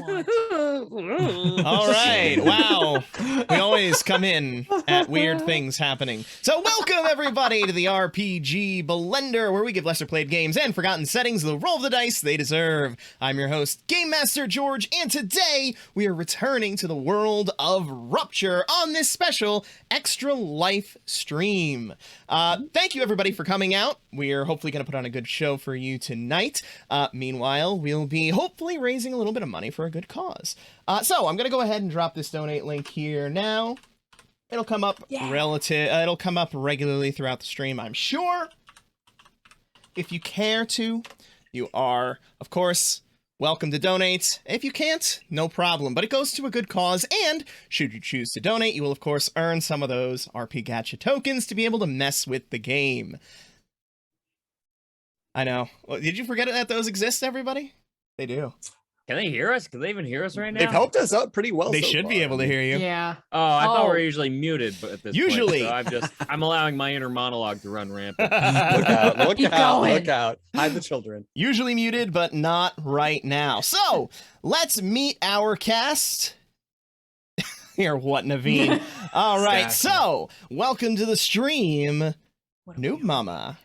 want. All right. Wow. We always come in at weird things happening. So welcome, everybody, to the RPG Blender, where we give lesser-played games and forgotten settings the roll of the dice they deserve. I'm your host, Game Master George, and today we are returning to the world of Rupture on this special Extra Life stream. Thank you, everybody, for coming out. We are hopefully going to put on a good show for you tonight. Meanwhile, we'll be hopefully raising a little bit of money for a good cause. So I'm going to go ahead and drop this donate link here now. It'll come up it'll come up regularly throughout the stream, I'm sure. If you care to, you are, of course, welcome to donate. If you can't, no problem, but it goes to a good cause, and should you choose to donate, you will, of course, earn some of those RP Gacha tokens to be able to mess with the game. I know. Well, did you forget that those exist, everybody? They do. Can they hear us? Can they even hear us right now? They've helped us out pretty well. They so should far. be able to hear you. Yeah. Oh, I thought we were usually muted, but at this Usually. point, so I'm allowing my inner monologue to run rampant. Look out! Look Keep out! going. Look out! Hide the children. Usually muted, but not right now. So, let's meet our cast. You're what, Naveen? All right, so, welcome to the stream, Noob Mama.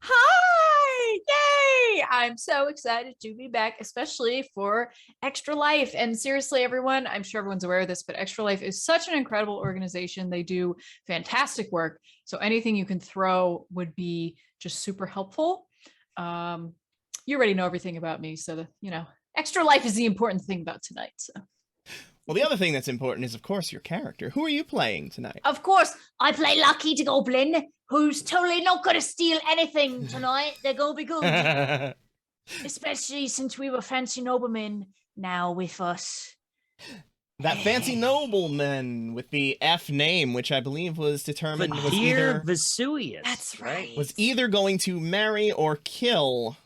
Hi! Yay! I'm so excited to be back, especially for Extra Life. And seriously, everyone, I'm sure everyone's aware of this, but Extra Life is such an incredible organization. They do fantastic work. So anything you can throw would be just super helpful. You already know everything about me. So, Extra Life is the important thing about tonight. So. Well, the other thing that's important is, of course, your character. Who are you playing tonight? Of course, I play Lucky the Goblin, who's totally not going to steal anything tonight. They're going to be good. Especially since we were fancy noblemen now with us. That fancy nobleman with the F name, which I believe was determined was either Vesuvius. That's right. was either going to marry or kill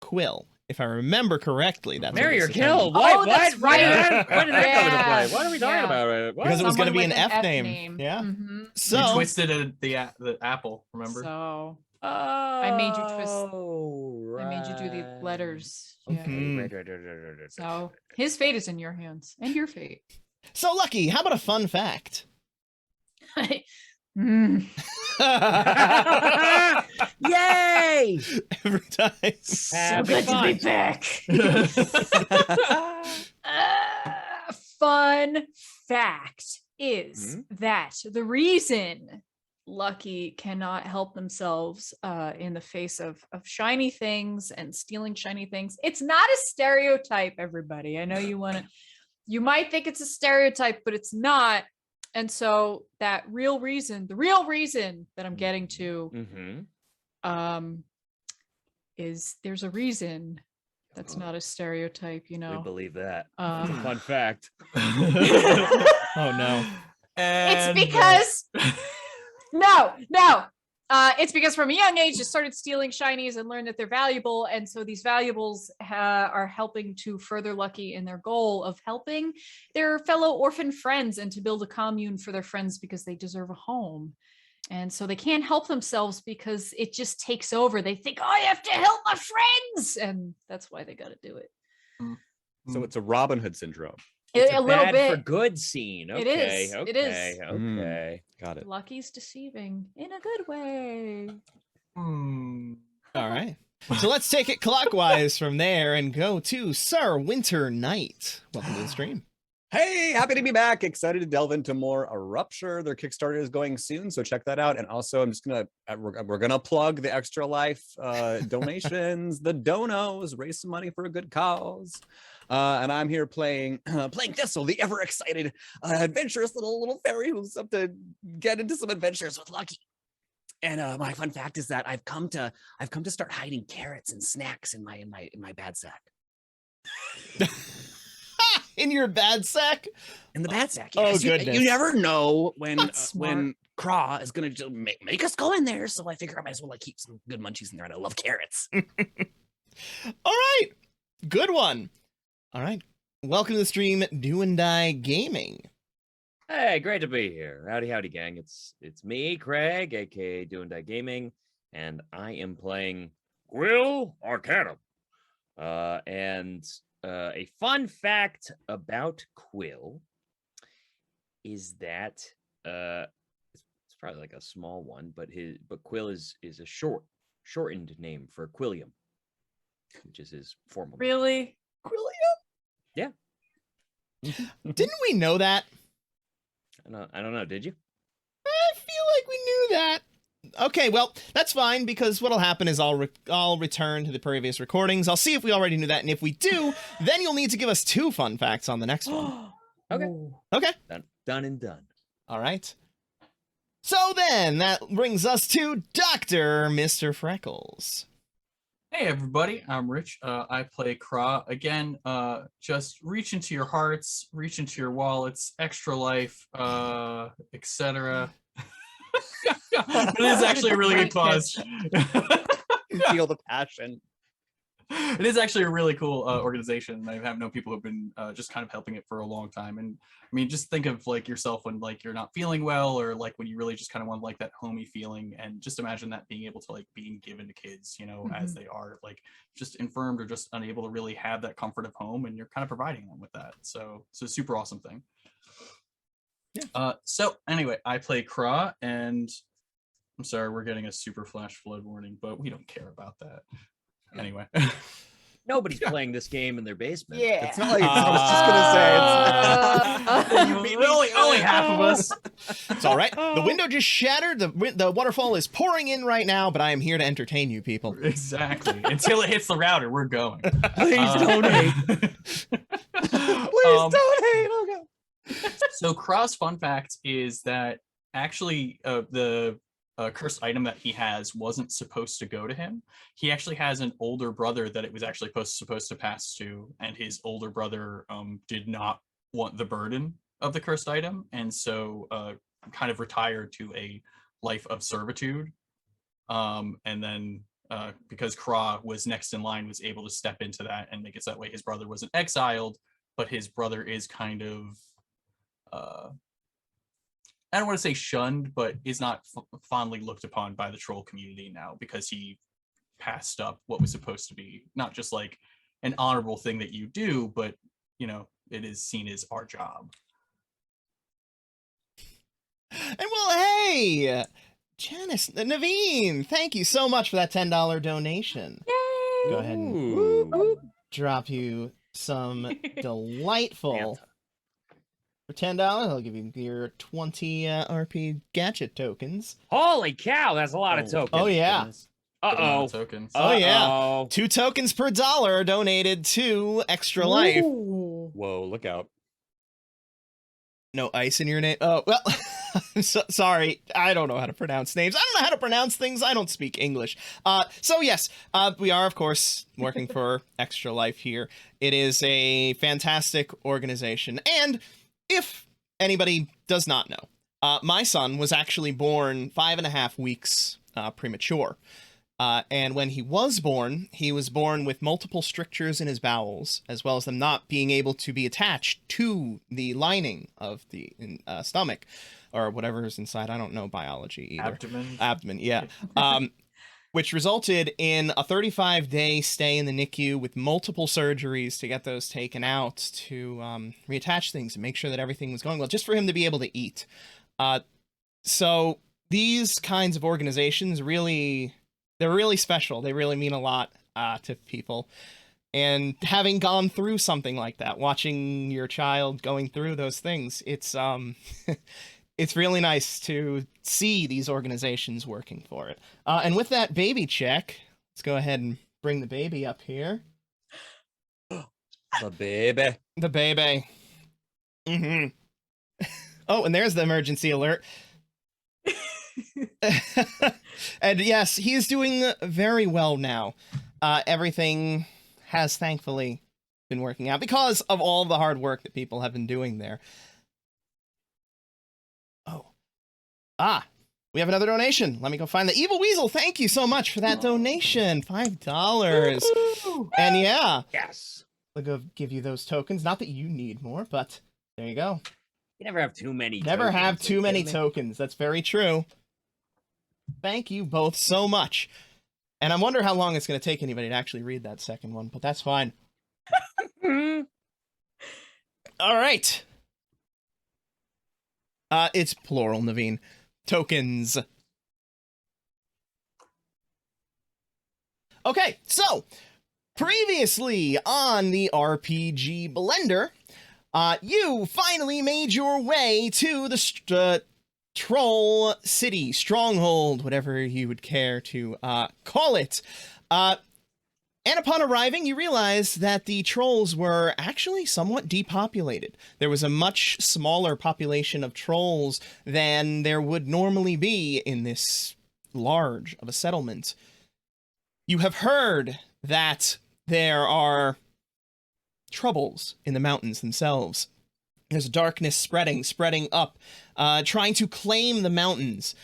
Quill. If I remember correctly, that's Marry what or was kill? determined. What? That's What? right. Why did that come into Yeah. play? What are we talking about? What? Because it was going to Someone be an with F name. Yeah. Mm-hmm. So You twisted the apple, remember? So Oh, I made you twist. Right. I made you do the letters. Yeah. Mhm. Right. So his fate is in your hands, and your fate. So Lucky, how about a fun fact? Mm. Yay! Every time. So Have good to be fun. back. Fun fact is that the reason Lucky cannot help themselves in the face of shiny things and stealing shiny things, it's not a stereotype, everybody. I know you might think it's a stereotype, but it's not. And so the real reason that I'm getting to is there's a reason that's not a stereotype, We believe that. Um, It's a fun fact. Oh no. It's because no. It's because from a young age, I started stealing shinies and learned that they're valuable. And so these valuables are helping to further Lucky in their goal of helping their fellow orphan friends and to build a commune for their friends because they deserve a home. And so they can't help themselves because it just takes over. They think, oh, I have to help my friends. And that's why they got to do it. So it's a Robin Hood syndrome. It's a little bad bit. for good scene. It Okay, is. okay, It is. okay. Got it. Lucky's deceiving in a good way. All right. So let's take it clockwise from there and go to Sir Winter Knight. Welcome to the stream. Hey, happy to be back. Excited to delve into more Rupture. Their Kickstarter is going soon, so check that out. And also, I'm just we're gonna plug the Extra Life donations, the donos, raise some money for a good cause. And I'm here playing Thistle, the ever excited, adventurous little fairy who's up to get into some adventures with Lucky. And my fun fact is that I've come to start hiding carrots and snacks in my bad sack. In your bad sack? In the bad sack. Oh, Yes. goodness. You never know when That's when Craw is gonna just make us go in there. So I figure I might as well keep some good munchies in there. And I love carrots. All right. Good one. All right. Welcome to the stream, Do and Die Gaming. Hey, great to be here. Howdy, gang. It's me, Craig, aka Do and Die Gaming, and I am playing Quill Arcanum. And a fun fact about Quill is that it's probably like a small one, but Quill is a shortened name for Quilliam, which is his formal name. Really? Yeah. Didn't we know that? I don't know. Did you? I feel like we knew that. Okay, well, that's fine, because what'll happen is I'll return to the previous recordings. I'll see if we already knew that, and if we do, then you'll need to give us 2 fun facts on the next one. Okay. Okay. Done and done. All right. So then, that brings us to Dr. Mr. Freckles. Hey everybody, I'm Rich. I play Kra. Again, just reach into your hearts, reach into your wallets, extra life, etc. It is actually a really good cause. You feel the passion. It is actually a really cool organization. I have known people who've been just kind of helping it for a long time. And I mean, just think of like yourself when like you're not feeling well, or like when you really just kind of want like that homey feeling. And just imagine that being able to like being given to kids, you know, as they are like just infirmed or just unable to really have that comfort of home, and you're kind of providing them with that. So it's a super awesome thing. Yeah. So anyway, I play Kra, and I'm sorry, we're getting a super flash flood warning, but we don't care about that. Anyway. Nobody's playing this game in their basement. Yeah. It's not like I was just gonna say. You mean only half of us. It's all right. The window just shattered. The waterfall is pouring in right now, but I am here to entertain you people. Exactly. Until it hits the router, we're going. Please donate. Please donate. Oh god. So Kra's fun fact is that actually the cursed item that he has wasn't supposed to go to him. He actually has an older brother that it was actually supposed to pass to, and his older brother did not want the burden of the cursed item, and so kind of retired to a life of servitude. And then because Kra was next in line, was able to step into that and make it so that way his brother wasn't exiled, but his brother is kind of I don't want to say shunned, but is not fondly looked upon by the troll community now, because he passed up what was supposed to be not just like an honorable thing that you do, but you know, it is seen as our job. And well, hey, Janice, Naveen, thank you so much for that $10 donation. Yay! Go ahead and Ooh. drop you some delightful. For $10, I'll give you your 20 RP gadget tokens. Holy cow, that's a lot of tokens. Oh, yeah. Uh-oh. Tokens. Oh, yeah. Uh-oh. 2 tokens per dollar donated to Extra Life. Ooh. Whoa, look out. No ice in your name? Oh, well, I'm sorry. I don't know how to pronounce names. I don't know how to pronounce things. I don't speak English. So yes, we are, of course, working for Extra Life here. It is a fantastic organization. And if anybody does not know, my son was actually born 5.5 weeks premature. And when he was born with multiple strictures in his bowels, as well as them not being able to be attached to the lining of the stomach, or whatever is inside. I don't know biology either. Abdomen, yeah. Which resulted in a 35-day stay in the NICU with multiple surgeries to get those taken out, to reattach things and make sure that everything was going well, just for him to be able to eat. So these kinds of organizations they're really special. They really mean a lot to people. And having gone through something like that, watching your child going through those things, it's it's really nice to see these organizations working for it. And with that baby check, let's go ahead and bring the baby up here. The baby. The baby. Mm-hmm. Oh, and there's the emergency alert. And yes, he is doing very well now. Everything has thankfully been working out because of all the hard work that people have been doing there. Oh. We have another donation. Let me go find the Evil Weasel. Thank you so much for that donation. $5. And yeah. Yes. I'll go give you those tokens. Not that you need more, but there you go. You never have too many Never tokens. have too many me? tokens. That's very true. Thank you both so much. And I wonder how long it's going to take anybody to actually read that second one, but that's fine. All right. It's plural, Naveen. Tokens. Okay, so previously on the RPG Blender, you finally made your way to the Troll City, Stronghold, whatever you would care to call it. And upon arriving, you realized that the trolls were actually somewhat depopulated. There was a much smaller population of trolls than there would normally be in this large of a settlement. You have heard that there are troubles in the mountains themselves. There's darkness spreading up, trying to claim the mountains.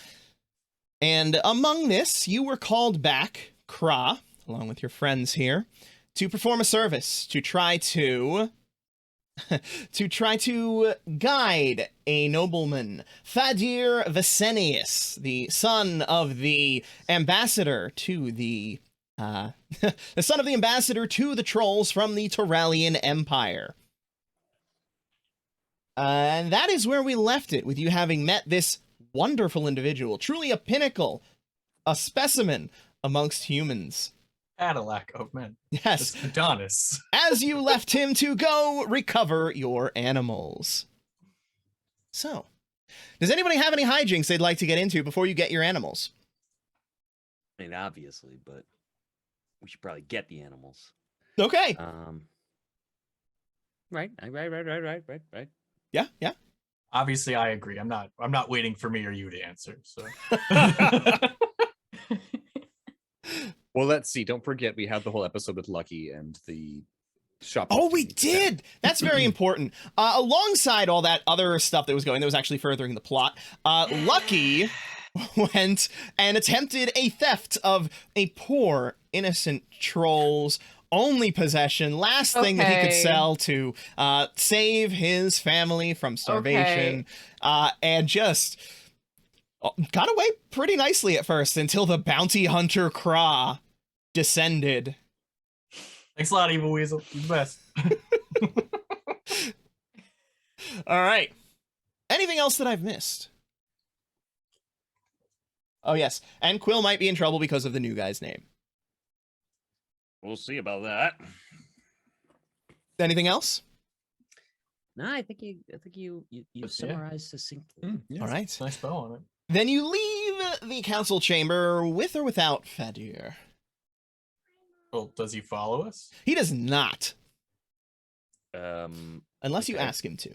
And among this, you were called back, Kra, along with your friends here, to perform a service, to try to guide a nobleman, Fadir Vesenius, the son of the ambassador to the the trolls from the Toralian Empire. And that is where we left it, with you having met this wonderful individual, truly a pinnacle, a specimen amongst humans. Cadillac of men. Yes. It's Adonis. As you left him to go recover your animals. So, does anybody have any hijinks they'd like to get into before you get your animals? I mean, obviously, but we should probably get the animals. Okay. Right. Yeah. Obviously, I agree. I'm not waiting for me or you to answer. So. Well, let's see. Don't forget, we had the whole episode with Lucky and the shop. Oh, we did. That's very important. Alongside all that other stuff that was going, that was actually furthering the plot. Lucky went and attempted a theft of a poor, innocent troll's only possession, last thing that he could sell to save his family from starvation, and just got away pretty nicely at first until the bounty hunter Kra descended. Thanks a lot, Evil Weasel. You're the best. All right. Anything else that I've missed? Oh, yes. And Quill might be in trouble because of the new guy's name. We'll see about that. Anything else? No, I think you summarized succinctly. Yes. All right. Nice bow on it. Then you leave the council chamber with or without Fadir. Well, does he follow us? He does not, Um, unless you Okay. ask him to.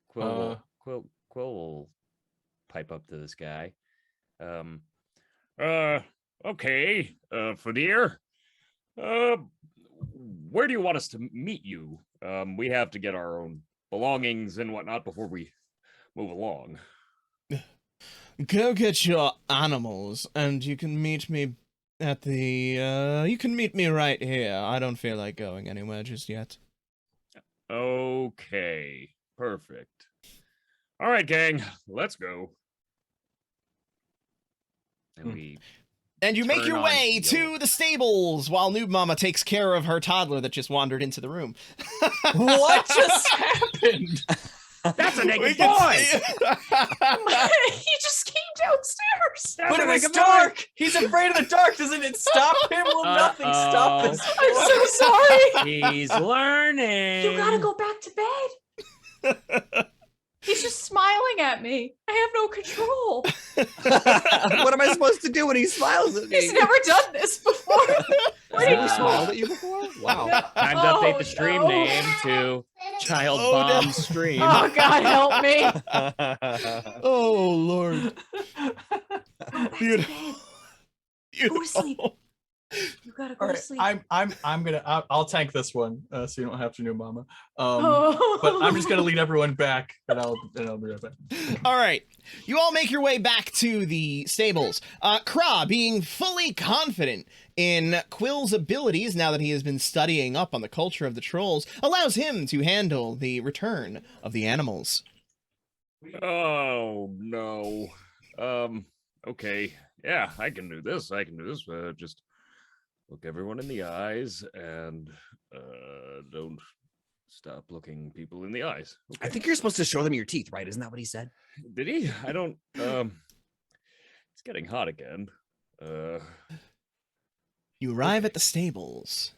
Quill will pipe up to this guy. Okay, Fadir. Where do you want us to meet you? We have to get our own belongings and whatnot before we move along. Go get your animals, and you can meet me at the, you can meet me right here. I don't feel like going anywhere just yet. Okay, perfect. All right, gang, let's go. And And you make Turn your on way heel. to the stables while Noob Mama takes care of her toddler that just wandered into the room. What just happened? That's a We naked can boy! see- He just came downstairs. But it was dark. He's afraid of the dark. Doesn't it stop him? Will nothing stop Uh-oh. this? I'm so sorry. He's learning. You gotta go back to bed. He's just smiling at me. I have no control. What am I supposed to do when he smiles at me? He's never done this before. Has he ever smiled at you before? Wow. Time to update the stream no. name to Child Oh, no. Bomb Stream. Oh God, help me. Oh, Lord. Beautiful. Go to sleep. You gotta go All to right, sleep. I'll tank this one, so you don't have to, Noob Mama. Oh. But I'm just gonna lead everyone back, and I'll be right back. All right. You all make your way back to the stables. Kra, being fully confident in Quill's abilities now that he has been studying up on the culture of the trolls, allows him to handle the return of the animals. Oh no. Okay. Yeah, I can do this. Just look everyone in the eyes and don't stop looking people in the eyes. I think you're supposed to show them your teeth, right? Isn't that what he said? Did he? I don't. It's getting hot again. You arrive at the stables.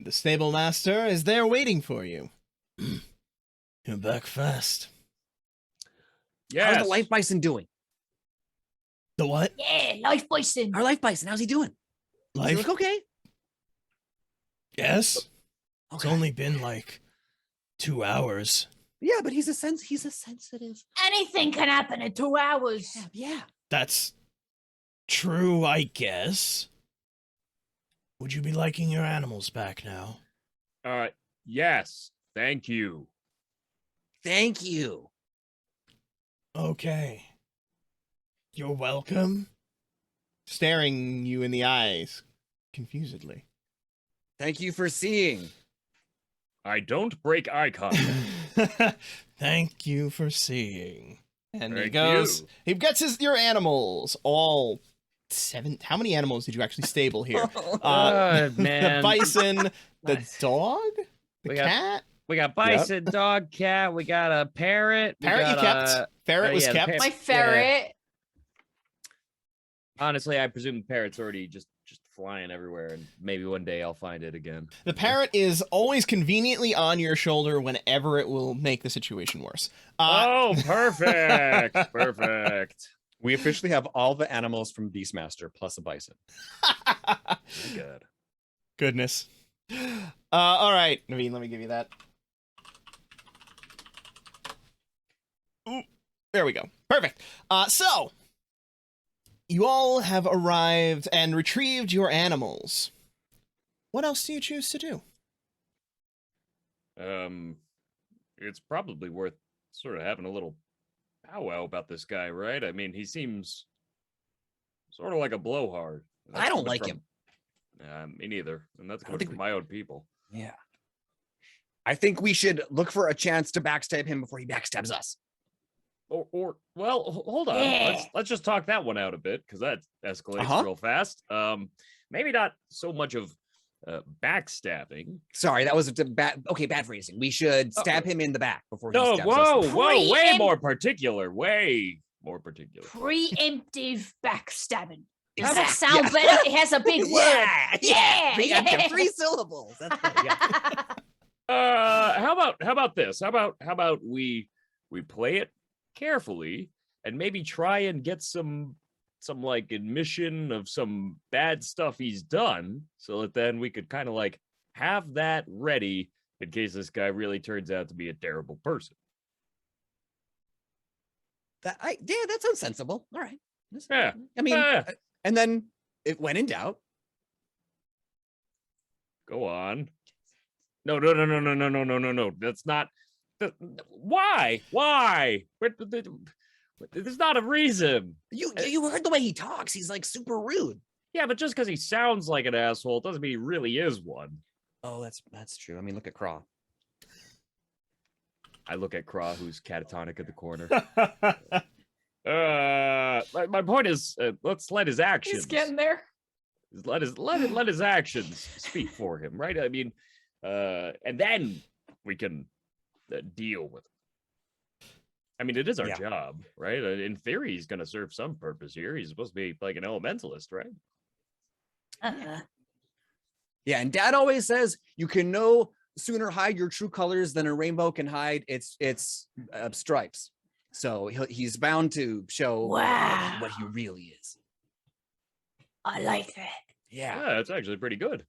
The stable master is there waiting for you. You're back fast. Yes. How's the life bison doing? The what? Yeah, life bison. Our life bison, how's he doing? Does he Life? look okay? Yes. It's Okay. only been like 2 hours. Yeah, but he's a sensitive. Anything can happen in 2 hours. Yeah. That's true, I guess. Would you be liking your animals back now? Yes. Thank you. Thank you. Okay. You're welcome. Staring you in the eyes, confusedly. Thank you for seeing. I don't break eye contact. Thank you for seeing. And he Thank goes, you. he gets your animals, all 7. How many animals did you actually stable here? God, man. The bison, the Nice. dog, the We got- cat. We got bison, dog, cat. We got a parrot. we Parrot you got kept. Ferret was yeah, the kept. My ferret. Honestly, I presume the parrot's already just flying everywhere, and maybe one day I'll find it again. The parrot is always conveniently on your shoulder whenever it will make the situation worse. Oh, perfect. Perfect. We officially have all the animals from Beastmaster plus a bison. Good. Goodness. All right, Naveen, let me give you that. Ooh, there we go. Perfect. So you all have arrived and retrieved your animals. What else do you choose to do? It's probably worth sort of having a little powwow about this guy, right? I mean, he seems sort of like a blowhard. I don't coming like from- Me neither. And that's coming think from my own people. Yeah. I think we should look for a chance to backstab him before he backstabs us. Hold on. Yeah. Let's just talk that one out a bit, because that escalates Uh-huh. real fast. Maybe not so much of backstabbing. Sorry, that was a bad. Okay, bad phrasing. We should stab him in the back before he No, stabs whoa, us. way Preempt- more particular. Way more particular. Preemptive backstabbing. Does Exact- that sound yeah. better? It has a big word. Yeah, Preemptive, yeah. 3 syllables. That's good. Yeah. How about this? How about we play it carefully and maybe try and get some like admission of some bad stuff he's done, so that then we could kind of like have that ready in case this guy really turns out to be a terrible person. Yeah, that sounds sensible. All right. Yeah. I mean, Yeah. and then when in doubt, Go on. No. That's not. Why? There's not a reason. you heard the way he talks. He's like super rude. Yeah, but just because he sounds like an asshole doesn't mean he really is one. Oh, that's true. I mean, look at Craw. I look at Craw, who's catatonic at the corner. My point is, let's let his actions. He's getting there. Let his actions speak for him, right? I mean, and then we can deal with it. I mean, it is our Yeah. job, right? In theory, he's going to serve some purpose here. He's supposed to be like an elementalist, right? Yeah, and Dad always says you can no sooner hide your true colors than a rainbow can hide its stripes. So he's bound to show Wow. what he really is. I like that. Yeah. Yeah, it's actually pretty good.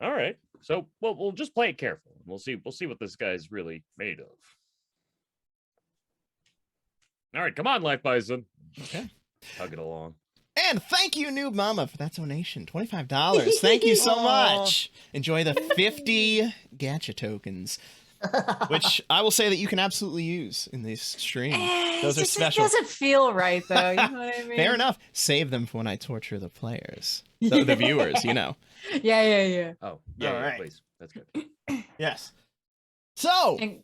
All right, so we'll just play it careful. We'll see what this guy's really made of. All right, come on, Life Bison. Okay. Hug it along. And thank you, Noob Mama, for that donation. $25. Thank you so much. Enjoy the 50 gacha tokens, which I will say that you can absolutely use in this stream. Those are It special. doesn't feel right though. You know what I mean? Fair enough. Save them for when I torture the players, the viewers, you know. Yeah. Oh, yeah, All yeah, right. please. That's good. Yes. So, And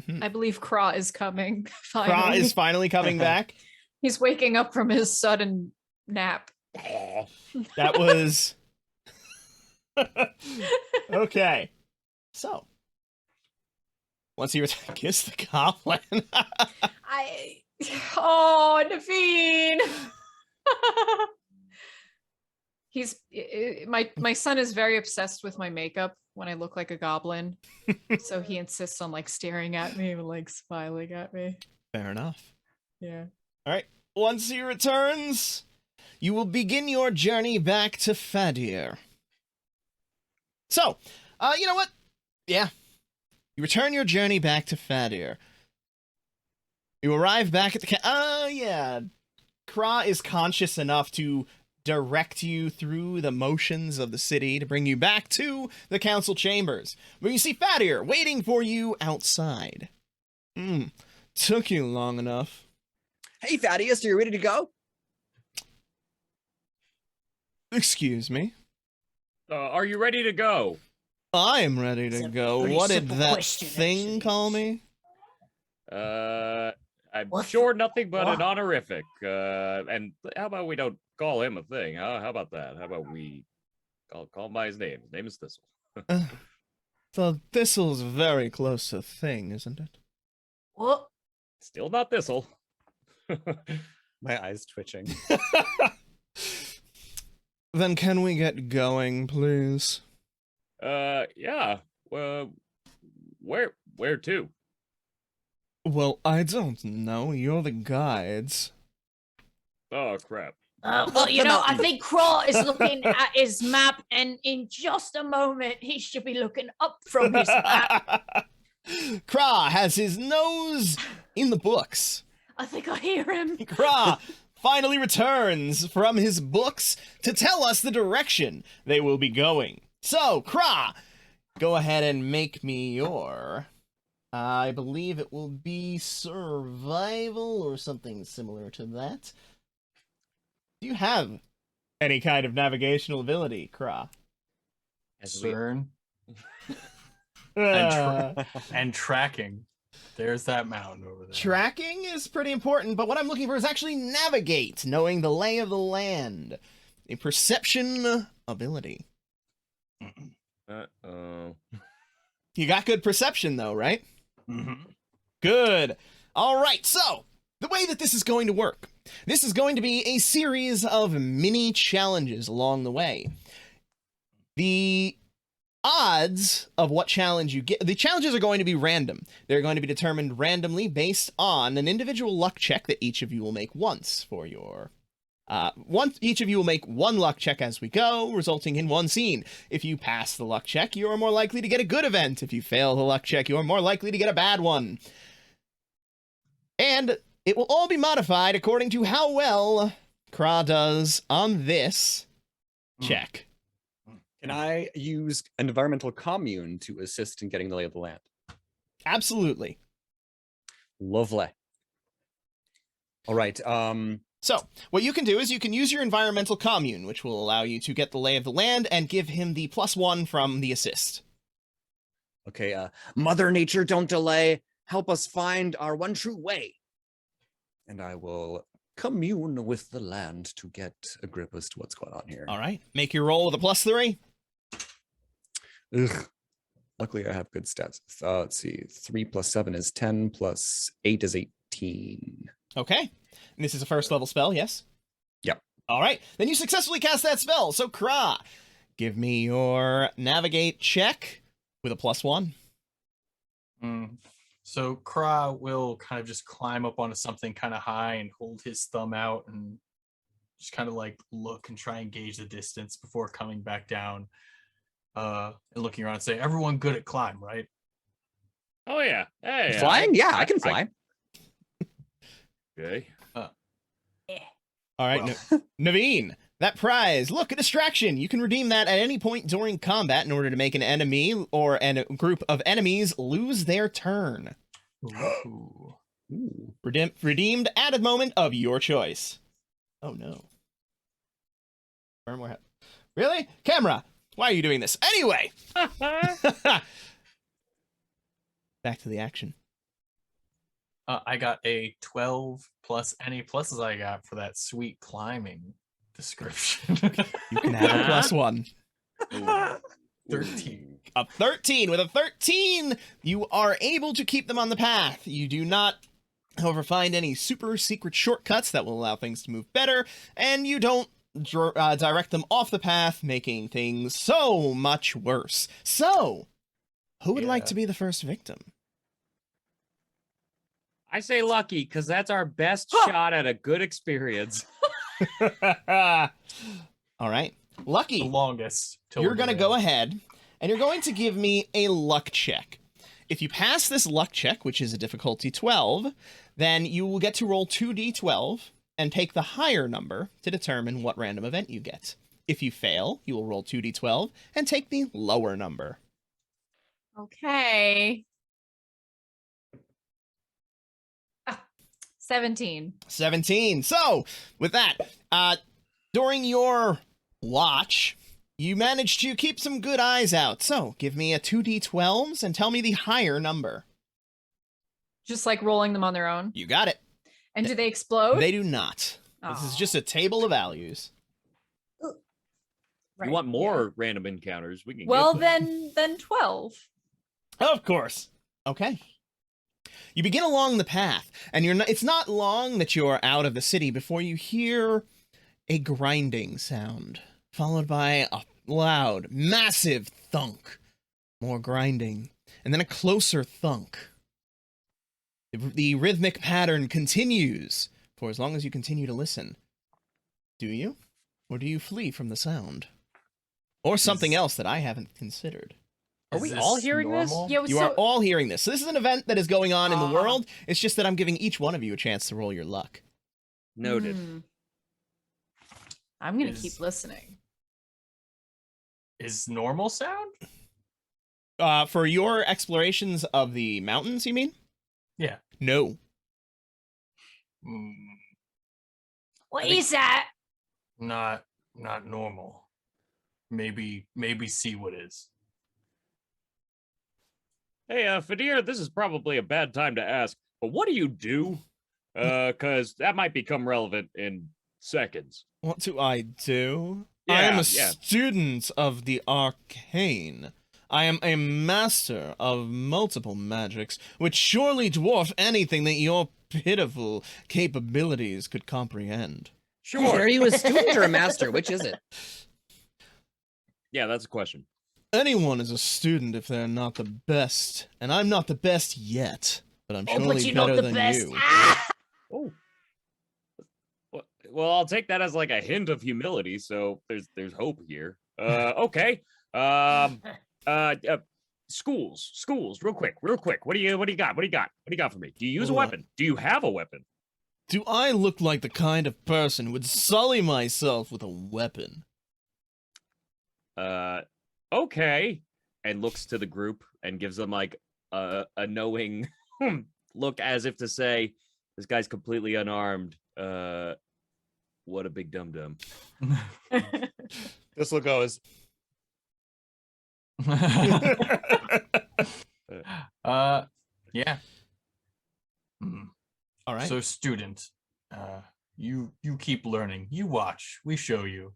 Mhm. I believe Craw is coming. Kra Finally. is finally coming back. He's waking up from his sudden nap. That was okay. So, once you kiss the goblin. Oh, Naveen. My son is very obsessed with my makeup when I look like a goblin. So he insists on like staring at me and like smiling at me. Fair enough. Yeah. All right. Once he returns, you will begin your journey back to Fadir. So, you know what? Yeah. You return your journey back to Fadir. You arrive back at the yeah. Kra is conscious enough to direct you through the motions of the city to bring you back to the council chambers, where you see Fadir waiting for you outside. Took you long enough. Hey, Thaddeus, are you ready to go? Excuse me? Are you ready to go? I am ready to go. pretty What did simple that question, thing actually. call me? I'm What? sure nothing but an What? honorific. And how about we don't call him a thing? Huh? How about that? How about we call him by his name? His name is Thistle. The thistle's very close to thing, isn't it? What? Still not Thistle. My eyes twitching. Then can we get going, please? Yeah. Where to? Well, I don't know. You're the guides. Oh crap. Well, you the know, I mountain. think Craw is looking at his map, and in just a moment, he should be looking up from his map. Kra has his nose in the books. I think I hear him. Kra finally returns from his books to tell us the direction they will be going. So, Kra, go ahead and make me your... I believe it will be survival or something similar to that. Do you have any kind of navigational ability, Kra? As we- CERN Uh, and tracking. There's that mountain over there. Tracking is pretty important, but what I'm looking for is actually navigate, knowing the lay of the land. A perception ability. Uh-oh. You got good perception, though, right? Mm-hmm. Good. All right, so the way that this is going to work, this is going to be a series of mini challenges along the way. The odds of what challenge you get, the challenges are going to be random. They're going to be determined randomly based on an individual luck check that each of you will make once for your... each of you will make one luck check as we go, resulting in one scene. If you pass the luck check, you are more likely to get a good event. If you fail the luck check, you are more likely to get a bad one. And it will all be modified according to how well Kra does on this check. Can I use an environmental commune to assist in getting the lay of the land? Absolutely. Lovely. All right. So, what you can do is you can use your environmental commune, which will allow you to get the lay of the land and give him the +1 from the assist. Okay. Mother Nature, don't delay. Help us find our one true way. And I will commune with the land to get a grip as to what's going on here. All right. Make your roll with a +3. Ugh. Luckily, I have good stats. Let's see. 3 + 7 is 10, + 8 is 18. Okay. And this is a first level spell, yes? Yep. All right. Then you successfully cast that spell. So, Kra, give me your navigate check with a +1. So Kra will kind of just climb up onto something kind of high and hold his thumb out and just kind of like look and try and gauge the distance before coming back down and looking around and say, everyone good at climb, right? Oh yeah. Hey. Flying? Yeah, I can fly. Okay. All right. Well. Naveen, that prize. Look, a distraction. You can redeem that at any point during combat in order to make an enemy or a group of enemies lose their turn. Ooh. Ooh. Redeemed at a moment of your choice. Oh no. Really? Camera, why are you doing this? Anyway. Back to the action. I got a 12 plus any pluses I got for that sweet climbing description. You can have a +1. Ooh. 13. A 13. With a 13, you are able to keep them on the path. You do not, however, find any super secret shortcuts that will allow things to move better, and you don't direct them off the path, making things so much worse. So, who would like Yeah. to be the first victim? I say Lucky, because that's our best shot at a good experience. All right. Lucky. The longest. till You're we're going to done. go ahead, and you're going to give me a luck check. If you pass this luck check, which is a difficulty 12, then you will get to roll 2d12 and take the higher number to determine what random event you get. If you fail, you will roll 2d12 and take the lower number. Okay. 17. 17. So, with that, during your watch, you managed to keep some good eyes out. So, give me a 2d12s and tell me the higher number. Just like rolling them on their own. You got it. And do they explode? They do not. This is Aw. just a table of values. You want more random encounters? We can. Well, get them. then 12. Of course. Okay. You begin along the path, and it's not long that you are out of the city before you hear a grinding sound, followed by a loud, massive thunk. More grinding, and then a closer thunk. The rhythmic pattern continues for as long as you continue to listen. Do you? Or do you flee from the sound? Or something else that I haven't considered. Are Is we this all hearing this? normal? Yeah, You so are all hearing this. So this is an event that is going on in the Ah. world. It's just that I'm giving each one of you a chance to roll your luck. Noted. I'm going to Is- keep listening. Is normal sound? For your explorations of the mountains, you mean? Yeah. No. Mm, What I think- is that? not normal. Maybe see what is. Hey, Fadir, this is probably a bad time to ask, but what do you do? Because that might become relevant in seconds. What do I do? I am Yeah, a yeah. student of the arcane. I am a master of multiple magics, which surely dwarf anything that your pitiful capabilities could comprehend. Sure. Are you a student or a master? Which is it? Yeah, that's a question. Anyone is a student if they're not the best, and I'm not the best yet, but I'm Oh, surely but you're better not the than best. you. Ah! Oh. Well, I'll take that as like a hint of humility. So there's hope here. Okay. Schools. Real quick. What do you got? What do you got for me? Do you use a Hold on. weapon? Do you have a weapon? Do I look like the kind of person who would sully myself with a weapon? Okay. And looks to the group and gives them like a knowing look as if to say, this guy's completely unarmed. What a big dum-dum. This will go as Yeah. Hmm. All right. So student, you keep learning. You watch. We show you.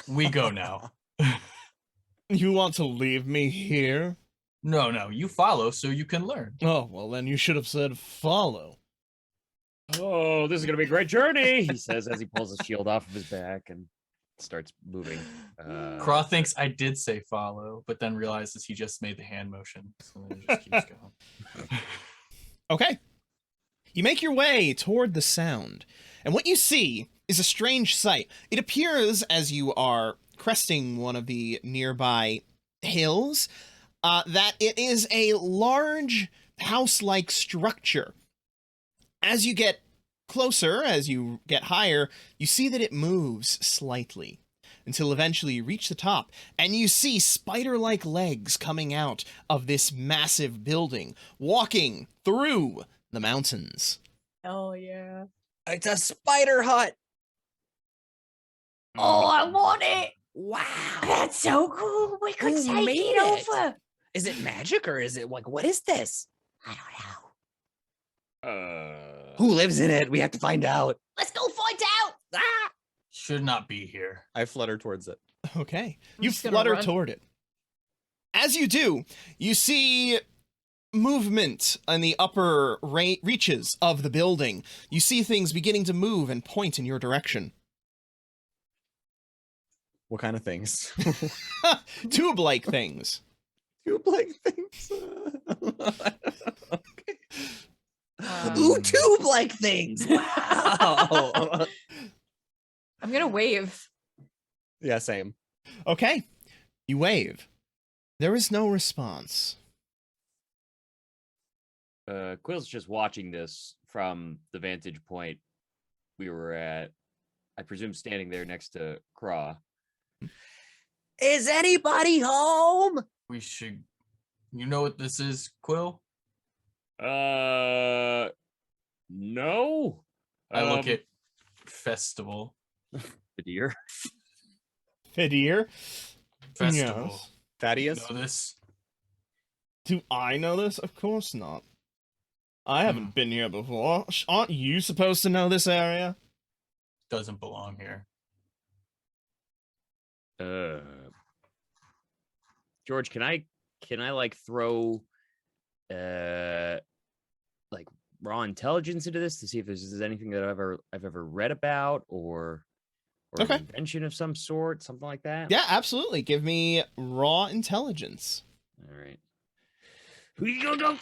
We go now. You want to leave me here? No, you follow so you can learn. Oh, well, then you should have said follow. Oh, this is gonna be a great journey, he says as he pulls his shield off of his back and starts moving. Craw thinks I did say follow, but then realizes he just made the hand motion. So then it just keeps going. Okay. You make your way toward the sound, and what you see is a strange sight. It appears as you are cresting one of the nearby hills that it is a large house-like structure. As you get closer, as you get higher, you see that it moves slightly until eventually you reach the top, and you see spider-like legs coming out of this massive building, walking through the mountains. Oh, yeah. it's a spider hut. Oh, I want it. Wow. That's so cool. We could Who take made it it? over. Is it magic or is it like what is this? I don't know. Who lives in it? We have to find out. Let's go find out. Ah! Should not be here. I flutter towards it. Okay. I'm You just gonna flutter run. toward it. As you do, you see movement in the upper reaches of the building. You see things beginning to move and point in your direction. What kind of things? Tube-like things. Tube-like things. Okay. Ooh, tube-like things. Wow. I'm gonna wave. Yeah, same. Okay. You wave. There is no response. Quill's just watching this from the vantage point we were at. I presume standing there next to Craw. Is anybody home? We should. You know what this is, Quill? No. I look at Festival. The deer. Fidir? Festival. Yes. Thaddeus? Know this? Do I know this? Of course not. I haven't been here before. Aren't you supposed to know this area? Doesn't belong here. George, can I like throw like raw intelligence into this to see if there's anything that I've ever read about or Okay. an invention of some sort, something like that? Yeah, absolutely. Give me raw intelligence. All right. Who you go?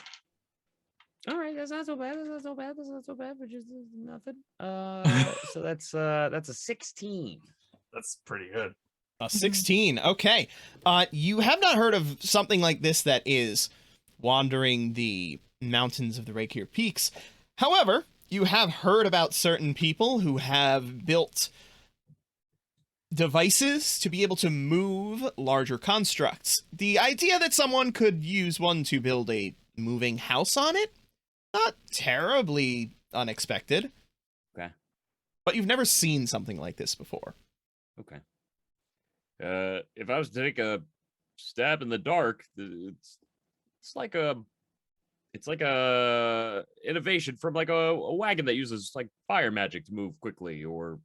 All right, that's not so bad. But just nothing. So that's a 16. That's pretty good. A 16. Okay. You have not heard of something like this that is wandering the mountains of the Rakir Peaks. However, you have heard about certain people who have built devices to be able to move larger constructs. The idea that someone could use one to build a moving house on it, not terribly unexpected. Okay. But you've never seen something like this before. Okay. If I was to take a stab in the dark, it's like a innovation from like a wagon that uses like fire magic to move quickly, or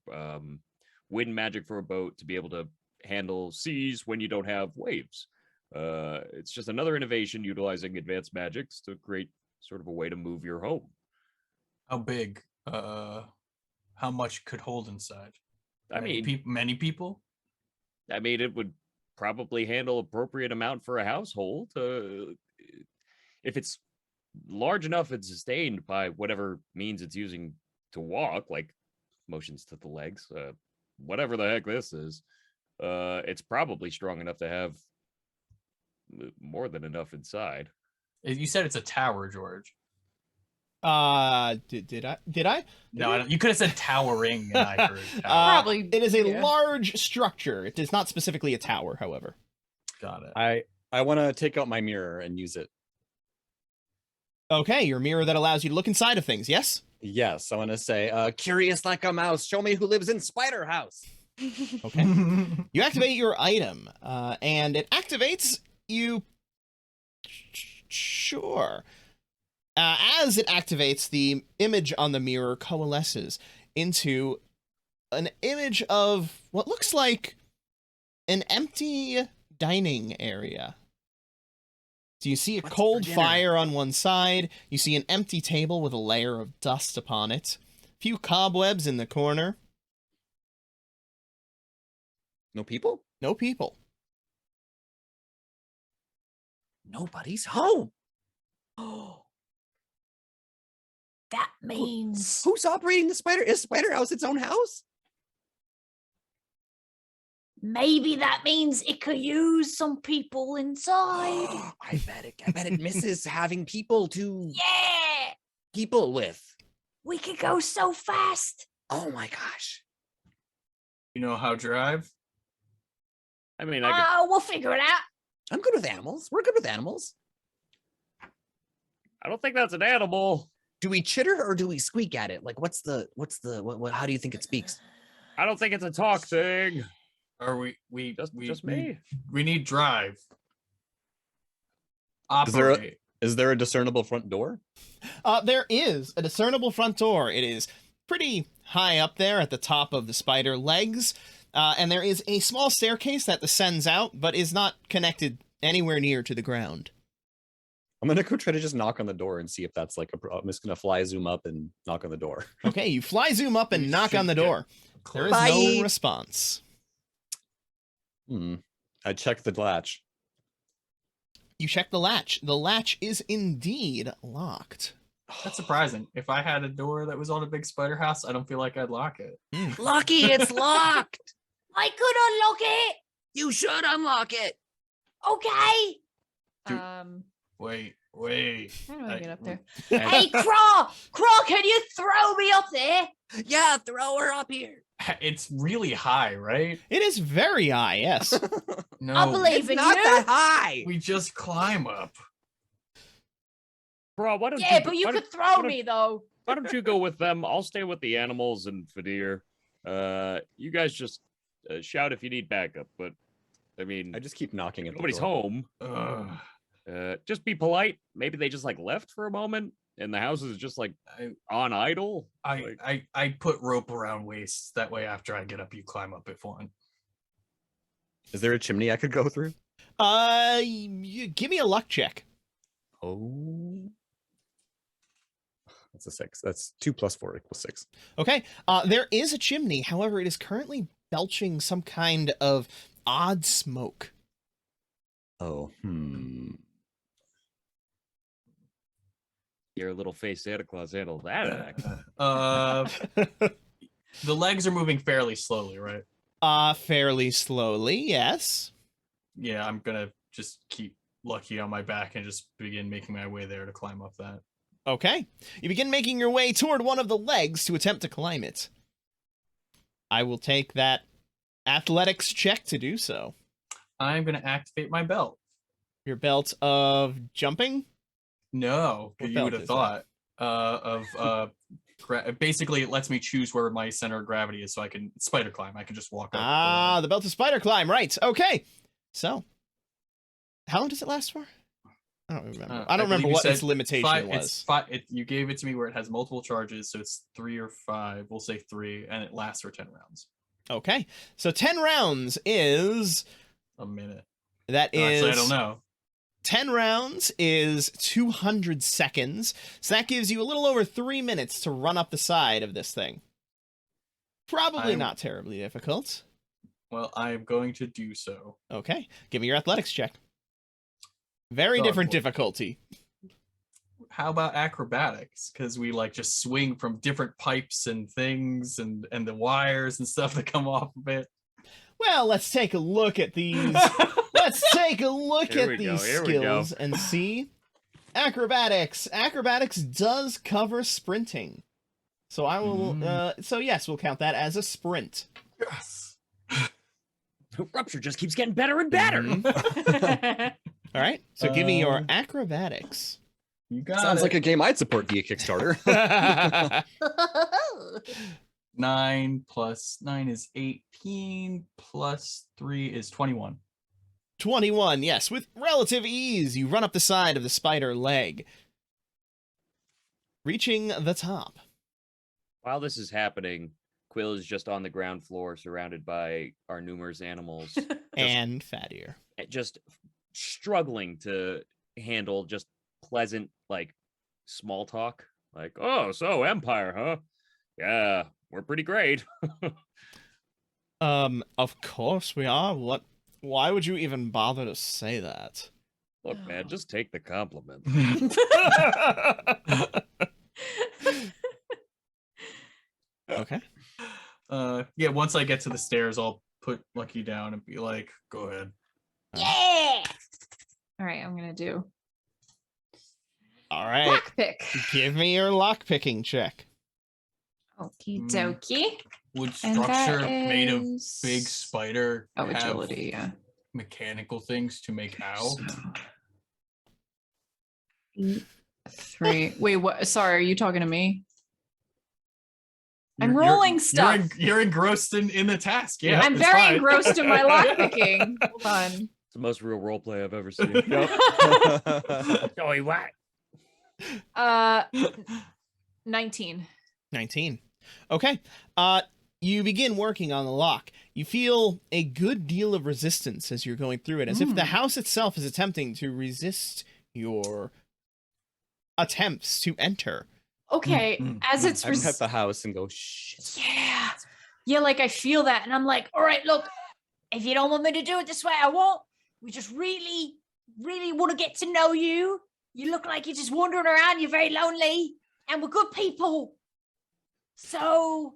wind magic for a boat to be able to handle seas when you don't have waves. It's just another innovation utilizing advanced magics to create sort of a way to move your home. How big? How much could hold inside? I mean, Many people? I mean, it would probably handle appropriate amount for a household. If it's large enough and sustained by whatever means it's using to walk, like motions to the legs, whatever the heck this is, it's probably strong enough to have more than enough inside. You said it's a tower, George. Did I? No, I don't, you could have said towering, and I heard tower. Probably. It is a yeah. large structure. It is not specifically a tower, however. Got it. I want to take out my mirror and use it. Okay, your mirror that allows you to look inside of things, yes? Yes, I want to say, curious like a mouse, show me who lives in Spider House. Okay. You activate your item, and it activates you. Sure. As it activates, the image on the mirror coalesces into an image of what looks like an empty dining area. So you see a What's cold for dinner? fire on one side, you see an empty table with a layer of dust upon it, a few cobwebs in the corner, No people? no people. Nobody's home. Oh. That means Who's operating the Spider? Is Spider House its own house? maybe that means it could use some people inside. I bet it misses having people to Yeah, people with. we could go so fast. Oh my gosh. You know how to drive? I mean, We'll figure it out. I'm good with animals. We're good with animals. I don't think that's an animal. Do we chitter or do we squeak at it? Like, what's the how do you think it speaks? I don't think it's a talk thing. Or we Just me. We need drive. Is there a- Operate. Is there a discernible front door? There is a discernible front door. It is pretty high up there at the top of the spider legs, and there is a small staircase that descends out, but is not connected anywhere near to the ground. I'm gonna go try to just knock on the door and see if that's like I'm just gonna fly zoom up and knock on the door. Okay, you fly zoom up and We knock on should the get door. There is Bye. no response. I checked the latch. You check the latch. The latch is indeed locked. That's surprising. If I had a door that was on a big spider house, I don't feel like I'd lock it. Lucky it's locked. I could unlock it. You should unlock it. Okay. Dude. Wait. How do I get up there? Hey, Craw! Craw, can you throw me up there? Yeah, throw her up here. It's really high, right? It is very high, yes. No. I believe It's in not you. that high. We just climb up. Bro, why don't Yeah, you, but you why could don't- throw why me though. Why don't you go with them? I'll stay with the animals and Fadir. You guys just shout if you need backup. But I mean, I just keep knocking at the nobody's door. home. Ugh. Just be polite. Maybe they just like left for a moment, and the house is just like I, on idle. I put rope around waists. That way, after I get up, you climb up if one. Is there a chimney I could go through? Give me a luck check. Oh, that's a 6. That's 2 + 4 = 6. Okay. There is a chimney. However, it is currently belching some kind of odd smoke. Oh, Your little face Santa Claus handled that act. The legs are moving fairly slowly, right? Fairly slowly, yes. Yeah, I'm gonna just keep Lucky on my back and just begin making my way there to climb up that. Okay. You begin making your way toward one of the legs to attempt to climb it. I will take that athletics check to do so. I'm gonna activate my belt. Your belt of jumping? No, What you belt would have is thought. Basically, it lets me choose where my center of gravity is, so I can spider climb. I can just walk up. The belt of spider climb, right. Okay. So, how long does it last for? I don't remember. I don't remember believe you what said its limitation was. You gave it to me where it has multiple charges, so it's 3 or 5. We'll say 3, and it lasts for 10 rounds. Okay. So 10 rounds is... A minute. That is... Actually, I don't know. 10 rounds is 200 seconds. So that gives you a little over 3 minutes to run up the side of this thing. Probably not terribly difficult. Well, I'm going to do so. Okay. Give me your athletics check. Very Dog different boy. difficulty. How about acrobatics? Because we like just swing from different pipes and things and the wires and stuff that come off of it. Well, let's take a look at these. Let's take a look Here at we go, these here we go. skills and see. Acrobatics. Acrobatics does cover sprinting. So I will, so yes, we'll count that as a sprint. Yes. Rupture just keeps getting better and better. Mhm. All right. So give me your Um, acrobatics. You got sounds it. like a game I'd support via Kickstarter. 9 plus 9 is 18 plus 3 is 21. 21, yes. With relative ease, you run up the side of the spider leg, reaching the top. While this is happening, Quill is just on the ground floor, surrounded by our numerous animals, And Fadir. just struggling to handle just pleasant, like, small talk. Like, oh, so Empire, huh? Yeah, we're pretty great. Of course we are. What? Why would you even bother to say that? Look, man, just take the compliment. Okay. Yeah, once I get to the stairs, I'll put Lucky down and be like, go ahead. Yeah. All right, I'm gonna do All right. lockpick. Give me your lockpicking check. Okie Mm. dokie. Would And that structure made of is- big spider Oh, have agility, yeah. mechanical things to make owl? So, 3. Wait, what? Sorry, are you talking to me? I'm rolling stuff. You're engrossed in the task. Yeah, I'm it's very fine. engrossed in my lockpicking. Hold on. It's the most real roleplay I've ever seen. Joey, what? 19. 19. Okay. you begin working on the lock. You feel a good deal of resistance as you're going through it, as if the house itself is attempting to resist your attempts to enter. Okay, as it's I pet the house and go, shh. yeah, like I feel that, and I'm like, all right, look, if you don't want me to do it this way, I won't. We just really, really want to get to know you. You look like you're just wandering around. You're very lonely, and we're good people. So,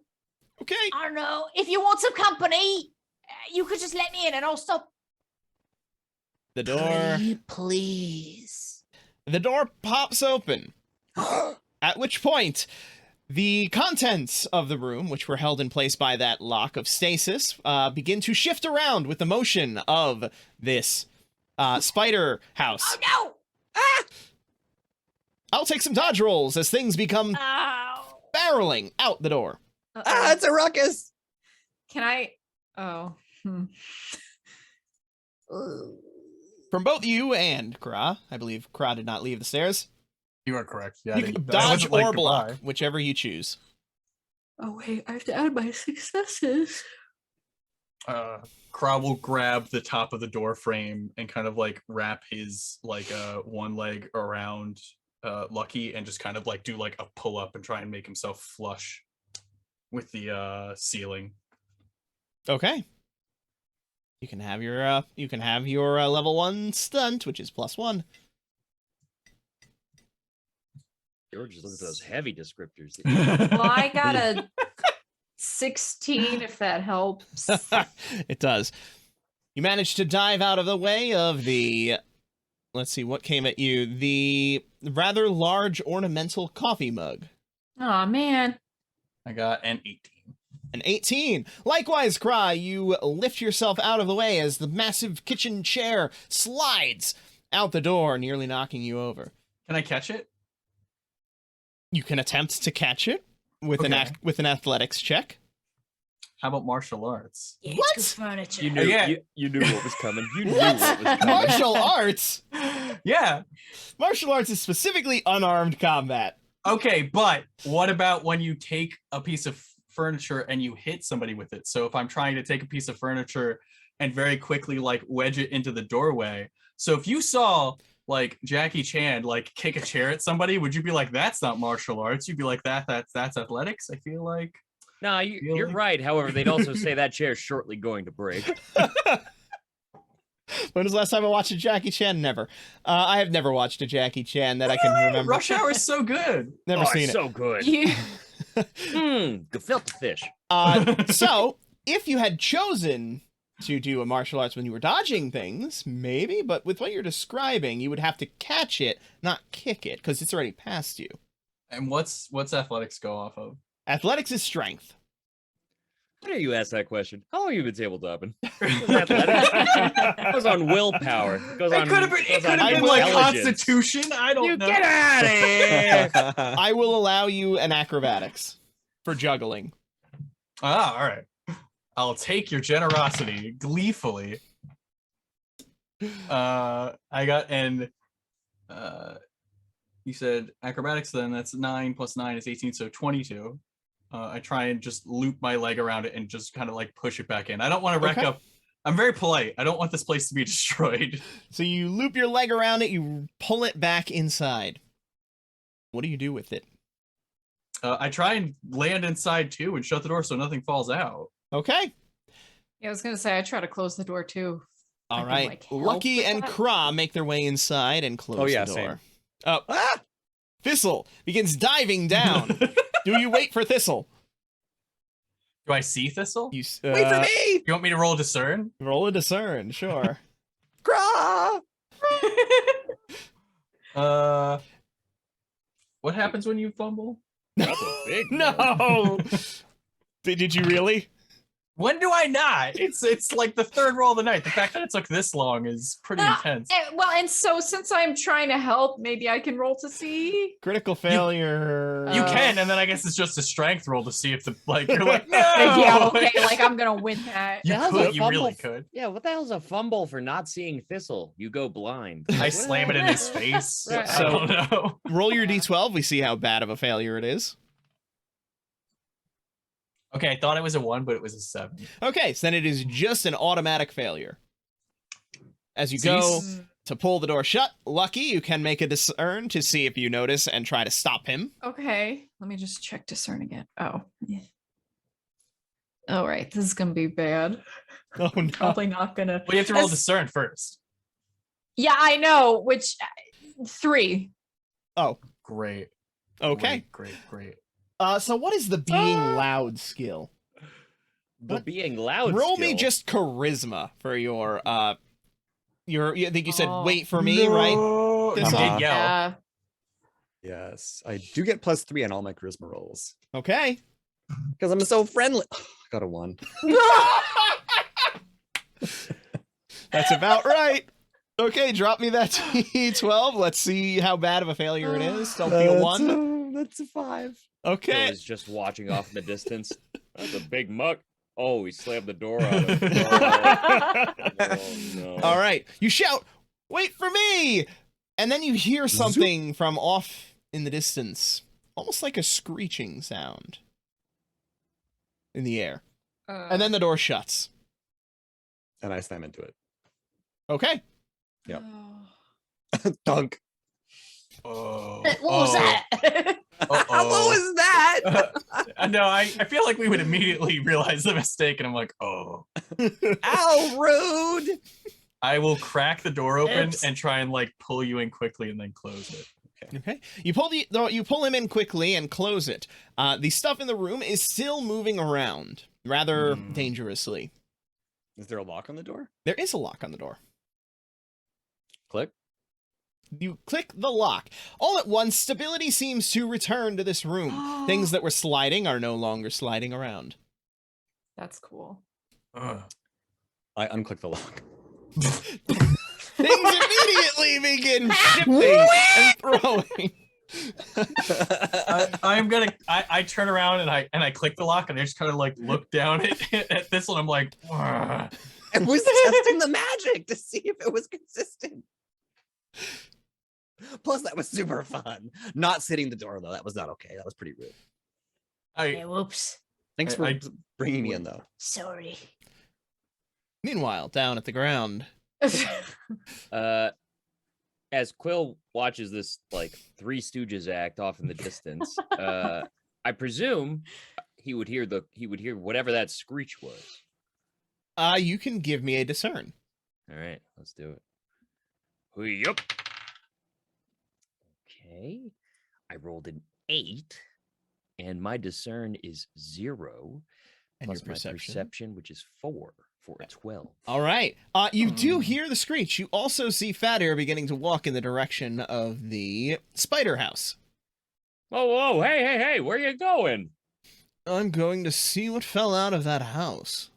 Okay. I don't know. If you want some company, you could just let me in, and I'll stop. The door. Please. The door pops open. At which point, the contents of the room, which were held in place by that lock of stasis, begin to shift around with the motion of this spider house. Oh no! I'll take some dodge rolls as things become Ow. barreling out the door. Ah, it's a ruckus. Can I? Oh. From both you and Kra, I believe Kra did not leave the stairs. You are correct. Yeah, You I can didn't- I dodge wasn't like or block, goodbye. whichever you choose. Oh wait, I have to add my successes. Kra will grab the top of the door frame and kind of like wrap his like one leg around Lucky and just kind of like do like a pull up and try and make himself flush with the ceiling. Okay. You can have your level 1 stunt, which is +1. George, just look at those heavy descriptors. Well, I got a 16, if that helps. It does. You managed to dive out of the way of the, let's see, what came at you? The rather large ornamental coffee mug. Oh man. I got an 18. An 18. Likewise, Cry, you lift yourself out of the way as the massive kitchen chair slides out the door, nearly knocking you over. Can I catch it? You can attempt to catch it with Okay. an athletics check. How about martial arts? Yeah, What? it's good furniture. You knew, Yeah. you knew what was coming. You knew what was coming. Martial arts? Yeah. Martial arts is specifically unarmed combat. Okay, but what about when you take a piece of furniture and you hit somebody with it? So if I'm trying to take a piece of furniture and very quickly like wedge it into the doorway. So if you saw like Jackie Chan like kick a chair at somebody, would you be like, that's not martial arts? You'd be like, that's athletics. I feel like. No, you're Really? right. However, they'd also say that chair's shortly going to break. When was the last time I watched a Jackie Chan? Never. I have never watched a Jackie Chan that I can remember. Rush Hour is so good. Never Oh, seen it's it. so good. You, Gefilte fish. So, if you had chosen to do a martial arts when you were dodging things, maybe, but with what you're describing, you would have to catch it, not kick it, because it's already past you. And what's athletics go off of? Athletics is strength. Why do you ask that question? How long have you been tabletopping? It goes on willpower. It goes on. It could have goes been on like intelligence. Constitution. I don't You know. get out of here! I will allow you an acrobatics for juggling. Ah, all right. I'll take your generosity gleefully. I got you said acrobatics, then that's 9 plus 9 is 18, so 22. I try and just loop my leg around it and just kind of like push it back in. I don't want to wreck Okay. up. I'm very polite. I don't want this place to be destroyed. So you loop your leg around it, you pull it back inside. What do you do with it? I try and land inside too and shut the door so nothing falls out. Okay. yeah, I was gonna say I try to close the door too. All I can, right. like, help Lucky with and that. Kra make their way inside and close Oh, yeah, the door. same. Oh, Thistle begins diving down. Do you wait for Thistle? Do I see Thistle? You Wait for me! You want me to roll discern? roll a discern, sure. Grah! What happens when you fumble? That's a big one. No. Did you really? When do I not? It's like the third roll of the night. The fact that it took this long is pretty intense. Well, and so since I'm trying to help, maybe I can roll to see. Critical failure. You can, and then I guess it's just a strength roll to see if the like you're like no. Yeah, okay, like I'm gonna win that. You How's could, a you really fumble? could. Yeah, what the hell's a fumble for not seeing Thistle? You go blind. I slam it in his face. Right. I don't know. Roll your d12. We see how bad of a failure it is. Okay, I thought it was a 1, but it was a 7. Okay, so then it is just an automatic failure. As you go to pull the door shut, Lucky, you can make a discern to see if you notice and try to stop him. Okay, let me just check discern again. Oh. Yeah. All right, this is gonna be bad. Oh no. Probably not gonna. Well, you have to roll As- discern first. Yeah, I know. Which 3. Oh, Great. okay. Great. So what is the being loud skill? The What? being loud. Roll me skill. just charisma for your I think you said Oh, wait for me, right? No, you This did one. yell. Yeah. Yes, I do get +3 on all my charisma rolls Okay. because I'm so friendly. I got a 1. That's about right. Okay, drop me that T12. Let's see how bad of a failure it is. Don't be a 1. That's a 5. Phil Okay. is just watching off in the distance. That's a big muck. Oh, he slammed the door on him. Oh, no. All right. You shout, "Wait for me!" And then you hear something from off in the distance, almost like a screeching sound in the air. And then the door shuts. And I slam into it. Okay. Yep. Oh. Dunk. Oh. What was that? What was that? No, I feel like we would immediately realize the mistake, and I'm like, oh. Ow, rude. I will crack the door open Oops. and try and like pull you in quickly and then close it. Okay. You pull him in quickly and close it. The stuff in the room is still moving around rather dangerously. Is there a lock on the door? There is a lock on the door. Click. You click the lock. All at once, stability seems to return to this room. Things that were sliding are no longer sliding around. That's cool. Ugh. I unclick the lock. Things immediately begin shifting and throwing. I turn around and I click the lock and I just kind of like look down at this one. I'm like, "Ugh." I was testing the magic to see if it was consistent. Plus, that was super fun. Not sitting the door, though. That was not okay. That was pretty rude. Yeah, whoops. Thanks for I- bringing me in, though. Sorry. Meanwhile, down at the ground. As Quill watches this like Three Stooges act off in the distance, I presume he would hear whatever that screech was. You can give me a discern. All right, let's do it. Yup. Okay, I rolled an 8, and my discern is 0, And plus your my perception, which is 4 for a 12. All right. You do hear the screech. You also see Fat Air beginning to walk in the direction of the spider house. Whoa, hey, where you going? I'm going to see what fell out of that house.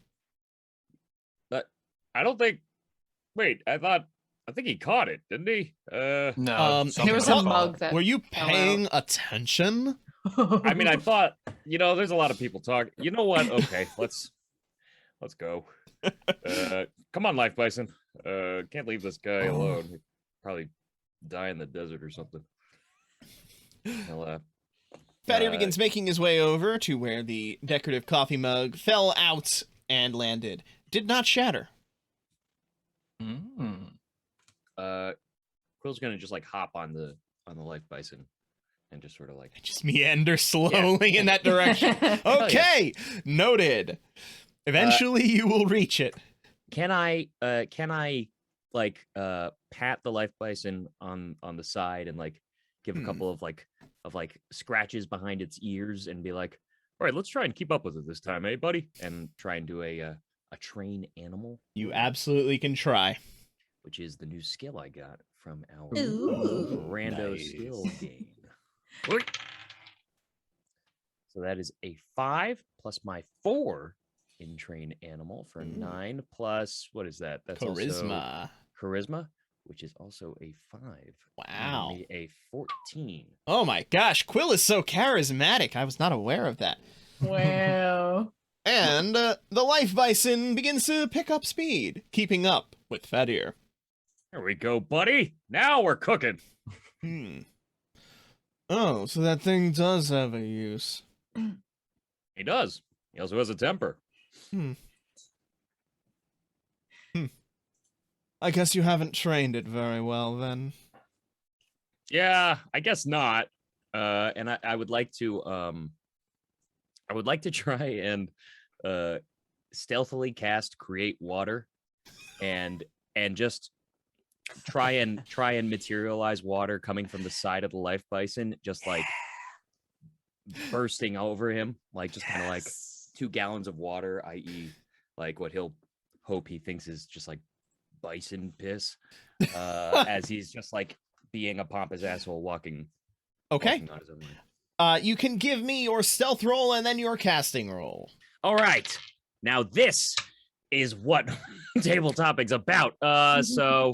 I don't think. Wait, I think he caught it, didn't he? No, There was a Tell- mug that. Were you fell paying attention? I mean, I thought, there's a lot of people talking. You know what? Okay, let's go. Come on, Life Bison. Can't leave this guy alone. He'd probably die in the desert or something. Fat Air begins making his way over to where the decorative coffee mug fell out and landed. Did not shatter. Quill's gonna just like hop on the Life Bison and just sort of like Just meander slowly in that direction. Okay, noted. Eventually, you will reach it. Can I like pat the Life Bison on the side and like give a couple of like scratches behind its ears and be like, all right, let's try and keep up with it this time, eh, buddy? And try and do a train animal, You absolutely can try. which is the new skill I got from our Ooh. rando Nice. skill game. So that is a 5 plus my 4 in train animal for 9 plus what is that? That's also charisma, which is also a 5. Wow. Giving me a 14. Oh my gosh, Quill is so charismatic. I was not aware of that. Wow. And the Life Bison begins to pick up speed, keeping up with Fat Ear. There we go, buddy. Now we're cooking. Oh, so that thing does have a use. He does. He also has a temper. I guess you haven't trained it very well then. Yeah, I guess not. And I would like to try and stealthily cast create water and just try and materialize water coming from the side of the life bison, just like bursting over him, like just kind of like 2 gallons of water, i.e. like what he'll hope he thinks is just like bison piss, as he's just like being a pompous asshole walking Okay. walking on his own land. You can give me your stealth roll and then your casting roll. All right. Now this is what table topic's about. So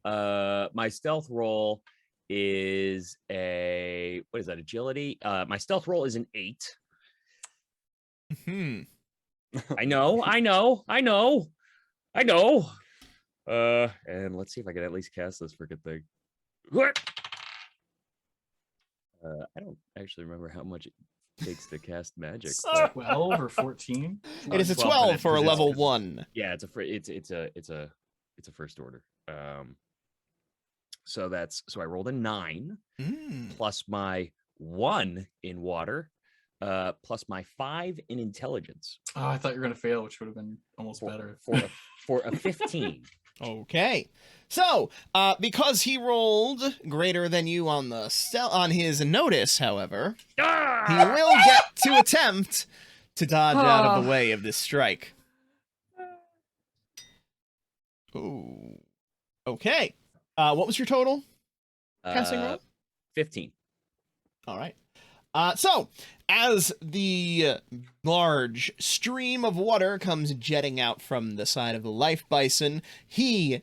my stealth roll is what is that, agility? My stealth roll is an 8. I know. And let's see if I can at least cast this freaking thing. I don't actually remember how much it takes to cast magic. but- 12 or 14. It is a 12, 12 but for a it's- level 1. Yeah, it's a first order. So I rolled a 9 plus my 1 in water, plus my 5 in intelligence Oh, I thought you were gonna fail, which would have been almost better. for a 15. Okay. So, because he rolled greater than you on the on his notice, however, he will get to attempt to dodge out of the way of this strike. Ooh. Okay. What was your total casting roll? 15. All right. So, as the large stream of water comes jetting out from the side of the life bison, he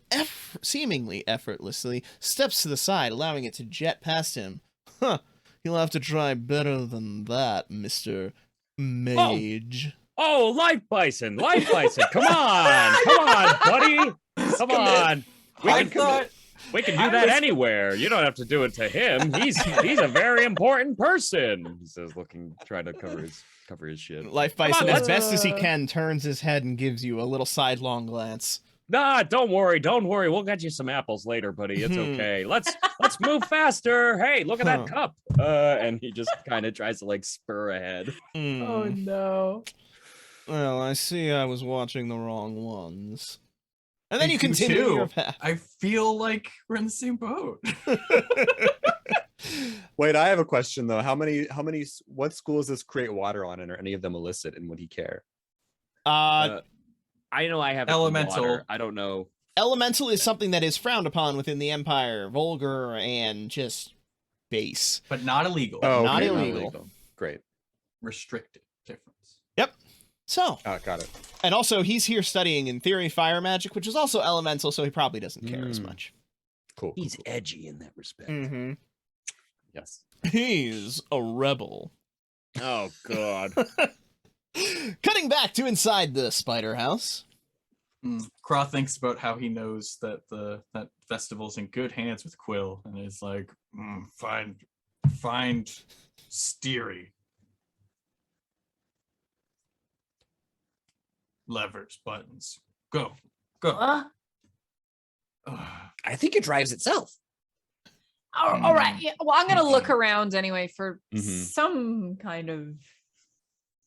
seemingly effortlessly steps to the side, allowing it to jet past him. Huh. You'll have to try better than that, Mr. Mage. Oh, life bison. Come on, buddy. Come on. We can do that anywhere. You don't have to do it to him. He's a very important person. He says, trying to cover his shit. Life bison, on, as best as he can, turns his head and gives you a little sidelong glance. Nah, don't worry. We'll get you some apples later, buddy. It's okay. Let's move faster. Hey, look at that cup. And he just kind of tries to like spur ahead. Oh no. Well, I see I was watching the wrong ones. And then I you do continue too. your path. I feel like we're in the same boat. Wait, I have a question though. What schools does create water on, and are any of them illicit, and would he care? I know I have Elemental. water. I don't know. Elemental is something that is frowned upon within the Empire, vulgar and just base. But not illegal. Oh, Not okay, illegal. Great. Restricted. Difference. So, Got it. and also he's here studying in theory fire magic, which is also elemental, so he probably doesn't care as much. Cool. He's edgy in that respect. Mm-hmm. Yes. He's a rebel. Oh God. Cutting back to inside the spider house. Craw thinks about how he knows that that festival's in good hands with Quill, and is like, find Steery. Levers, buttons. Go. Huh? I think it drives itself. All right. Yeah, well, I'm gonna look around anyway for Mhm. some kind of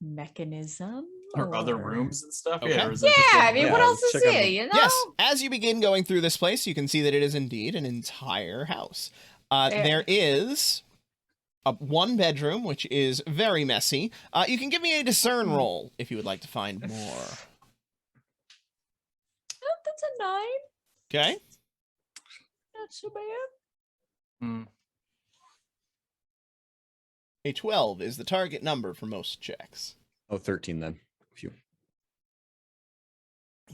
mechanism Or other rooms and stuff. Okay. Yeah, or is it just Yeah, like- I mean, Yeah, what else let's is check out here? the- You know? Yes, as you begin going through this place, you can see that it is indeed an entire house. There is a 1 bedroom, which is very messy. You can give me a discern roll if you would like to find more. Oh, that's a 9. Okay. Not so bad. A 12 is the target number for most checks. Oh, 13 then. Phew.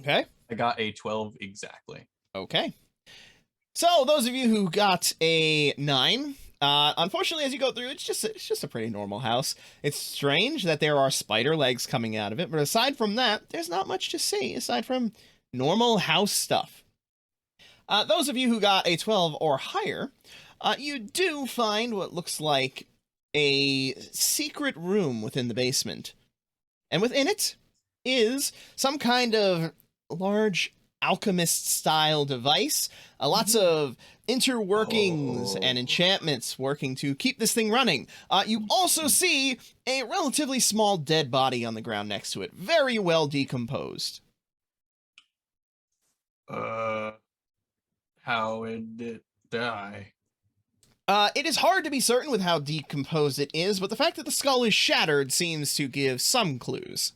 Okay. I got a 12 exactly. Okay. So those of you who got a 9, unfortunately, as you go through, it's just a pretty normal house. It's strange that there are spider legs coming out of it, but aside from that, there's not much to see aside from normal house stuff. Those of you who got a 12 or higher, you do find what looks like a secret room within the basement. And within it is some kind of large alchemist-style device. Lots of interworkings and enchantments working to keep this thing running. You also see a relatively small dead body on the ground next to it, very well decomposed. How did it die? It is hard to be certain with how decomposed it is, but the fact that the skull is shattered seems to give some clues.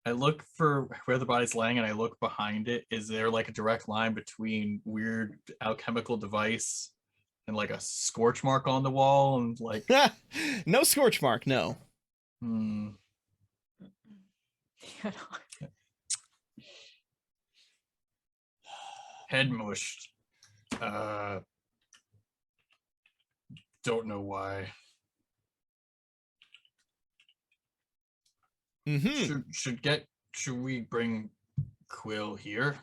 I look for where the body's laying and I look behind it. Is there like a direct line between weird alchemical device and like a scorch mark on the wall and like No scorch mark, no. Head mushed. Don't know why. Mm-hmm. Should we bring Quill here?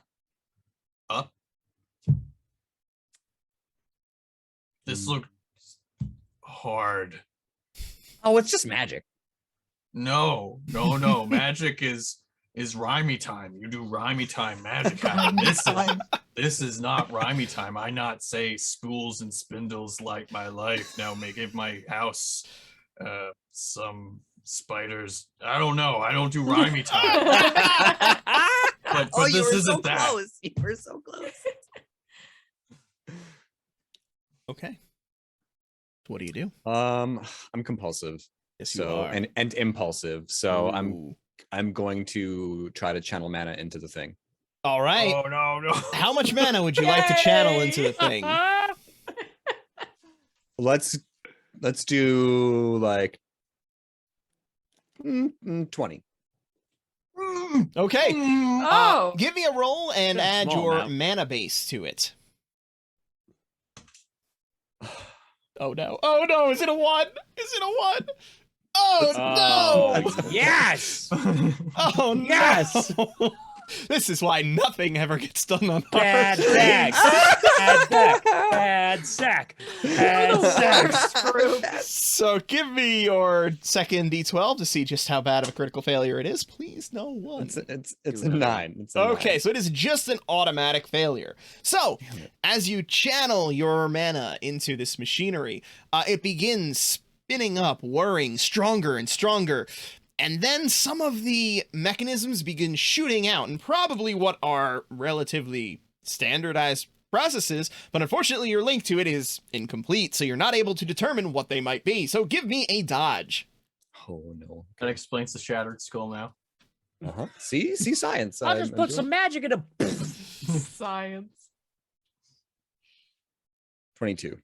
Up? This looked hard. Oh, it's just magic. No. Magic is rhymey time. You do rhymey time magic. This is not rhymey time. I not say spools and spindles like my life. Now give my house some spiders. I don't know. I don't do rhymey time. but this isn't that. Close. You were so close. Okay. What do you do? I'm compulsive. Yes, you So are. and impulsive. So Ooh. I'm going to try to channel mana into the thing. All right. Oh no. How much mana would you like to channel into the thing? Let's do like 20. Okay. Oh. Give me a roll and Good, add small your amount. mana base to it. Oh no. Oh no. Is it a 1? Is it a 1? Oh no. Yes. Oh no. Yes! This is why nothing ever gets done on Bad RPG. sack. Bad sack. Bad sack. Bad sack. Group. So give me your second D12 to see just how bad of a critical failure it is. Please, no one. It's a 9. It's a Okay, 9. so it is just an automatic failure. So, as you channel your mana into this machinery, it begins spinning up, whirring stronger and stronger. And then some of the mechanisms begin shooting out, and probably what are relatively standardized processes, but unfortunately your link to it is incomplete, so you're not able to determine what they might be. So give me a dodge. Oh no. That explains the shattered skull now. See science. I'll just put some magic in a. Science. 22.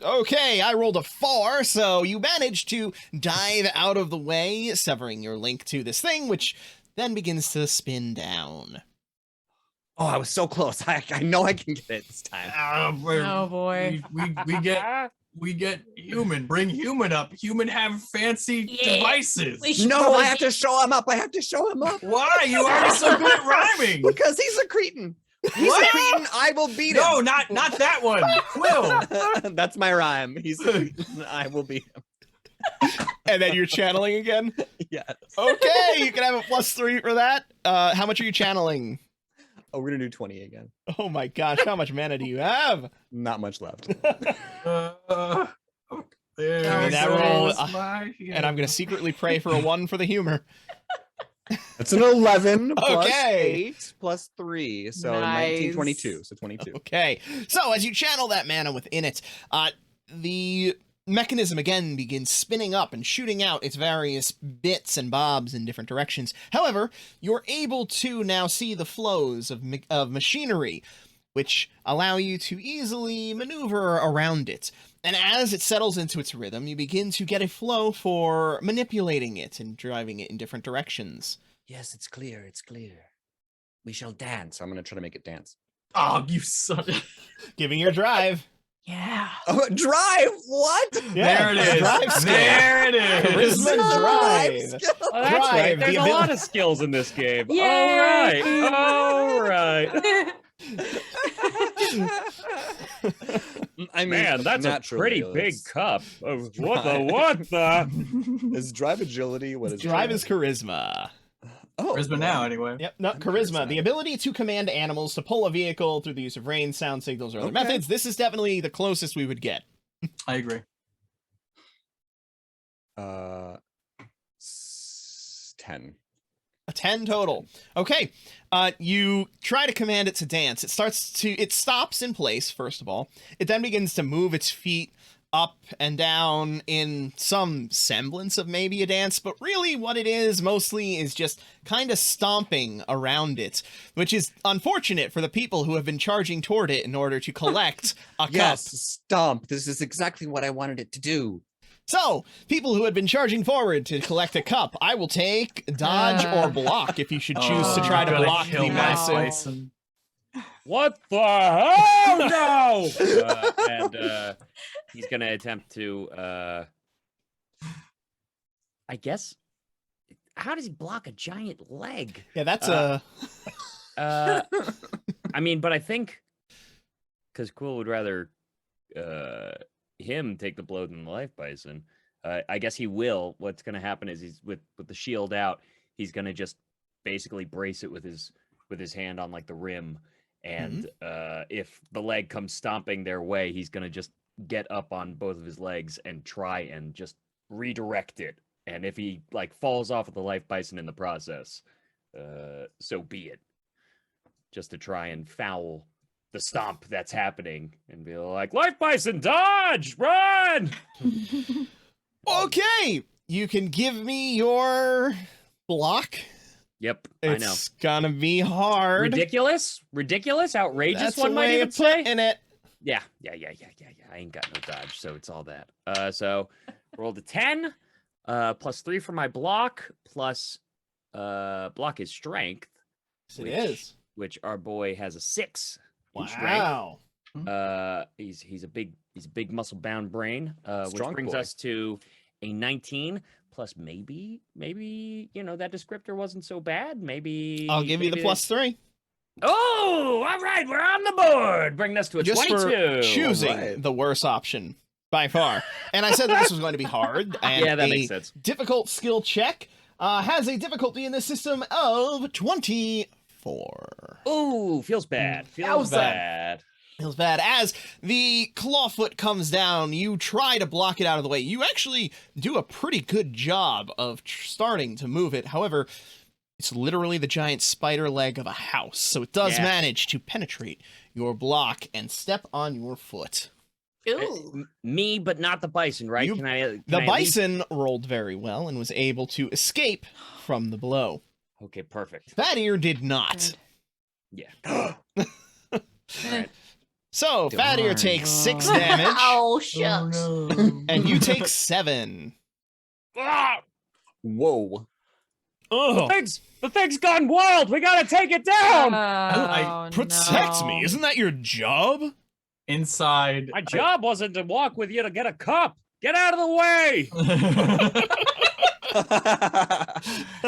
Okay, I rolled a 4, so you managed to dive out of the way, severing your link to this thing, which then begins to spin down. Oh, I was so close. I know I can get it this time. Oh boy. We get human. Bring human up. Human have fancy Yeah. devices. We should No, probably I have to show him up. Why? You already so good at rhyming. Because he's a cretin. He's What? a cretin. I will beat him. No, not that one. Quill. That's my rhyme. He's a cretin. I will beat him. And then you're channeling again? Yes. Okay, you can have a +3 for that. How much are you channeling? Oh, we're gonna do 20 again. Oh my gosh, how much mana do you have? Not much left. There that goes roll, my And I'm going to secretly pray for a 1 for the humor. It's an 11 plus Okay. 8 plus 3, so Nice. 19, 22. So 22. Okay, so as you channel that mana within it, the mechanism again begins spinning up and shooting out its various bits and bobs in different directions. However, you're able to now see the flows of machinery, which allow you to easily maneuver around it. And as it settles into its rhythm, you begin to get a flow for manipulating it and driving it in different directions. Yes, it's clear. It's clear. We shall dance. I'm gonna try to make it dance. Oh, you son. Giving your drive. Yeah. Oh, drive? What? There it is. Drive skill. There it is. Charisma drive. Oh, that's Drive, right. the There's a ability- lot of skills in this game. Yay! All right. I mean, Man, that's a naturally, pretty big let's- cup. What the? Drive. What the? Is drive agility? What is Drive is charisma. Oh, Charisma now, anyway. Yep, no, I'm curious charisma. about The it. ability to command animals to pull a vehicle through the use of rain, sound signals, or other Okay. methods. This is definitely the closest we would get. I agree. 10. A 10 total. Okay. You try to command it to dance. It stops in place, first of all. It then begins to move its feet up and down in some semblance of maybe a dance, but really what it is mostly is just kind of stomping around it, which is unfortunate for the people who have been charging toward it in order to collect a Yes, cup. stomp. This is exactly what I wanted it to do. So, people who had been charging forward to collect a cup, I will take dodge or block if you should choose to try to Gonna block kill the Mike massive. Tyson. What the hell? No! And he's gonna attempt to. I guess. How does he block a giant leg? Yeah, that's I mean, but I think because Quill would rather him take the blow than the life bison. I guess he will. What's going to happen is he's with the shield out. He's going to just basically brace it with his hand on like the rim, and if the leg comes stomping their way, he's going to just get up on both of his legs and try and just redirect it. And if he like falls off of the life bison in the process, so be it. Just to try and foul the stomp that's happening and be like, life bison, dodge, run! okay. You can give me your block. Yep, I know. It's gonna be hard. Ridiculous, outrageous. That's one a might way even of say. putting it. Yeah. I ain't got no dodge, so it's all that. So rolled a 10, plus 3 for my block, plus block is strength. Yes, it is. Which our boy has a 6. in strength. Wow. He's a big muscle bound brain, which Strong brings boy. us to a 19 plus maybe that descriptor wasn't so bad. Maybe I'll give you the maybe plus 3. Oh, all right, we're on the board. Bring us to a Just 22. for choosing Alright. the worse option by far. And I said that this was going to be hard. And Yeah, that a makes sense. difficult skill check has a difficulty in the system of 24. Ooh, feels bad. Feels Yowza. bad. Feels bad. As the clawfoot comes down, you try to block it out of the way. You actually do a pretty good job of starting to move it. However, it's literally the giant spider leg of a house, so it does Yeah. manage to penetrate your block and step on your foot. Ooh. Me, but not the bison, right? You- Can I? The at least- bison rolled very well and was able to escape from the blow. Okay, perfect. Fat Ear did not. Yeah. All right. So, Fat Ear Darn. takes 6 damage, Oh, shucks. and you take 7. Ah, Whoa. Oh, the thing's gone wild. We gotta take it down. Oh, protect me. no. Isn't that your job? Inside. My job wasn't to walk with you to get a cup. Get out of the way.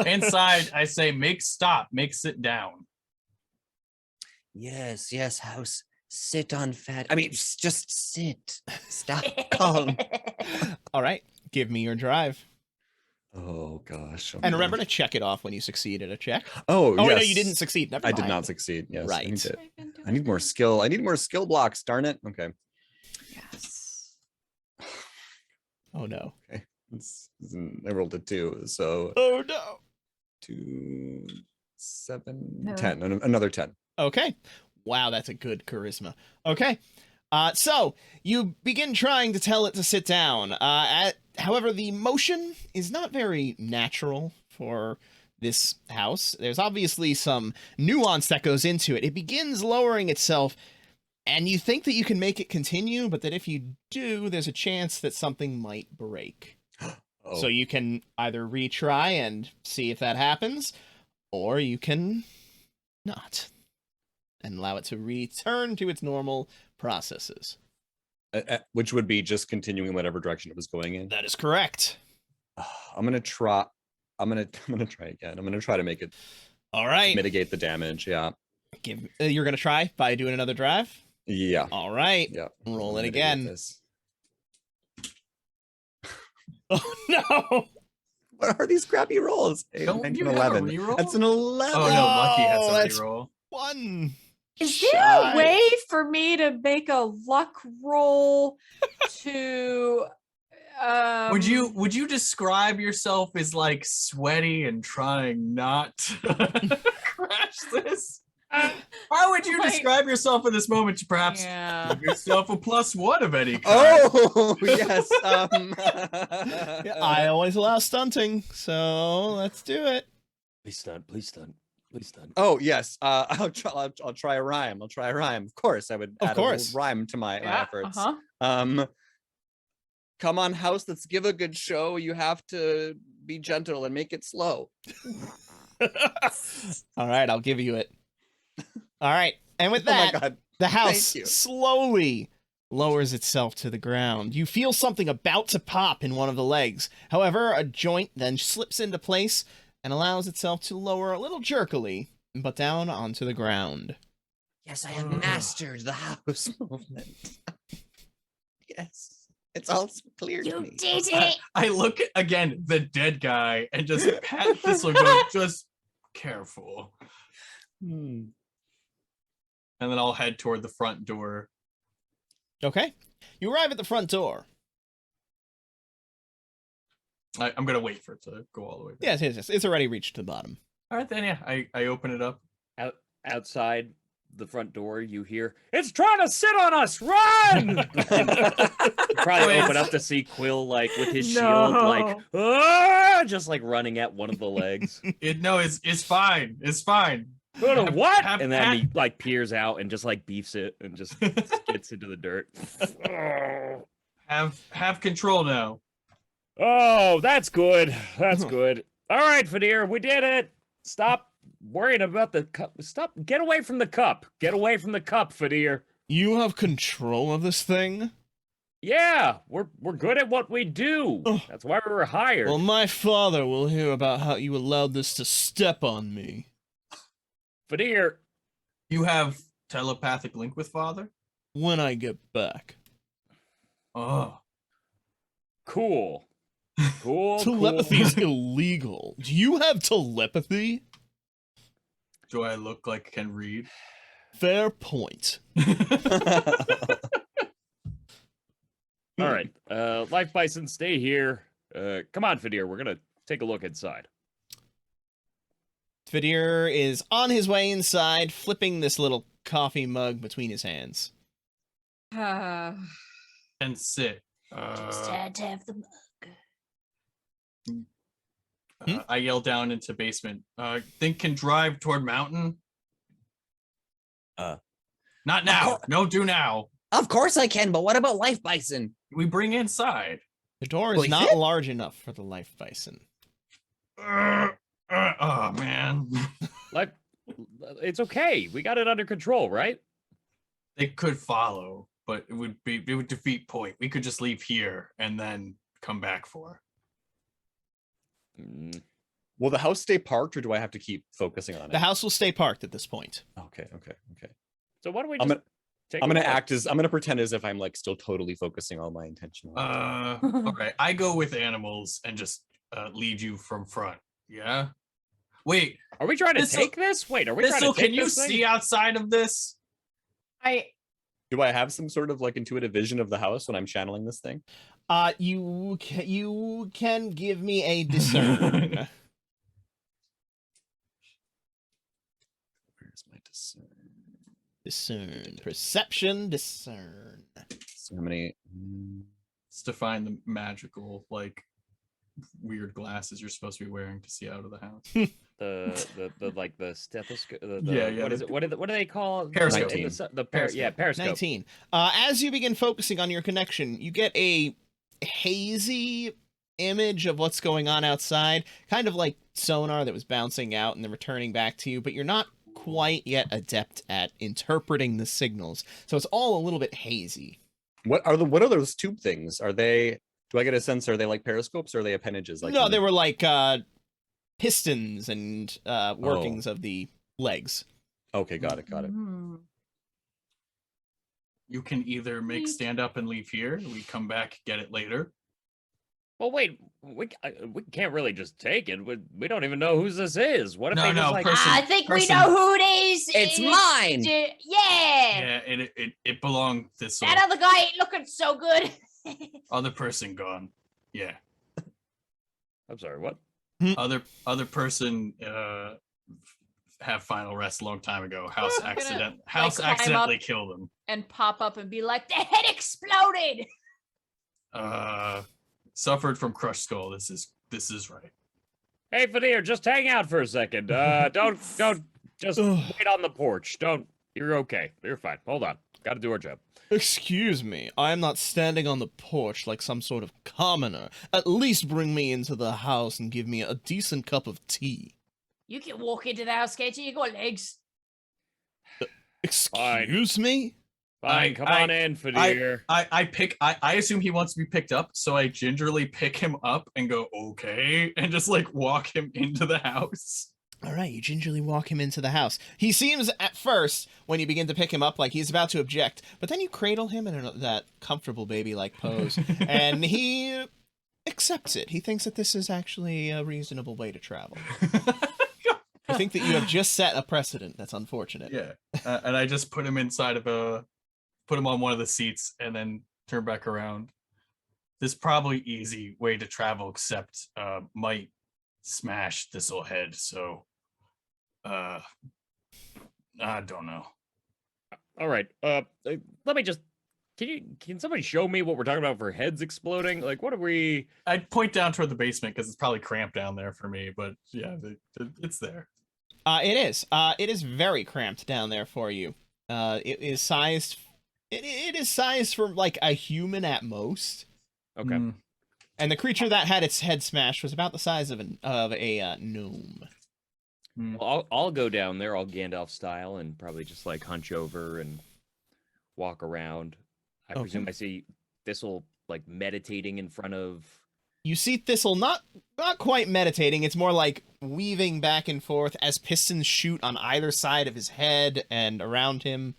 Inside, I say, make sit down. Yes, house. Sit on fat. I mean, just sit. Stop. Calm. All right, give me your drive. Oh gosh. And remember to check it off when you succeed at a check. Oh, Oh, yes. no, you didn't succeed. Never I mind. did not succeed. Yes. Right. I need more skill. I need more skill blocks. Darn it. Okay. Yes. Oh, no. I rolled a 2, so Oh, no. 2, 7, No. 10. Another 10. Okay. Wow, that's a good charisma. Okay. So you begin trying to tell it to sit down. However, the motion is not very natural for this house. There's obviously some nuance that goes into it. It begins lowering itself, and you think that you can make it continue, but that if you do, there's a chance that something might break. Oh. So you can either retry and see if that happens, or you can not and allow it to return to its normal processes. Which would be just continuing whatever direction it was going in. That is correct. I'm gonna try. I'm gonna try again. I'm gonna try to make it All right. mitigate the damage. Yeah. You're going to try by doing another drive? Yeah. All right. Yeah. Roll it Mitigate again. this. Oh no. What are these crappy rolls? 8, Don't 19, you have a 11. reroll? That's an 11. Oh no, Lucky has a that's reroll. 1. Is there shy. a way for me to make a luck roll to Would you describe yourself as like sweaty and trying not to crash this? How would you Like- describe yourself in this moment to perhaps Yeah. give yourself a +1 of any kind? Oh, yes. Yeah, I always allow stunting, so let's do it. Please stunt. Please stunt. Please stunt. Oh, yes. I'll try a rhyme. I'll try a rhyme. Of course, I would Of add course. a little rhyme to my Yeah, efforts. uh-huh. Come on, house, let's give a good show. You have to be gentle and make it slow. All right, I'll give you it. All right, and with Oh my that, god. the house Thank you. slowly lowers itself to the ground. You feel something about to pop in one of the legs. However, a joint then slips into place and allows itself to lower a little jerkily, but down onto the ground. Yes, I have mastered the house movement. Yes. It's all so clear to You me. did it. I look at, again, the dead guy and just pat Thistle and go, just careful. Hmm. And then I'll head toward the front door. Okay, you arrive at the front door. I'm going to wait for it to go all the way back. Yes, yes, yes. It's already reached the bottom. All right, then, yeah, I open it up. Outside the front door, you hear, "It's trying to sit on us! Run!" You probably open up to see Quill, like, with his shield, like, just, like, running at one of the legs. It's fine. It's fine. What? have And then Pat- he, like, peers out and just, like, beefs it and just gets into the dirt. Have control now. Oh, that's good. That's good. All right, Fadir, we did it. Stop worrying about the cup. Stop. Get away from the cup. Get away from the cup, Fadir. You have control of this thing? Yeah, we're good at what we do. Oh. That's why we were hired. Well, my father will hear about how you allowed this to step on me. Fadir, You have telepathic link with Father? When I get back. Oh. cool. Cool. Telepathy's illegal. Do you have telepathy? Do I look like I can read? Fair point. All right. Life Bison, stay here. Come on, Fadir. We're gonna take a look inside. Fadir is on his way inside, flipping this little coffee mug between his hands. And sit. Just had to have the mug. I yell down into basement. Think can drive toward mountain? Not now. No, do now. Of course I can, but what about Life Bison? We bring inside. The door is Will he not fit? large enough for the life bison. Oh man. Like, it's okay. We got it under control, right? They could follow, but it would defeat point. We could just leave here and then come back for. Mm, Will the house stay parked or do I have to keep focusing on it? The house will stay parked at this point. Okay. So why don't we I'm just gonna take I'm a gonna look? act as I'm gonna pretend as if I'm like still totally focusing all my attention on it. All right. I go with animals and just lead you from front. Yeah. Wait, Are we trying to Thistle- take this? Wait, are we trying Thistle, to take can you this thing? see outside of this? Do I have some sort of like intuitive vision of the house when I'm channeling this thing? You can give me a discern. Where's my discern? Discern. Perception, discern. So how many? It's to find the magical, like, weird glasses you're supposed to be wearing to see out of the house. the like the stethoscope. Yeah, yeah, What is the- it? What do they call it? Periscope. Yeah, periscope. 19. As you begin focusing on your connection, you get a hazy image of what's going on outside, kind of like sonar that was bouncing out and then returning back to you, but you're not quite yet adept at interpreting the signals. So it's all a little bit hazy. What are those tube things? Are they? Do I get a sense? Are they like periscopes or are they appendages? Like No, they were like pistons and workings of the legs. Okay, got it. Hmm. You can either make stand up and leave here. We come back, get it later. Well, wait, we can't really just take it. We don't even know whose this is. What if they just like? I think we person- know who it is. It's mine. Yeah. Yeah, it belonged this That other guy ain't looking so good. other person gone. Yeah. I'm sorry, what? Other person have final rest a long time ago. House I'm gonna, climb accidentally up killed them. and pop up and be like, the head exploded. Suffered from crushed skull. This is right. Hey, Fadir, just hang out for a second. Don't just wait on the porch. You're okay. You're fine. Hold on. Got to do our job. Excuse me, I am not standing on the porch like some sort of commoner. At least bring me into the house and give me a decent cup of tea. You can walk into the house, can't you? You got legs. Excuse me? Fine, come on in, Fadir. I assume he wants to be picked up, so I gingerly pick him up and go, okay, and just like walk him into the house. All right, you gingerly walk him into the house. He seems at first, when you begin to pick him up, like he's about to object, but then you cradle him in that comfortable baby-like pose, and he accepts it. He thinks that this is actually a reasonable way to travel. I think that you have just set a precedent that's unfortunate. Yeah, and I just put him put him on one of the seats and then turn back around. This probably easy way to travel, except might smash this little head. So, I don't know. All right. Let me just. Can somebody show me what we're talking about for heads exploding? Like, what are we? I'd point down toward the basement because it's probably cramped down there for me. But yeah, it's there. It is. It is very cramped down there for you. It is sized. It is sized for like a human at most. Okay. And the creature that had its head smashed was about the size of a gnome. Well, I'll go down there, all Gandalf style, and probably just like hunch over and walk around. I presume I see Thistle like meditating in front of. You see Thistle not quite meditating. It's more like weaving back and forth as pistons shoot on either side of his head and around him.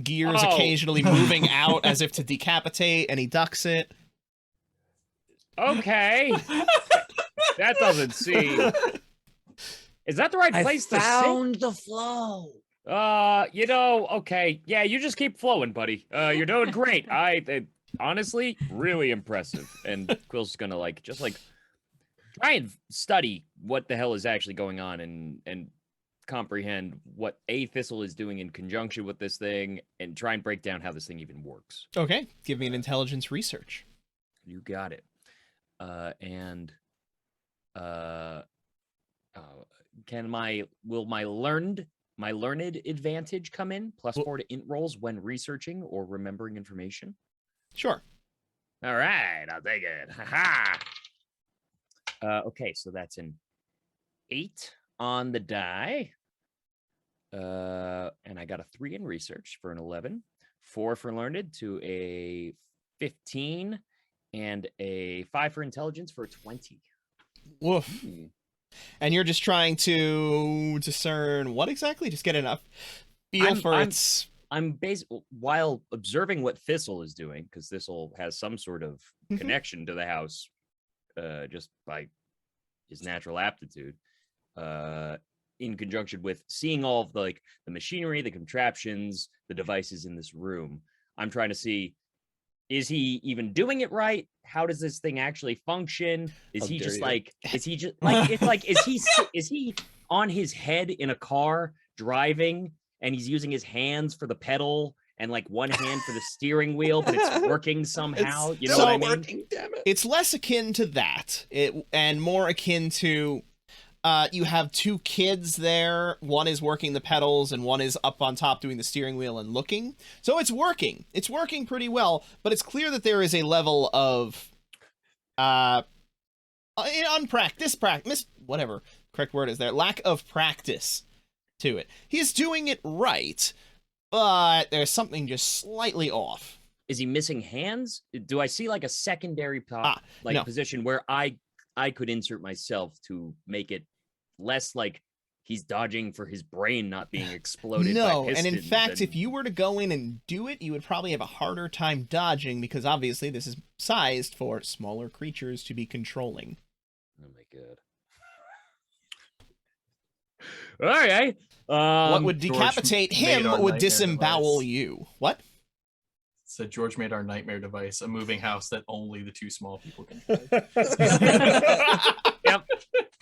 Gears occasionally moving out as if to decapitate, and he ducks it. Okay. That doesn't seem. Is that the right place to sit? I found the flow. Okay. Yeah, you just keep flowing, buddy. You're doing great. Honestly, really impressive. And Quill's gonna just try and study what the hell is actually going on and comprehend what a Thistle is doing in conjunction with this thing and try and break down how this thing even works. Okay, give me an intelligence research. You got it. Will my learned advantage come in? +4 to int rolls when researching or remembering information? Sure. All right, I'll take it. Haha. Okay, so that's an 8 on the die. And I got a 3 in research for an 11, 4 for learned to a 15, and a 5 for intelligence for a 20. Woof. And you're just trying to discern what exactly? Just get enough feel for its... I'm basically, while observing what Thistle is doing, because Thistle has some sort of connection to the house just by his natural aptitude, in conjunction with seeing all of the machinery, the contraptions, the devices in this room. I'm trying to see, is he even doing it right? How does this thing actually function? Is he just is he on his head in a car driving and he's using his hands for the pedal and one hand for the steering wheel, but it's working somehow? You know what I mean? Working, damn it. It's less akin to that, and more akin to you have 2 kids there. One is working the pedals, and one is up on top doing the steering wheel and looking. So it's working. It's working pretty well, but it's clear that there is a level of whatever correct word is there, lack of practice to it. He's doing it right, but there's something just slightly off. Is he missing hands? Do I see a secondary no. position where I could insert myself to make it less he's dodging for his brain not being exploded. No, by and in pistons, fact, and- if you were to go in and do it, you would probably have a harder time dodging because obviously this is sized for smaller creatures to be controlling. Oh my god. All right. What would George decapitate made him our would nightmare disembowel device. you. What? So George made our nightmare device, a moving house that only the two small people can drive.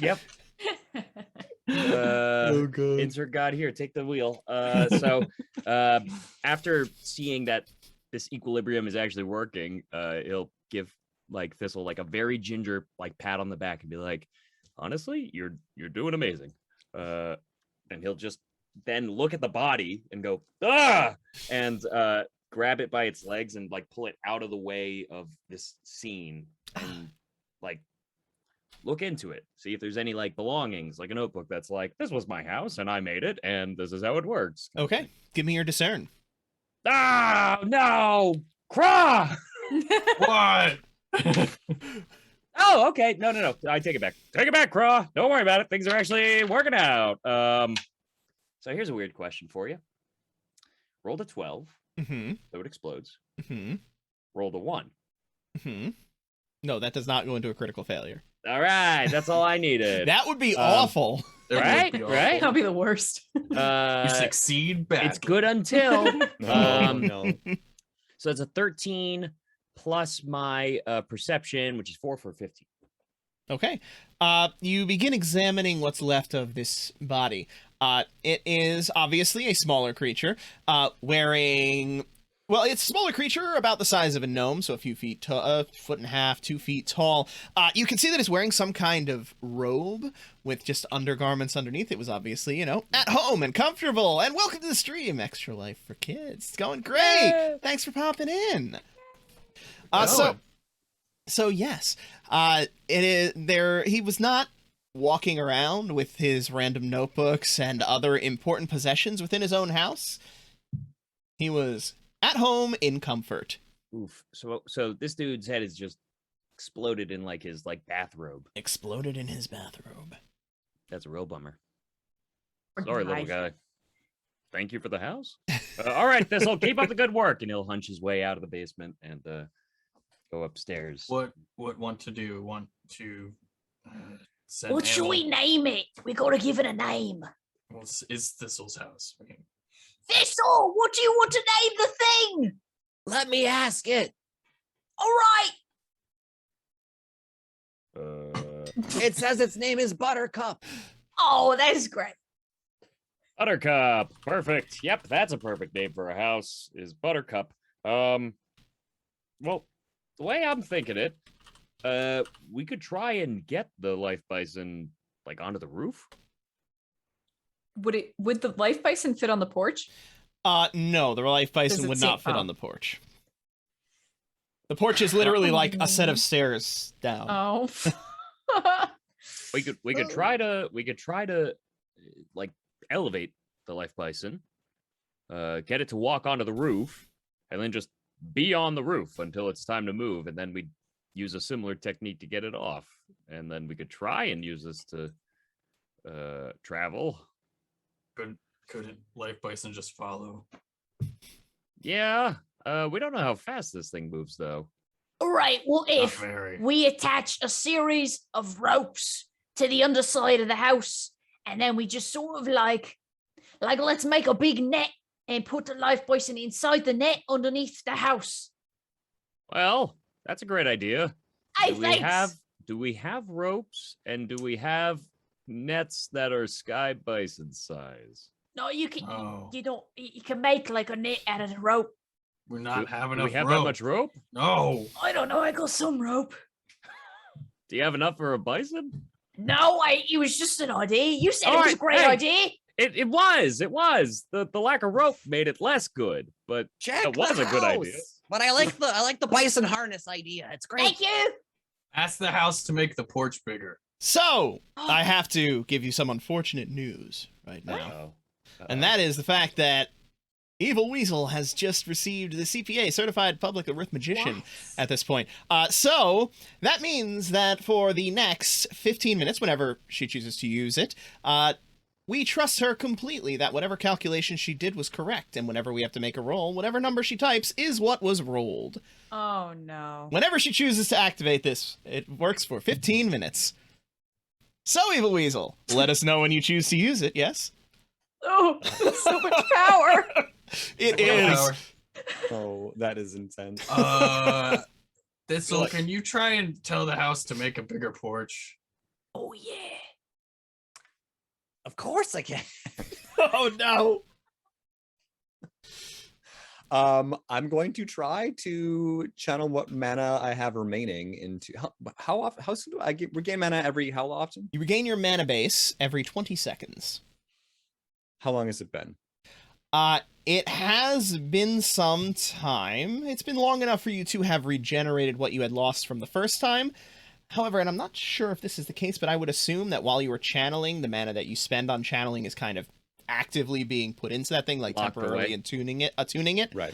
Yep. God. Insert God here. Take the wheel. After seeing that this equilibrium is actually working, he'll give like Thistle like a very ginger like pat on the back and be like, "Honestly, you're doing amazing." And he'll just then look at the body and go, "Ah!" and grab it by its legs and like pull it out of the way of this scene and like look into it, see if there's any like belongings, like a notebook that's like, "This was my house and I made it and this is how it works." Okay, give me your discern. Ah, no, Craw! What? Oh, okay. No. I take it back. Take it back, Craw. Don't worry about it. Things are actually working out. So here's a weird question for you. Rolled a 12, Mm-hmm. so it explodes. Mm-hmm. Rolled a 1. Mm-hmm. No, that does not go into a critical failure. All right, that's all I needed. That would be awful. It would Right, be awful. right. That'll be the worst. You succeed badly. It's good until No. So it's a 13 plus my perception, which is 4 for 15. Okay. You begin examining what's left of this body. It is obviously a smaller creature, wearing... Well, it's a smaller creature, about the size of a gnome, so a few feet tall, a foot and a half, 2 feet tall. You can see that it's wearing some kind of robe with just undergarments underneath. It was obviously, at home and comfortable. And welcome to the stream, Extra Life for Kids. It's going great. Yay. Thanks for popping in. Well, So yes, it is there. He was not walking around with his random notebooks and other important possessions within his own house. He was at home in comfort. Oof. So this dude's head is just exploded in like his like bathrobe. Exploded in his bathrobe. That's a real bummer. Or Sorry, little died. guy. Thank you for the house. All right, This'll keep up the good work, and he'll hunch his way out of the basement and go upstairs. What want to do? Want to send What should we name it? We gotta give it a name. Well, is Thistle's house. Okay. Thistle, what do you want to name the thing? Let me ask it. All right. It says its name is Buttercup. Oh, that's great. Buttercup. Perfect. Yep, that's a perfect name for a house. Is Buttercup. Well, the way I'm thinking it, we could try and get the life bison like onto the roof. Would the life bison fit on the porch? No, the life bison it would seem- not fit oh. on the porch. The porch is literally like a set of stairs down. Oh. We could try to like elevate the life bison, get it to walk onto the roof, and then just be on the roof until it's time to move, and then we'd use a similar technique to get it off, and then we could try and use this to travel. Couldn't Life Bison just follow? Yeah, we don't know how fast this thing moves though. All right. What Not if very. we attach a series of ropes to the underside of the house, and then we just sort of like let's make a big net and put the life bison inside the net underneath the house. Well, that's a great idea. Hey, Do thanks. we have ropes, and do we have nets that are sky bison size? No, you can. Oh. You can make like a net out of the rope. We're not having Do enough we have rope. that much rope? No. I don't know. I got some rope. Do you have enough for a bison? No, it was just an idea. You said All it was a right, great hey. idea. It was. The lack of rope made it less good, but Check it was the a good house. idea. But I like the bison harness idea. It's great. Thank you. Ask the house to make the porch bigger. So, I have to give you some unfortunate news right now. Uh-oh. And that is the fact that Evil Weasel has just received the CPA, Certified Public Arithmetician, at this point. So that means that for the next 15 minutes, whenever she chooses to use it, we trust her completely that whatever calculation she did was correct, and whenever we have to make a roll, whatever number she types is what was rolled. Oh no. Whenever she chooses to activate this, it works for 15 minutes. So, Evil Weasel, let us know when you choose to use it, yes? Oh, that's so much power. It Wow. is. Oh, that is intense. Thistle, can you try and tell the house to make a bigger porch? Oh yeah. Of course I can. Oh, no. I'm going to try to channel what mana I have remaining into. How often? How soon do I regain mana every? How often? You regain your mana base every 20 seconds. How long has it been? It has been some time. It's been long enough for you to have regenerated what you had lost from the first time. However, and I'm not sure if this is the case, but I would assume that while you were channeling, the mana that you spend on channeling is kind of actively being put into that thing, like Locked temporarily away. and tuning it. Right.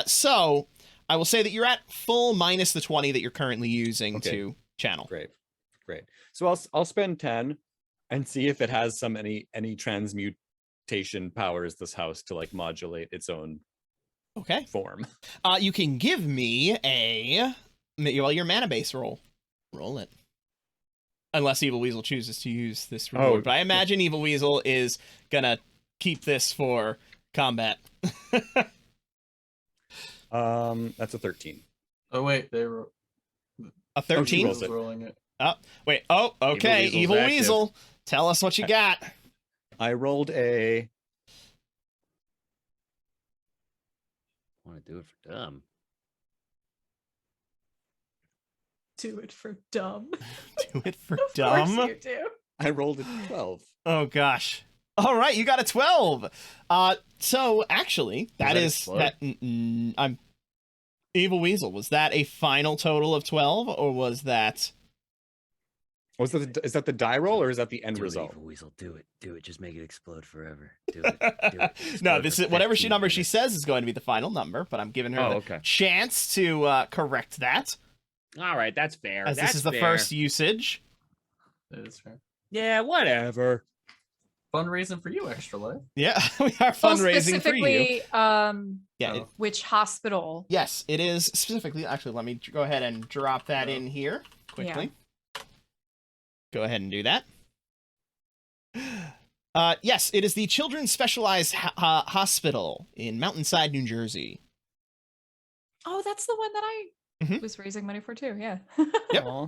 So I will say that you're at full minus the 20 that you're currently using Okay. to channel. Great. So I'll spend 10 and see if it has any transmutation powers, this house, to like modulate its own Okay. form. You can give me your mana base roll. Roll it. Unless Evil Weasel chooses to use this reward. Oh. But I imagine Evil Weasel is gonna keep this for combat. That's a 13. Oh wait, they were A she 13? rolls it. rolling it. Wait, oh, okay. Weasel's Evil active. Weasel, tell us what you got. I rolled a Want to do it for dumb? Do it for dumb. Do it for Of course dumb. you do. I rolled a 12. Oh gosh. All right, you got a 12. So actually, that that is explode? that. I'm Evil Weasel. Was that a final total of 12, or was that? Is that the die roll or is that the end Do result? it, Evil Weasel. Do it. Do it. Just make it explode forever. Do it. Do it. No, Explode this for is whatever 15 number she minutes. says is going to be the final number, but I'm giving her Oh, the okay. chance to correct that, All right, that's fair. as That's this is the fair. first usage. That is fair. Yeah, whatever. Fundraising for you, Extra Life. Yeah, we are Well, fundraising for you. specifically, Yeah. Oh. which hospital? Yes, it is specifically. Actually, let me go ahead and drop that in here quickly. Go ahead and do that. Yes, it is the Children's Specialized Hospital in Mountainside, New Jersey. Oh, that's the one that I Mhm. was raising money for too. Yeah. Yep. Aw.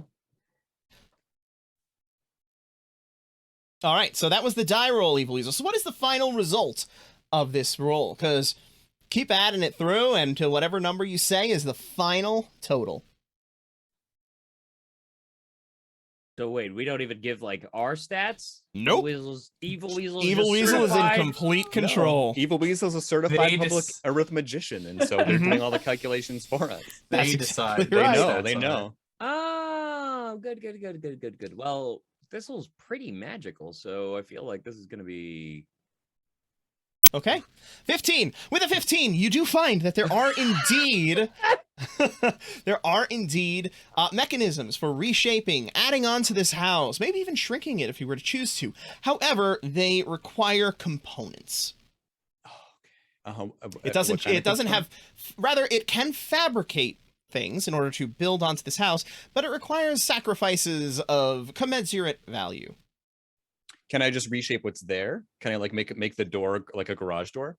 All right, so that was the die roll, Evil Weasel. So what is the final result of this roll? Because keep adding it through, and to whatever number you say is the final total. So wait, we don't even give like our stats? Nope. Evil Weasel's Evil just Weasel is in certified? complete control. Evil Weasel's a certified They public just- arithmetician, and so they're Mhm. doing all the calculations for us. That's They exactly decide. They right. know. They know. Oh, good. Well, Thistle's pretty magical, so I feel like this is gonna be. Okay. 15. With a 15, you do find that there are indeed mechanisms for reshaping, adding on to this house, maybe even shrinking it if you were to choose to. However, they require components. It doesn't rather it can fabricate things in order to build onto this house, but it requires sacrifices of commensurate value. Can I just reshape what's there? Can I like make the door like a garage door?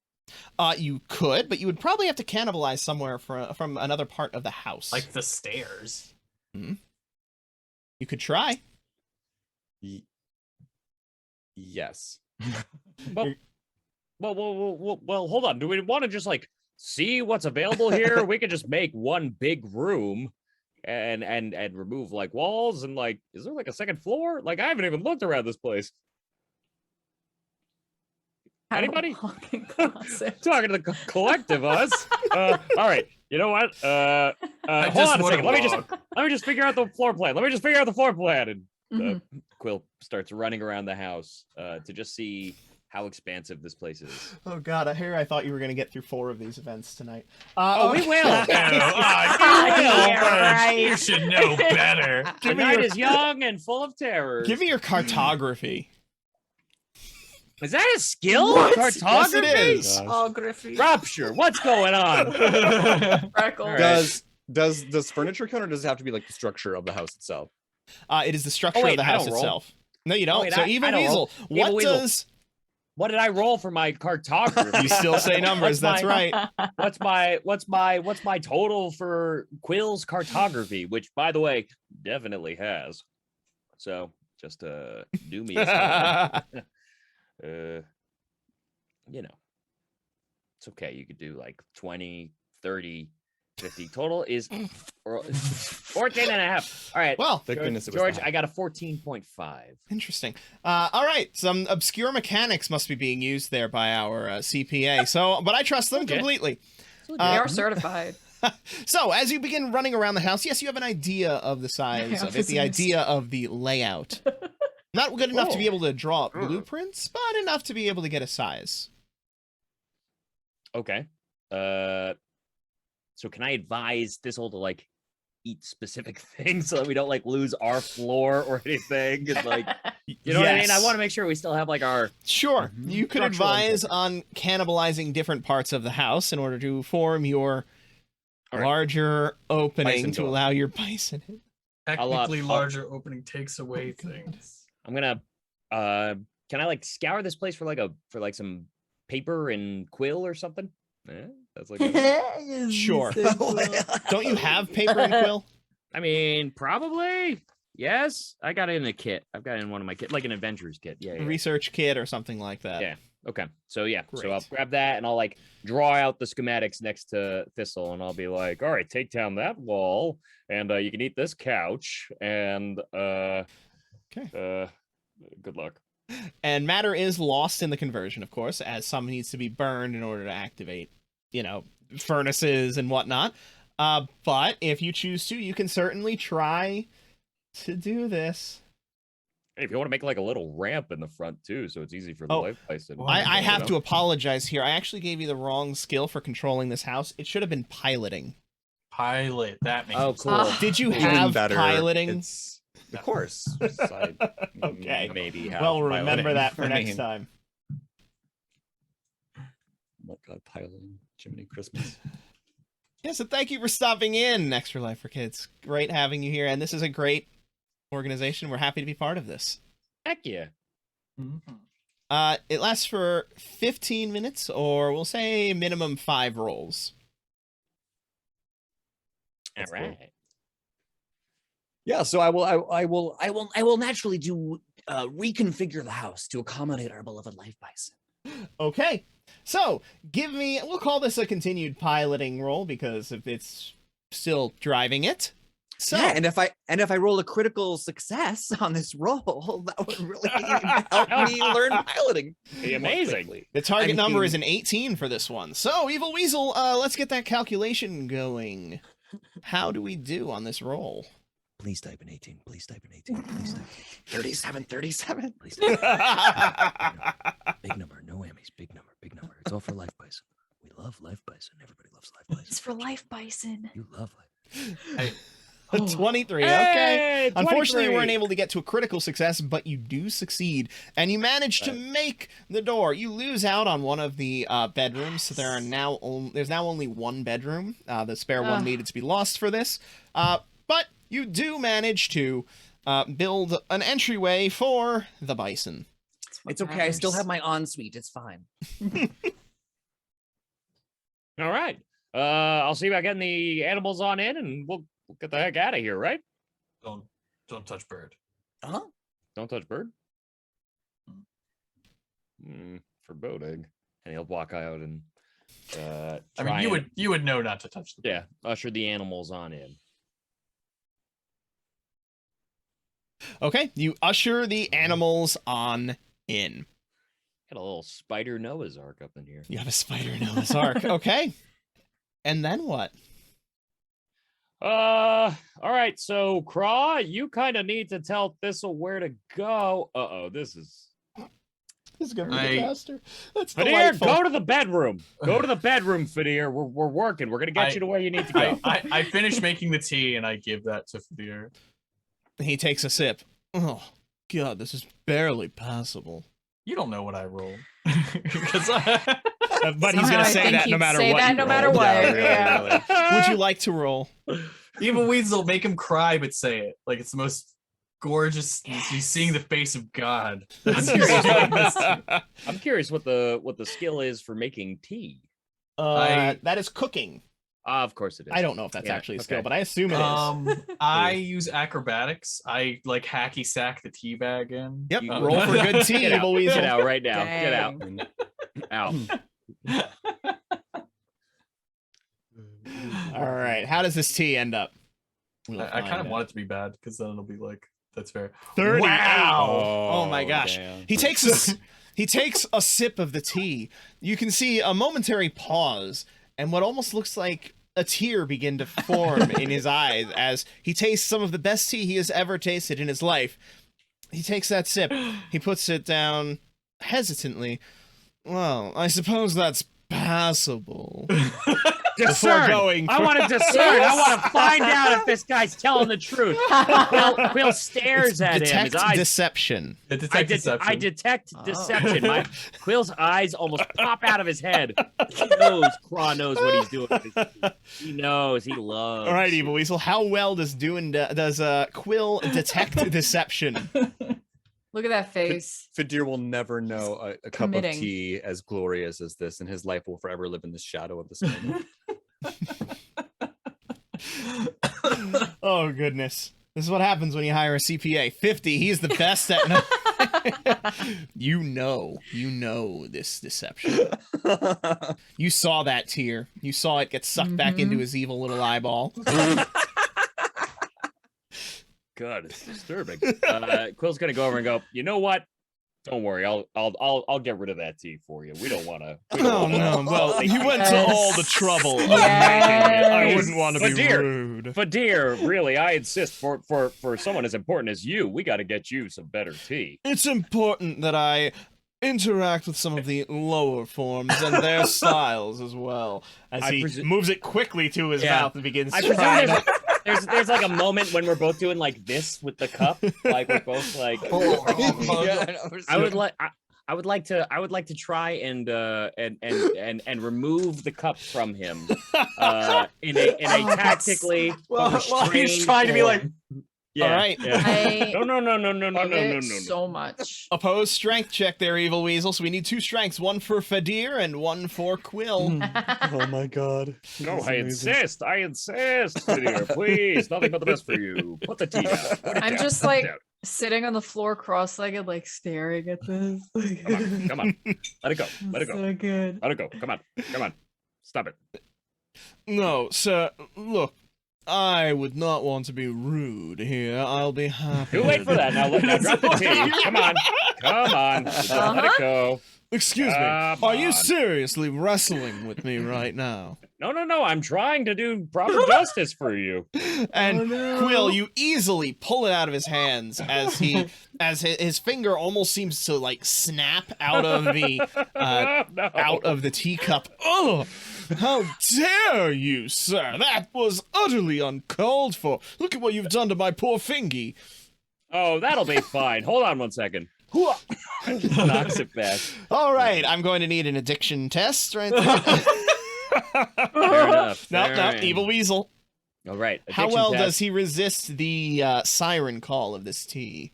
You could, but you would probably have to cannibalize somewhere from another part of the house. Like the stairs. You could try. Yes. Well, hold on. Do we want to just like see what's available here? We could just make one big room and remove like walls and like, is there like a second floor? Like I haven't even looked around this place. Have a Anybody? walk-in closet. Talking to the collective us. All right. You know what? I Hold just on a wanna second. Let me just figure out the floor plan. And Mhm. Quill starts running around the house to just see how expansive this place is. Oh God, I thought you were gonna get through 4 of these events tonight. We will. You should know better. The night is young and full of terrors. Give me your cartography. Is that a skill? What? Cartography? Yes, it is. Photography. Rupture. What's going on? Freckles. All right. Does furniture count, or does it have to be like the structure of the house itself? It is the structure wait, of the I house don't roll. itself. No, you don't. wait, So I Evil don't roll. Weasel, Evil what Weasel. does What did I roll for my cartography? you still say numbers? That's right. What's my total for Quill's cartography, which by the way definitely has. So just do me a solid. You know, it's okay. You could do like 20, 30, 50. Total is 14 and a half. All right. Well, Thank goodness it was George, that. I got a 14.5. interesting. All right, some obscure mechanics must be being used there by our CPA. So, but I trust them Okay. completely. They are certified. So, as you begin running around the house, yes, you have an idea of the size Yeah, of it, the physics. idea of the layout. Not good enough to be Oh. able to draw up blueprints, but enough to be able to get a size. Okay. So can I advise Thistle to like eat specific things so that we don't like lose our floor or anything? And, like, you know what I mean? I Yes. want to make sure we still have like our Sure, you could Structural advise integrity. on cannibalizing different parts of the house in order to form your All right. larger opening Bison to door. allow your bison in. Technically, I'll- larger opening takes away things. I'm gonna can I like scour this place for like some paper and quill or something? That's like Sure. Don't you have paper and quill? I mean, probably. Yes. I got it in a kit. I've got it in one of my kit, like an adventurer's kit. Yeah. A research kit or something like that. Yeah. Okay. So yeah. So I'll Great. grab that and I'll like draw out the schematics next to Thistle and I'll be like, all right, take down that wall and you can eat this couch and good luck. And matter is lost in the conversion, of course, as some needs to be burned in order to activate, furnaces and whatnot. But if you choose to, you can certainly try to do this. Hey, if you want to make like a little ramp in the front too, so it's easy for the Oh, life bison. I have to apologize here. I actually gave you the wrong skill for controlling this house. It should have been piloting. Pilot. That makes Oh, sense. cool. Did you Even have better, piloting? It's of course. Okay. Maybe have Well, remember piloting. that for I next mean- time. Oh my God, piloting Jiminy Christmas. Yeah, so thank you for stopping in, Extra Life for Kids. Great having you here, and this is a great organization. We're happy to be part of this. Heck yeah. Mhm. It lasts for 15 minutes, or we'll say minimum 5 rolls. All That's cool. right. Yeah, so I will naturally do reconfigure the house to accommodate our beloved life bison. Okay, so give me, we'll call this a continued piloting roll because if it's still driving it. So, Yeah, and if I roll a critical success on this roll, that would really help me learn piloting. Be more amazing. quickly. the target I number is mean- an 18 for this one. So, Evil Weasel, let's get that calculation going. How do we do on this roll? Please type in 18. Please type in 18. Please type 37. Please Big big number. No whammies. Big number. Big number. It's all for life bison. We love life bison. Everybody loves life bison. It's for life bison. You love life. Hey, 23, okay. Hey, Unfortunately, you 23. weren't able to get to a critical success, but you do succeed, and you manage to make the door. You lose out on one of the bedrooms. So there are there's now only one bedroom. The spare one Ugh. needed to be lost for this, but you do manage to build an entryway for the bison. That's what It's okay. I still matters. have my ensuite. It's fine. All right. I'll see about getting the animals on in and we'll get the heck out of here, right? don't touch bird. Uh-huh. Don't touch bird. Foreboding. And he'll walk out and I try mean, and- you would know not to touch the bird. yeah, usher the animals on in. Okay, you usher the animals on in. Got a little spider Noah's Ark up in here. You have a spider Noah's Ark. Okay, and then what? All right, so Craw, you kind of need to tell Thistle where to go. This is This is gonna be I- a disaster. That's Fadir, delightful. go to the bedroom. Go to the bedroom, Fadir. We're working. We're gonna get you to where you need to go. I finished making the tea and I give that to Fadir. He takes a sip. Oh, God, this is barely passable. You don't know what I rolled. 'Cause But he's Somehow gonna I say think that no he'd matter say what. that you no matter roll. what. Yeah, really, really. Would you like to roll? Evil Weasel make him cry, but say it like it's the most gorgeous. He's seeing the face of God. That's I'm curious what the skill is for making tea. That is cooking. Of course it is. I don't know if that's Yeah, actually a skill, okay. but I assume it is. I use acrobatics. I like hacky sack the tea bag in. Yep. You- Roll for good tea, Get out. Evil Weasel. Get out right now. Get out. Dang. Out. All right. How does this tea end up? We'll I kind find of out. want it to be bad because then it'll be like that's fair. 38. Wow. Oh my gosh. damn. He takes a sip of the tea. You can see a momentary pause and what almost looks like a tear begin to form in his eyes as he tastes some of the best tea he has ever tasted in his life. He takes that sip. He puts it down hesitantly. Well, I suppose that's passable. Before going I for- want to discern. I want to find out if this guy's telling the truth. Quill stares at him. Detect His eyes. deception. I detect I deception. detect Oh. deception. My Quill's eyes almost pop out of his head. He knows. Craw knows what he's doing. He knows. He loves. All right, Evil Weasel. How well does Quill detect deception? Look at that face. Fadir will never know a cup of Committing. tea as glorious as this, and his life will forever live in the shadow of this moment. Oh goodness. This is what happens when you hire a CPA. 50. He's the best at. You know this deception. You saw that tear. You saw it get sucked back into his evil little eyeball. God, it's disturbing. Quill's gonna go over and go. You know what? Don't worry. I'll get rid of that tea for you. We don't want to. Oh no! Well, you went to all the trouble of Yes. making it. I wouldn't want to But be dear- rude. But dear, really, I insist. For someone as important as you, we got to get you some better tea. It's important that I interact with some of the lower forms and their styles as well. As I he presu- moves it quickly to his Yeah. mouth and begins I trying presume to. there's like a moment when we're both doing like this with the cup, like we're both like. I would like to try and remove the cup from him in a tactically Well, he's restrained trying to be like, form. Yeah, All right. yeah. I No. love it so much. Opposed strength check there, Evil Weasel. So we need 2 strengths, one for Fadir and one for Quill. Oh my god. No, I insist, dear. Please, nothing but the best for you. Put the tea down. Put it I'm down, just put it like down. sitting on the floor cross-legged, like staring at this. Come on. Let it go. Let it go. So good. Let it go. Come on. Stop it. No, sir, look, I would not want to be rude here. I'll be happy. Too late for that. Now drop the tea. Come on. Just let it go. Excuse me. Come Are you on. seriously wrestling with me right now? No. I'm trying to do proper justice for you. And Oh, no. Quill, you easily pull it out of his hands as his finger almost seems to like snap out of the No. out of the teacup. Oh, how dare you, sir? That was utterly uncalled for. Look at what you've done to my poor fingy. Oh, that'll be fine. Hold on one second. Just knocks it back. All right, I'm going to need an addiction test right there. Fair enough. No, Fair enough. Evil Weasel. All right. How addiction well test. does he resist the siren call of this tea?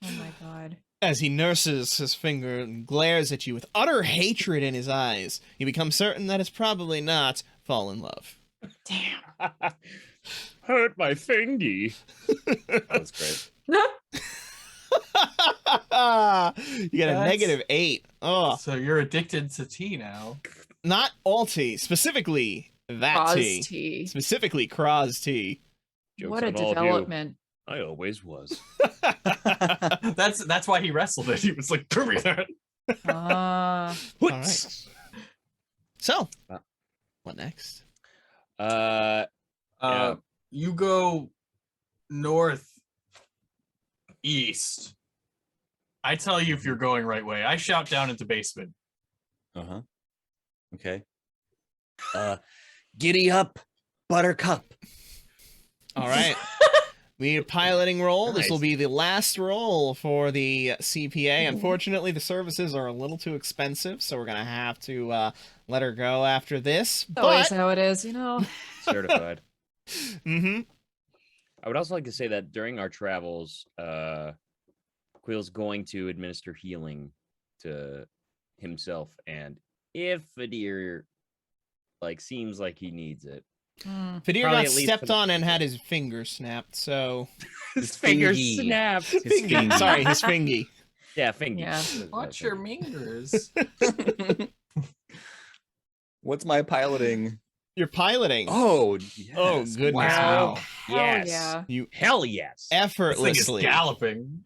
Oh my god. As he nurses his finger and glares at you with utter hatred in his eyes, you become certain that it's probably not fall in love. Damn. Hurt my fingy. That was great. You get a That's- -8. Oh, so you're addicted to tea now. not all tea, specifically that Oz tea. tea. Specifically Kraz tea. Joke's What a on all of you. development. I always was. That's why he wrestled it. He was like, "Give me that." Ah. All right. So, what next? Yeah. You go north east. I tell you if you're going right way. I shout down into basement. Uh-huh. Okay. Giddy up, buttercup. All right. We need a piloting roll. This will Nice. be the last roll for the CPA. Unfortunately, the services are a little too expensive, so we're going to have to let her go after this. Always But, how it is, you know. Certified. mm-hmm. I would also like to say that during our travels, Quill's going to administer healing to himself, and if Fadir seems like he needs it, Fadir Probably got at least stepped for the- on and had his finger snapped, so... his finger fingy. snapped. Fingy. Sorry, his fingy. Yeah, fingy. Yeah. Watch your fingers. What's my piloting? You're piloting. Oh, yes. Oh, goodness. Wow. Hell Yes. yeah. You Hell yes. This thing is effortlessly... galloping.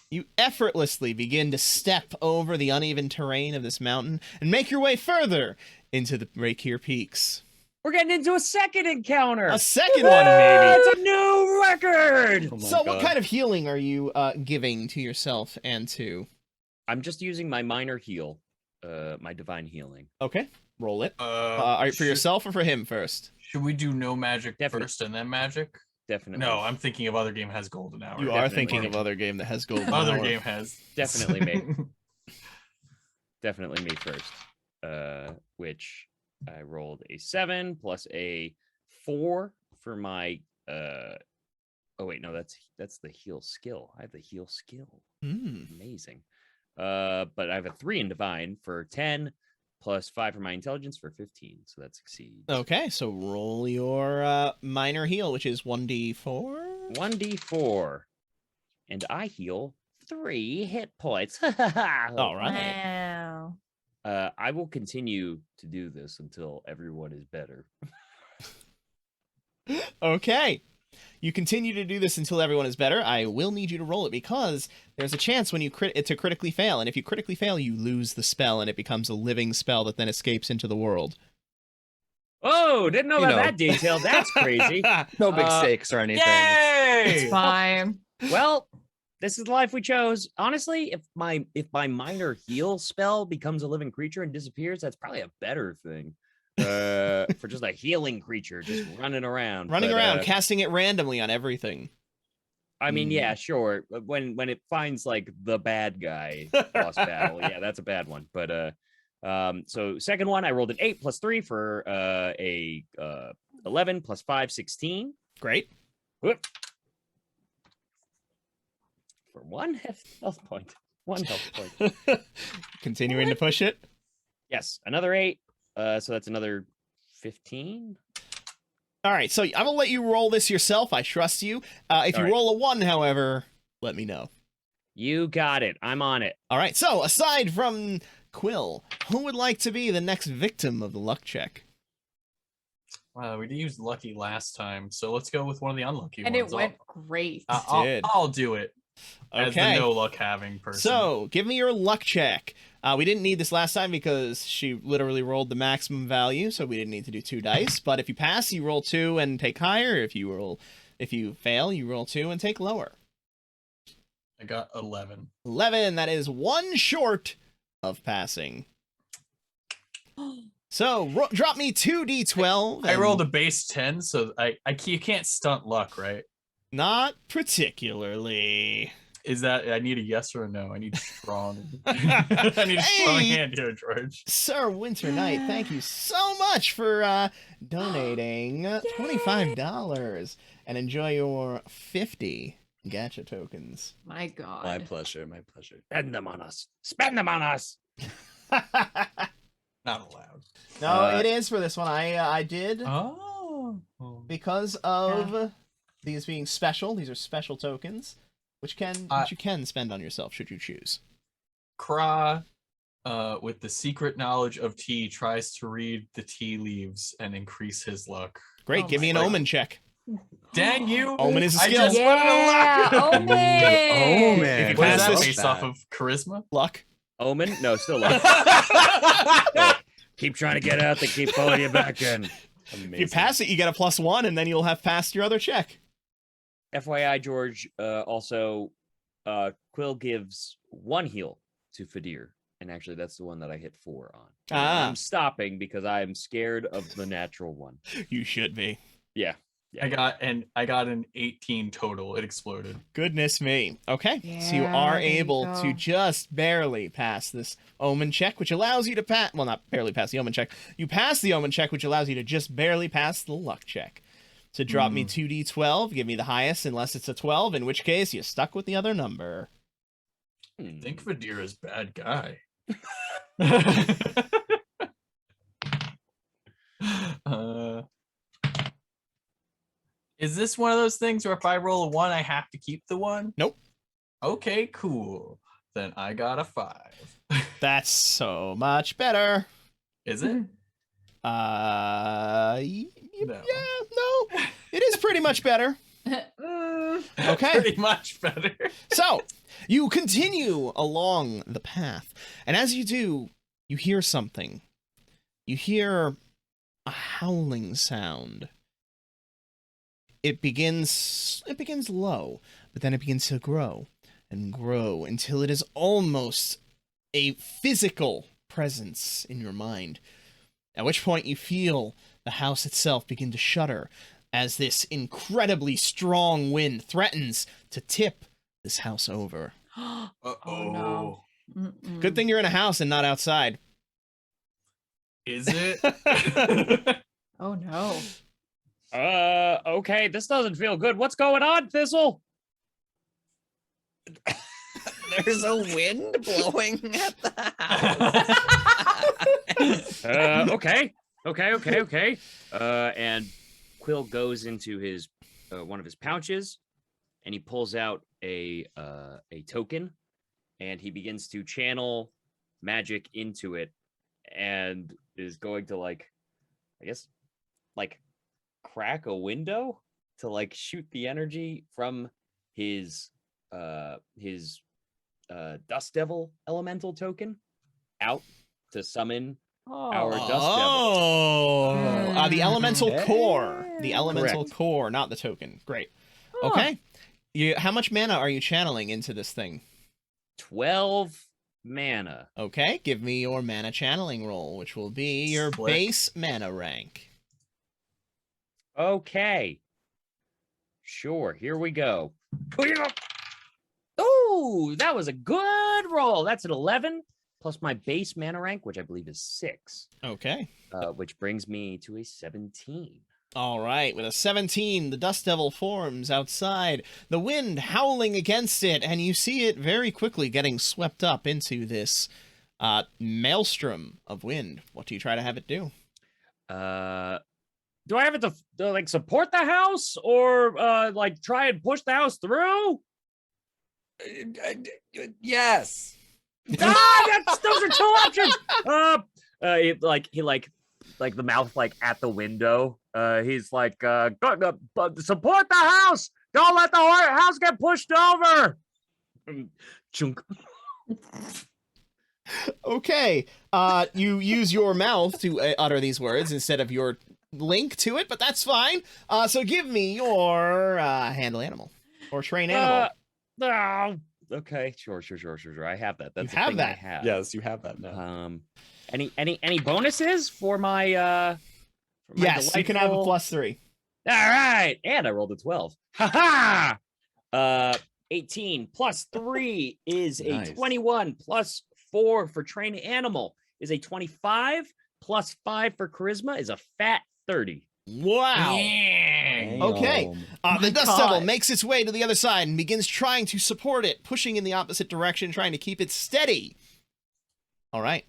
You effortlessly begin to step over the uneven terrain of this mountain and make your way further into the Rakir Peaks. We're getting into a second encounter. A second one, maybe. It's a new record. Oh my So what God. kind of healing are you giving to yourself and to... I'm just using my minor heal, my divine healing. Okay, roll it. For Should- yourself or for him first? Should we do no magic Definite. first and then magic? Definitely. No, I'm thinking of other game has golden hour. You are definitely. thinking of other game that has gold. Other hour. game has Definitely me. Definitely me first. Which I rolled a 7 plus a 4 for my oh wait, no, that's the heal skill. I have the heal skill. Hmm. Amazing. But I have a 3 in divine for 10 plus 5 for my intelligence for 15. So that succeeds. Okay, so roll your minor heal, which is 1d4. 1d4. And I heal 3 hit points. All right. Wow. I will continue to do this until everyone is better. Okay. You continue to do this until everyone is better. I will need you to roll it because there's a chance when you to critically fail, and if you critically fail, you lose the spell, and it becomes a living spell that then escapes into the world. Oh, didn't know You about know. that detail. That's crazy. No big Uh, stakes or anything. Yay! It's fine. Well, this is the life we chose. Honestly, if my minor heal spell becomes a living creature and disappears, that's probably a better thing. For just a healing creature just running around. Running But, around, casting it randomly on everything. I mean, yeah, sure. But when it finds like the bad guy boss battle, yeah, that's a bad one. But so second one, I rolled an 8 plus 3 for a 11 plus 5, 16. Great. Whoop. For 1 health point. 1 health point. Continuing to push it. Yes, another 8. So that's another 15. All right, so I will let you roll this yourself. I trust you. If you All right. roll a 1, however, let me know. You got it. I'm on it. All right, so aside from Quill, who would like to be the next victim of the luck check? Wow, we used lucky last time, so let's go with one of the unlucky And ones. it went great. did. I'll do it as the Okay. no luck having person. So, give me your luck check. We didn't need this last time because she literally rolled the maximum value, so we didn't need to do 2 dice. But if you pass, you roll 2 and take higher. If you fail, you roll 2 and take lower. I got 11. 11, that is 1 short of passing. So, drop me 2d12. I and rolled a base 10, so you can't stunt luck, right? Not particularly. Is that I need a yes or a no? I need strong. I need a strong Hey! hand here, George. Sir Winter Knight, thank you so much for donating $25 and enjoy your 50 gacha tokens. My God. My pleasure. My pleasure. Spend them on us. Spend them on us. Not allowed. No, it is for this one. I did Oh. because of these being special. These are special tokens, which you can spend on yourself should you choose. Kra, with the secret knowledge of tea, tries to read the tea leaves and increase his luck. Great, Oh give me an my God. omen check. Dang you! Omen is a I skill. just wanted a luck. Yeah, Omen. Oh, man. If you What pass is that this- based off of charisma? Luck. Omen? No, still luck. Keep trying to get out. They keep pulling you back in. If you pass it, you get a +1, and then you'll have passed your other check. FYI, George, also, Quill gives 1 heal to Fadir. And actually, that's the one that I hit 4 on. Ah. I'm stopping because I am scared of the natural one. You should be. Yeah. Yeah. I got an 18 total. It exploded. Goodness me. Okay, so you Yeah, are there you able go. to just barely pass this omen check, which allows you to pass. Well, not barely pass the omen check. You pass the omen check, which allows you to just barely pass the luck check. So drop me 2d12, give me the highest unless it's a 12, in which case you're stuck with the other number. I think Vadira's bad guy. Is this one of those things where if I roll a 1, I have to keep the 1? Nope. Okay, cool. Then I got a 5. That's so much better. Is it? No. It is pretty much better. Okay. Pretty much better. So, you continue along the path, and as you do, you hear something. You hear a howling sound. It begins low, but then it begins to grow and grow until it is almost a physical presence in your mind. At which point you feel the house itself begin to shudder as this incredibly strong wind threatens to tip this house over. Uh-oh. Oh, no. Mm-mm. Good thing you're in a house and not outside. Is it? Oh no. Okay, this doesn't feel good. What's going on, Thistle? There's a wind blowing at the house. Okay. And Quill goes into his one of his pouches, and he pulls out a token, and he begins to channel magic into it, and is going to crack a window to shoot the energy from his Dust Devil elemental token out to summon our Dust Devil. Oh, the elemental core. The elemental Correct. core, not the token. Great. Huh. Okay. How much mana are you channeling into this thing? 12 mana. Okay, give me your mana channeling roll, which will be your Slick. base mana rank. Okay. Sure, here we go. Oh, that was a good roll. That's an 11 plus my base mana rank, which I believe is 6, Okay. which brings me to a 17. All right, with a 17, the Dust Devil forms outside, the wind howling against it, and you see it very quickly getting swept up into this maelstrom of wind. What do you try to have it do? Do I have it to support the house or try and push the house through? Yes. Those are two options. He the mouth at the window. He's support the house. Don't let the house get pushed over. Chunk. Okay, you use your mouth to utter these words instead of your link to it, but that's fine. So give me your handle animal or train animal. Oh, okay, sure. I have that. That's You have the thing that. I have. Yes, you have that now. Any bonuses for my Yes, you can have a delightful- +3. All right, and I rolled a 12. Ha ha! 18 plus 3 is Nice. a 21 plus 4 for train animal is a 25 plus 5 for charisma is a fat 30. Wow. Okay. Damn. The My Dust Devil God. makes its way to the other side and begins trying to support it, pushing in the opposite direction, trying to keep it steady. All right.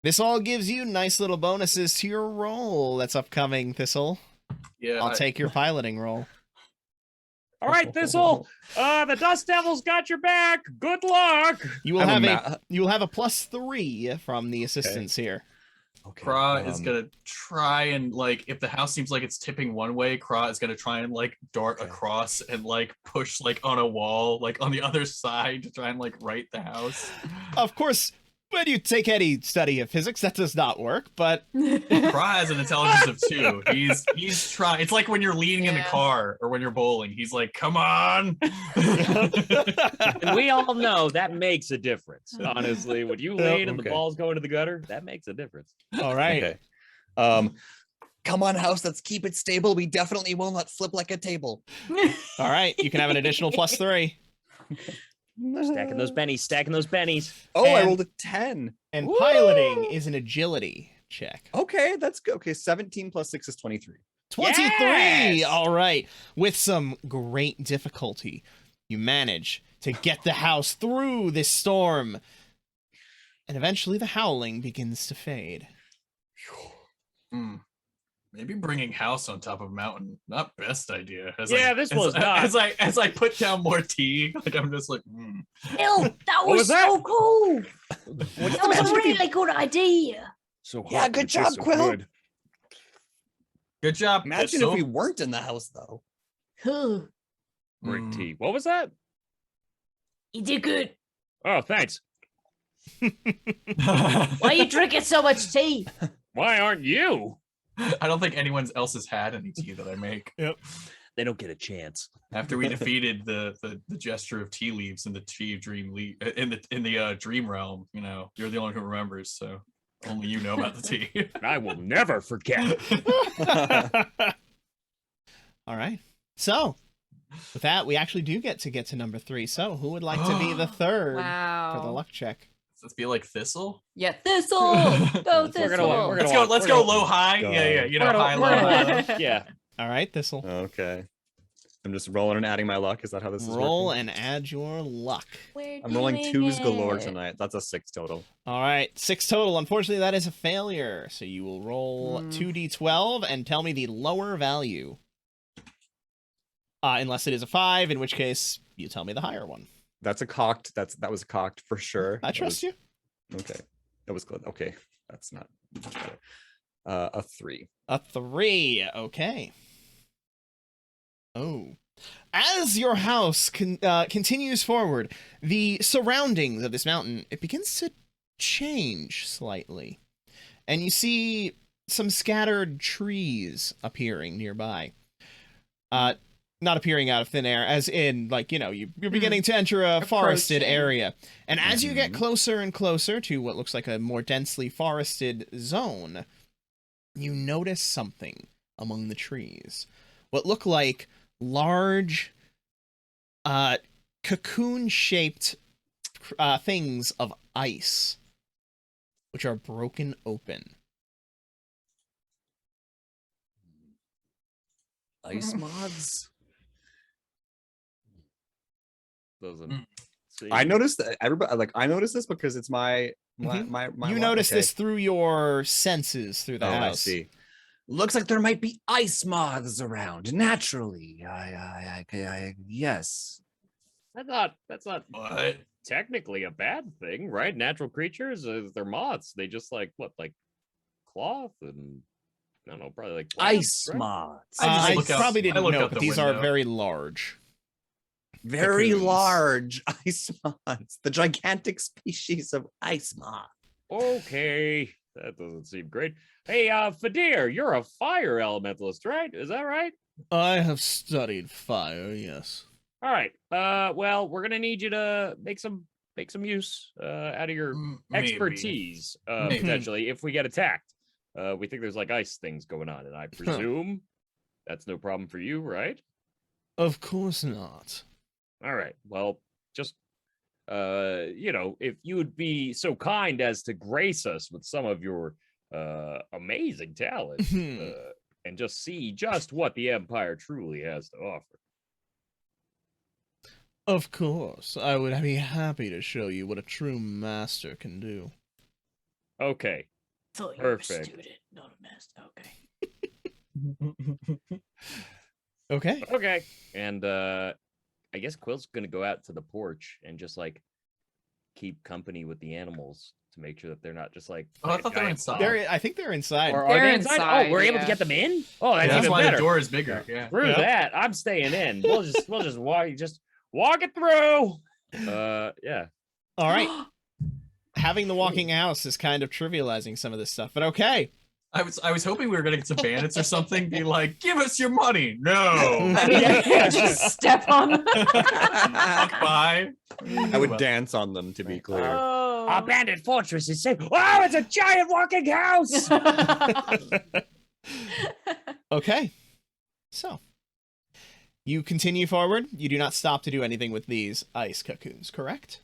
This all gives you nice little bonuses to your roll that's upcoming, Thistle. Yeah. I'll take your piloting roll. All right, Thistle. The Dust Devil's got your back. Good luck. You will I'm have you will have a +3 from the assistants here. Okay. Kra is gonna try and if the house seems like it's tipping one way, Kra is gonna try and dart Okay. across and push on a wall on the other side to try and right the house. Of course, when you take any study of physics, that does not work, but Kra has an intelligence of 2. He's trying. It's like when you're leaning in the Yeah. car or when you're bowling. He's like, "Come on." And we all know that makes a difference. Honestly, when you lean and the Okay. ball's going to the gutter, that makes a difference. all right. Okay. Come on, house, let's keep it stable. We definitely will not flip like a table. All right, you can have an additional +3. Stacking those bennies, stacking those bennies. Oh, I And- rolled a 10. And piloting is an agility check. Okay, that's good. Okay, 17 plus 6 is 23. 23. Yes! All right. With some great difficulty, you manage to get the house through this storm. And eventually the howling begins to fade. Maybe bringing house on top of mountain, not best idea. Yeah, this was not. As I put down more tea, like I'm just like, Ew, that What was was that? so cool. What's That was a really good idea. So Yeah, hot, good it tastes job, Quill. good. good job. Imagine if we weren't in the house, though. Huh. Brick tea. What was that? You did good. Oh, thanks. Why are you drinking so much tea? Why aren't you? I don't think anyone else has had any tea that I make. They don't get a chance. After we defeated the gesture of tea leaves in the tea dream in the dream realm, you know, you're the only one who remembers, so only you know about the tea. I will never forget. All right. So, with that, we actually do get to number 3. So, who would like to be the third for the Wow. luck check? Let's be like Thistle. Yeah, Thistle. Go Thistle. we're gonna Let's go low high. God. Yeah, you know, We're gonna- high we're low. gonna- yeah. All right, Thistle. Okay. I'm just rolling and adding my luck. Is that how this is Roll working? and add your luck. I'm rolling 2s galore tonight. That's a 6 total. All right, 6 total. Unfortunately, that is a failure. So you will roll 2d12 and tell me the lower value. Unless it is a 5, in which case you tell me the higher one. That's a cocked. That was cocked for sure. I trust you. Okay. That was good. Okay. That's not much better. A 3. A 3. Okay. Oh. As your house continues forward, the surroundings of this mountain, it begins to change slightly. And you see some scattered trees appearing nearby. Not appearing out of thin air, as in, like, you know, you're beginning to enter a forested Approaching. area. And as you get closer and closer to what looks like a more densely forested zone, you notice something among the trees. What look like large, cocoon-shaped things of ice, which are broken open. Ice mods? Doesn't see. I noticed that everybody I noticed this because it's my You luck. notice Okay. this through your senses through the Oh, I house. see. Looks like there might be ice moths around naturally. Yes. That's not What? technically a bad thing, right? Natural creatures, they're moths. They just like cloth and I don't know, probably like Ice plants, right? moths. I just I look out- probably I didn't look know, out but the these are window. very large. Very cocoons. large ice moths. The gigantic species of ice moth. Okay, that doesn't seem great. Hey, Fadir, you're a fire elementalist, right? Is that right? I have studied fire, yes. All right. Well, we're gonna need you to make some use out of your Maybe. expertise, Maybe. potentially, if we get attacked. We think there's like ice things going on, and I presume that's no problem for you, right? Of course not. All right. Well, just if you would be so kind as to grace us with some of your amazing talent, and just see just what the Empire truly has to offer. Of course, I would be happy to show you what a true master can do. Okay. Thought you were a Perfect. student, not a master. Okay. Okay. Okay. And I guess Quill's gonna go out to the porch and just like keep company with the animals to make sure that they're not just like. Oh, I like a thought they were giant inside. mob. I think they're inside. Or are They're they inside? inside, Oh, we're able to yeah. get them in. Oh, that's That's even why better. the door is bigger. Yeah. Through Yeah. that, I'm staying in. We'll just walk it through. Yeah. All right. Having the walking house is kind of trivializing some of this stuff, but okay. I was hoping we were gonna get some bandits or something. Be like, give us your money. No. I mean, just step on them. Walk by. I would dance on them, to be clear. Oh. Our bandit fortress is safe. Oh, it's a giant walking house. Okay. So, you continue forward. You do not stop to do anything with these ice cocoons, correct?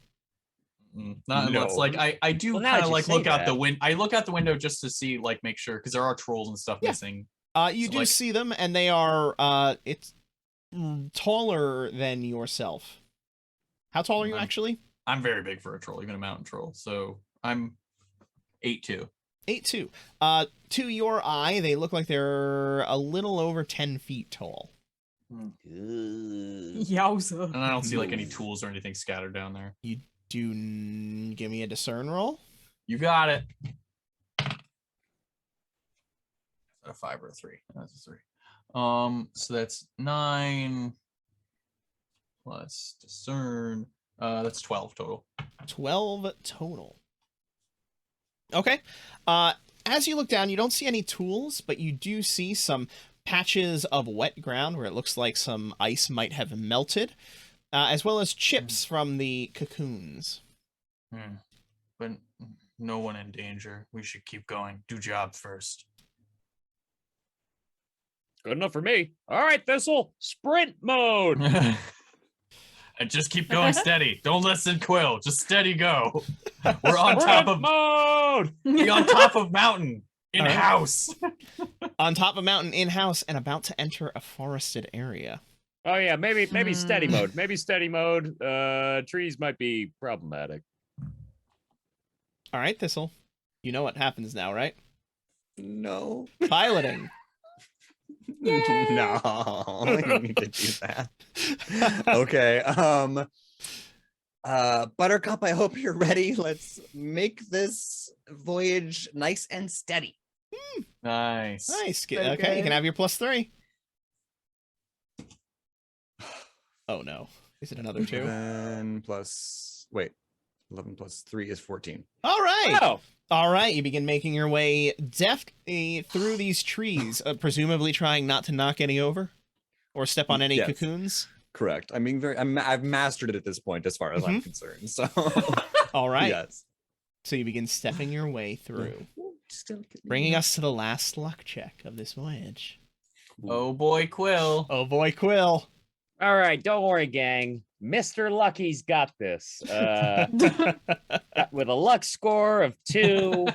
Not unless, like, I do Well, now kind that of you like say look out that. the window. I look out the window just to see, like, make sure, because there are trolls and stuff Yeah. missing. You So, do like- see them, and they are it's taller than yourself. How tall are you I'm- actually? I'm very big for a troll, even a mountain troll. So I'm 8'2". 8'2". To your eye, they look like they're a little over 10 feet tall. Yowza. And I don't see, like, any tools or anything scattered down there. Give me a discern roll. You got it. Is that a 5 or a 3? That's a 3. So that's 9 plus discern. That's 12 total. 12 total. Okay. As you look down, you don't see any tools, but you do see some patches of wet ground where it looks like some ice might have melted, as well as chips from the cocoons. But no one in danger. We should keep going. Do job first. Good enough for me. All right, Thistle, sprint mode. And just keep going steady. Don't listen, Quill. Just steady go. We're on top of mode. we're on top of mountain in All right. house. On top of mountain in-house and about to enter a forested area. Oh yeah, maybe steady mode. Maybe steady mode. Trees might be problematic. All right, Thistle. You know what happens now, right? No. Piloting. No, you need to do that. Okay. Buttercup, I hope you're ready. Let's make this voyage nice and steady. Nice. Nice. Okay, you can have your +3. Oh no. Is it another 2? 11 plus 3 is 14. All right. Oh, All right, you begin making your way deftly through these trees, presumably trying not to knock any over or step on any Yes. cocoons. Correct. I'm being I've mastered it at this point as far as I'm concerned. So All right. yes. So you begin stepping your way through, bringing us to the last luck check of this voyage. Oh boy, Quill. Oh boy, Quill. all right. Don't worry, gang. Mr. Lucky's got this. With a luck score of 2.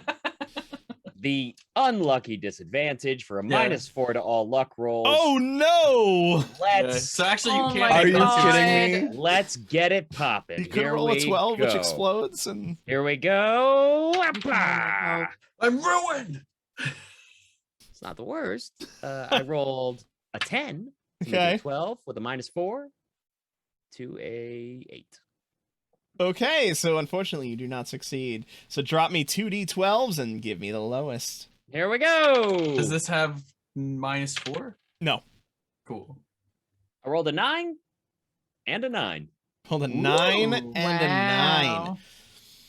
The unlucky disadvantage for a -4 to all luck rolls. Oh no! Let's So actually, you Oh can't. my Are you God. kidding me? let's get it popping. You could Here roll a we 12, which go. explodes, and Here we go. Oh, Appa! I'm ruined. It's not the worst. I rolled a 10. to make it Okay. 12 with a -4 to a 8. okay. So unfortunately, you do not succeed. So drop me 2d12s and give me the lowest. Here we go. Does this have -4? No. Cool. I rolled a 9 and a 9. Hold a 9 Ooh. and a 9.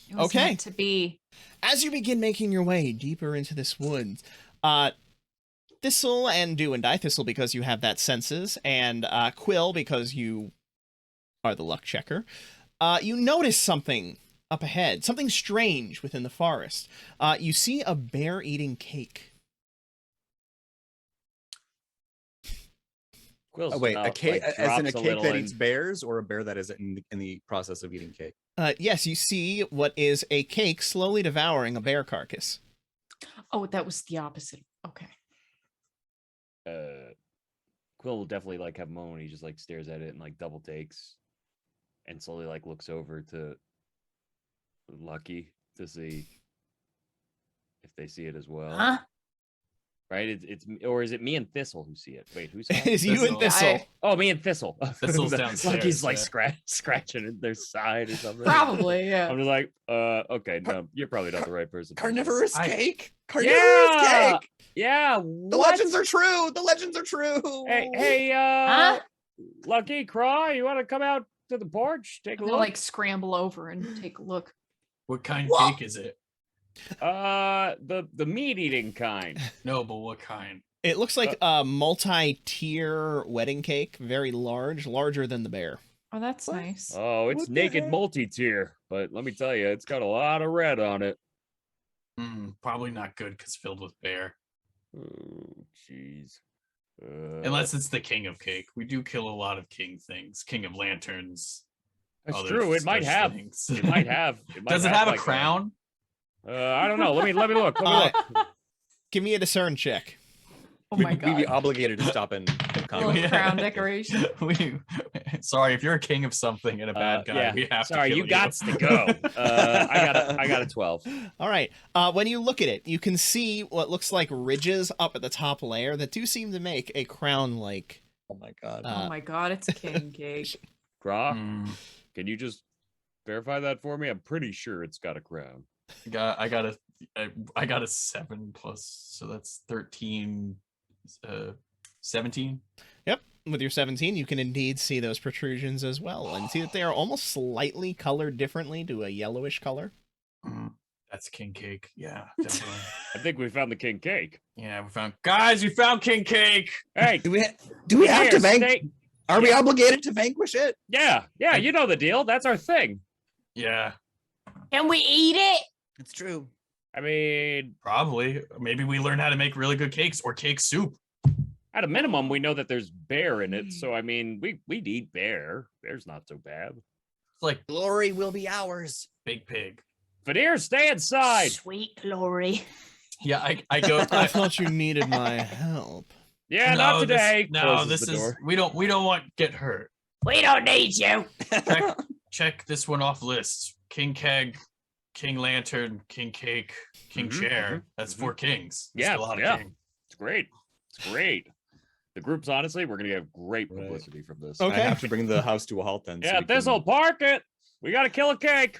It was Okay. meant to be. As you begin making your way deeper into this woods, Thistle and Do and Die, Thistle because you have that senses, and Quill because you are the luck checker, you notice something up ahead, something strange within the forest. You see a bear eating cake. Quill's Oh, wait, a mouth, cake like, as in a drops cake that little eats bears, or a bear that is in the process of eating cake? Yes, you see what is a cake slowly devouring a bear carcass. Oh, that was the opposite. Okay. Quill will definitely like have a moment when he just like stares at it and like double takes and slowly like looks over to Lucky to see if they see it as well. Huh? Right? It's or is it me and Thistle who see it? Wait, who's It is you and Thistle. Thistle. Oh, me and Thistle. Thistle's downstairs, Lucky's like yeah. scratching at their side or something. Probably, yeah. I'm just like, okay, no, you're probably not the right person. for this. Carnivorous I- cake. Carnivorous Yeah, cake. yeah. The What? legends are true. The legends are true. Hey, Huh? Lucky Craw, you want to come out to the porch? Take a I'm gonna look. like scramble over and take a look. What kind of What? cake is it? The meat eating kind. No, but what kind? It looks like a multi-tier wedding cake, very large, larger than the bear. Oh, that's What? nice. Oh, it's What the naked heck? multi-tier, but let me tell you, it's got a lot of red on it. Probably not good because filled with bear. Oh, jeez. Unless it's the king of cake. We do kill a lot of king things. King of lanterns. That's other true. It might such have. things. It might have. Does it have a like crown? I don't know. Let me look. Let me Uh, look. Give me a discern check. Oh my We'd be god. obligated to stop and Little comment. Yeah. crown decoration. Sorry, if you're a king of something and a bad guy, yeah. we have Sorry, to kill you got to go. I got a 12. All right. When you look at it, you can see what looks like ridges up at the top layer that do seem to make a crown-like. Oh my god. Oh my god, it's king cake. Gra, Mm, can you just verify that for me? I'm pretty sure it's got a crown. I got a 7 plus, so that's 13, 17. Yep. With your 17, you can indeed see those protrusions as well, and see that they are almost slightly colored differently to a yellowish color. That's king cake. Yeah, definitely. I think we found the king cake. Yeah, we found king cake. Hey, Do we have here, to stay- Are we obligated to vanquish it? Yeah, you know the deal. That's our thing. Yeah, Can we eat it? It's true. I mean, probably. Maybe we learn how to make really good cakes or cake soup. at a minimum, we know that there's bear in it. So I mean, we'd eat bear. Bear's not so bad. It's like Glory will be ours. big pig. Veneer, stay inside. Sweet glory. Yeah, I go. I thought you needed my help. Yeah, No, not this- today. No, Closes this the is door. we don't want get hurt. We don't need you. Check this one off list. King keg, king lantern, king cake, king Mhm, chair. mhm, That's mhm. 4 kings. Yeah, That's a lot yeah. of king. It's great. It's great. The group's honestly, we're gonna get great Right. publicity from this. Okay. I have to bring the house to a halt then. so Yeah, we this'll can- park it. We gotta kill a cake.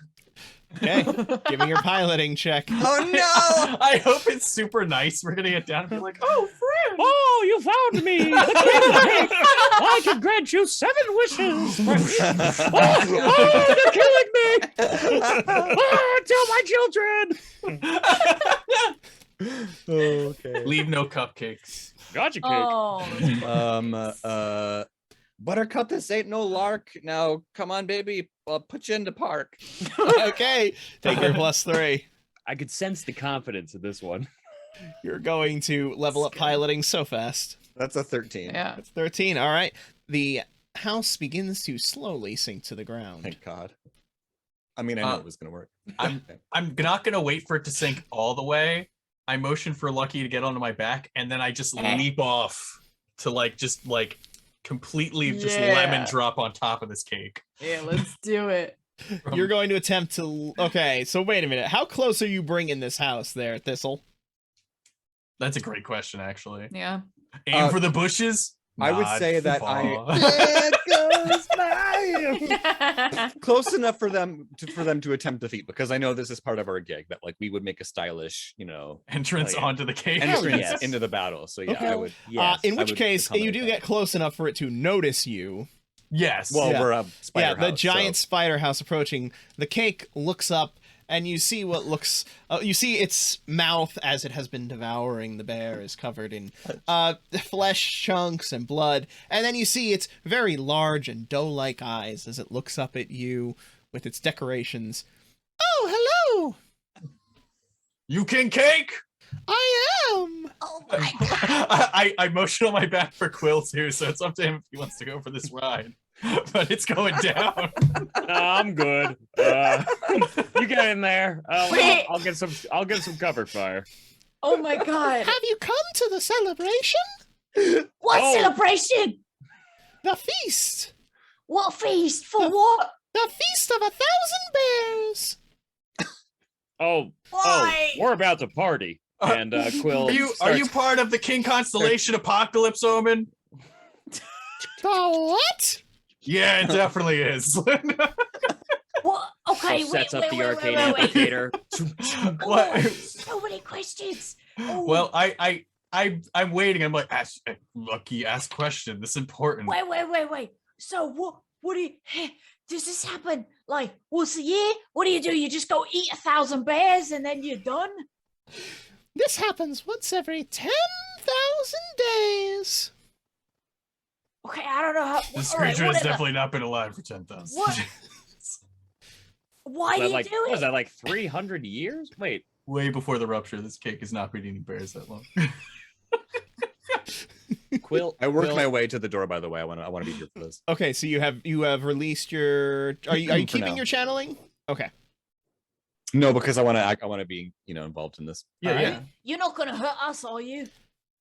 Okay. Give me your piloting check. Oh no! I hope it's super nice. We're gonna get down and be like, oh, friend. Oh, you found me! The king of cake! I can grant you 7 wishes! For oh, you're killing me! Oh, tell my children! Okay. Leave no cupcakes. Gotcha, cake. Oh, Buttercup, this ain't no lark. Now, come on, baby. I'll put you into park. Okay. Take your +3. I could sense the confidence in this one. You're going to level up piloting so fast. That's a 13. yeah. That's 13. All right. The house begins to slowly sink to the ground. Thank God. I mean, I know it was gonna work. I'm not gonna wait for it to sink all the way. I motion for Lucky to get onto my back, and then I just leap off to just completely just Yeah. lemon drop on top of this cake. Yeah, let's do it. You're going to attempt to... Okay, so wait a minute. How close are you bringing this house there, Thistle? That's a great question, actually. Yeah. Aim for the bushes. I would Not say that far. There goes my... Close enough for them to attempt defeat, because I know this is part of our gig that we would make a stylish, entrance Oh, yeah. onto the cake. entrance yes. into the battle. So yeah, Okay. I would. In I which would case, you accommodate do that. get close enough for it to notice you. Yes. Well, Yeah. we're a spider Yeah, the house, giant so- spider house approaching. The cake looks up, and you see what looks... you see its mouth as it has been devouring the bear is covered in flesh chunks and blood. And then you see its very large and doe-like eyes as it looks up at you with its decorations. Oh, hello! You king cake. I am! Oh my god. I motion on my back for Quill too, so it's up to him if he wants to go for this ride. But it's going down. No, I'm good. You get in there. Wait. I'll get some cover fire. Oh my god. Have you come to the celebration? What Oh. celebration? The feast! What feast? For what? The feast of 1,000 bears! Oh, Why? we're about to party. And Quill. Are you starts- part of the King Constellation Apocalypse Omen? The what? Yeah, it definitely is. What? Okay, sets wait, up the wait, arcade wait, wait, wait. amphitheater. What? So many questions. Oh, Well, I'm waiting. I'm like, Lucky, ask question. This is important. wait. So what do you, does this happen like once a year? What do? You just go eat 1,000 bears and then you're done? This happens once every 10,000 days. Okay, I don't know how. This all right, creature has whatever. definitely not been alive for 10,000. What? Why do you like, do what it? is that, like 300 years? Wait. Way before the rupture, this cake has not been eating bears that long. Quill. I worked Quill- my way to the door, by the way. I want to be here for this. Okay, so you have released your. Are you For keeping now. your channeling? Okay. No, because I want to be involved in this. Yeah, Alright. yeah. You're not gonna hurt us, are you?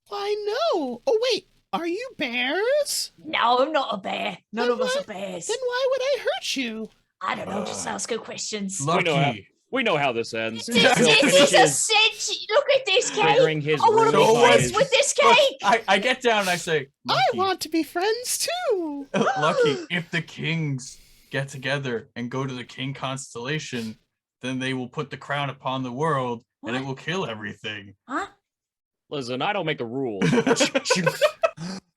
Why no? Oh wait, are you bears? No, I'm not a bear. None Then of us why- are bears. Then why would I hurt you? I don't know. Just ask her questions. Lucky. We know how this ends. This Quill is a finishes cinch. Look at this cake. triggering his I want to So be what friends is- with this Look, cake. I get down and I say, I Lucky, want to be friends too. Lucky, if the kings get together and go to the king constellation, then they will put the crown upon the world and it What? will kill everything. Huh? Listen, I don't make the rules.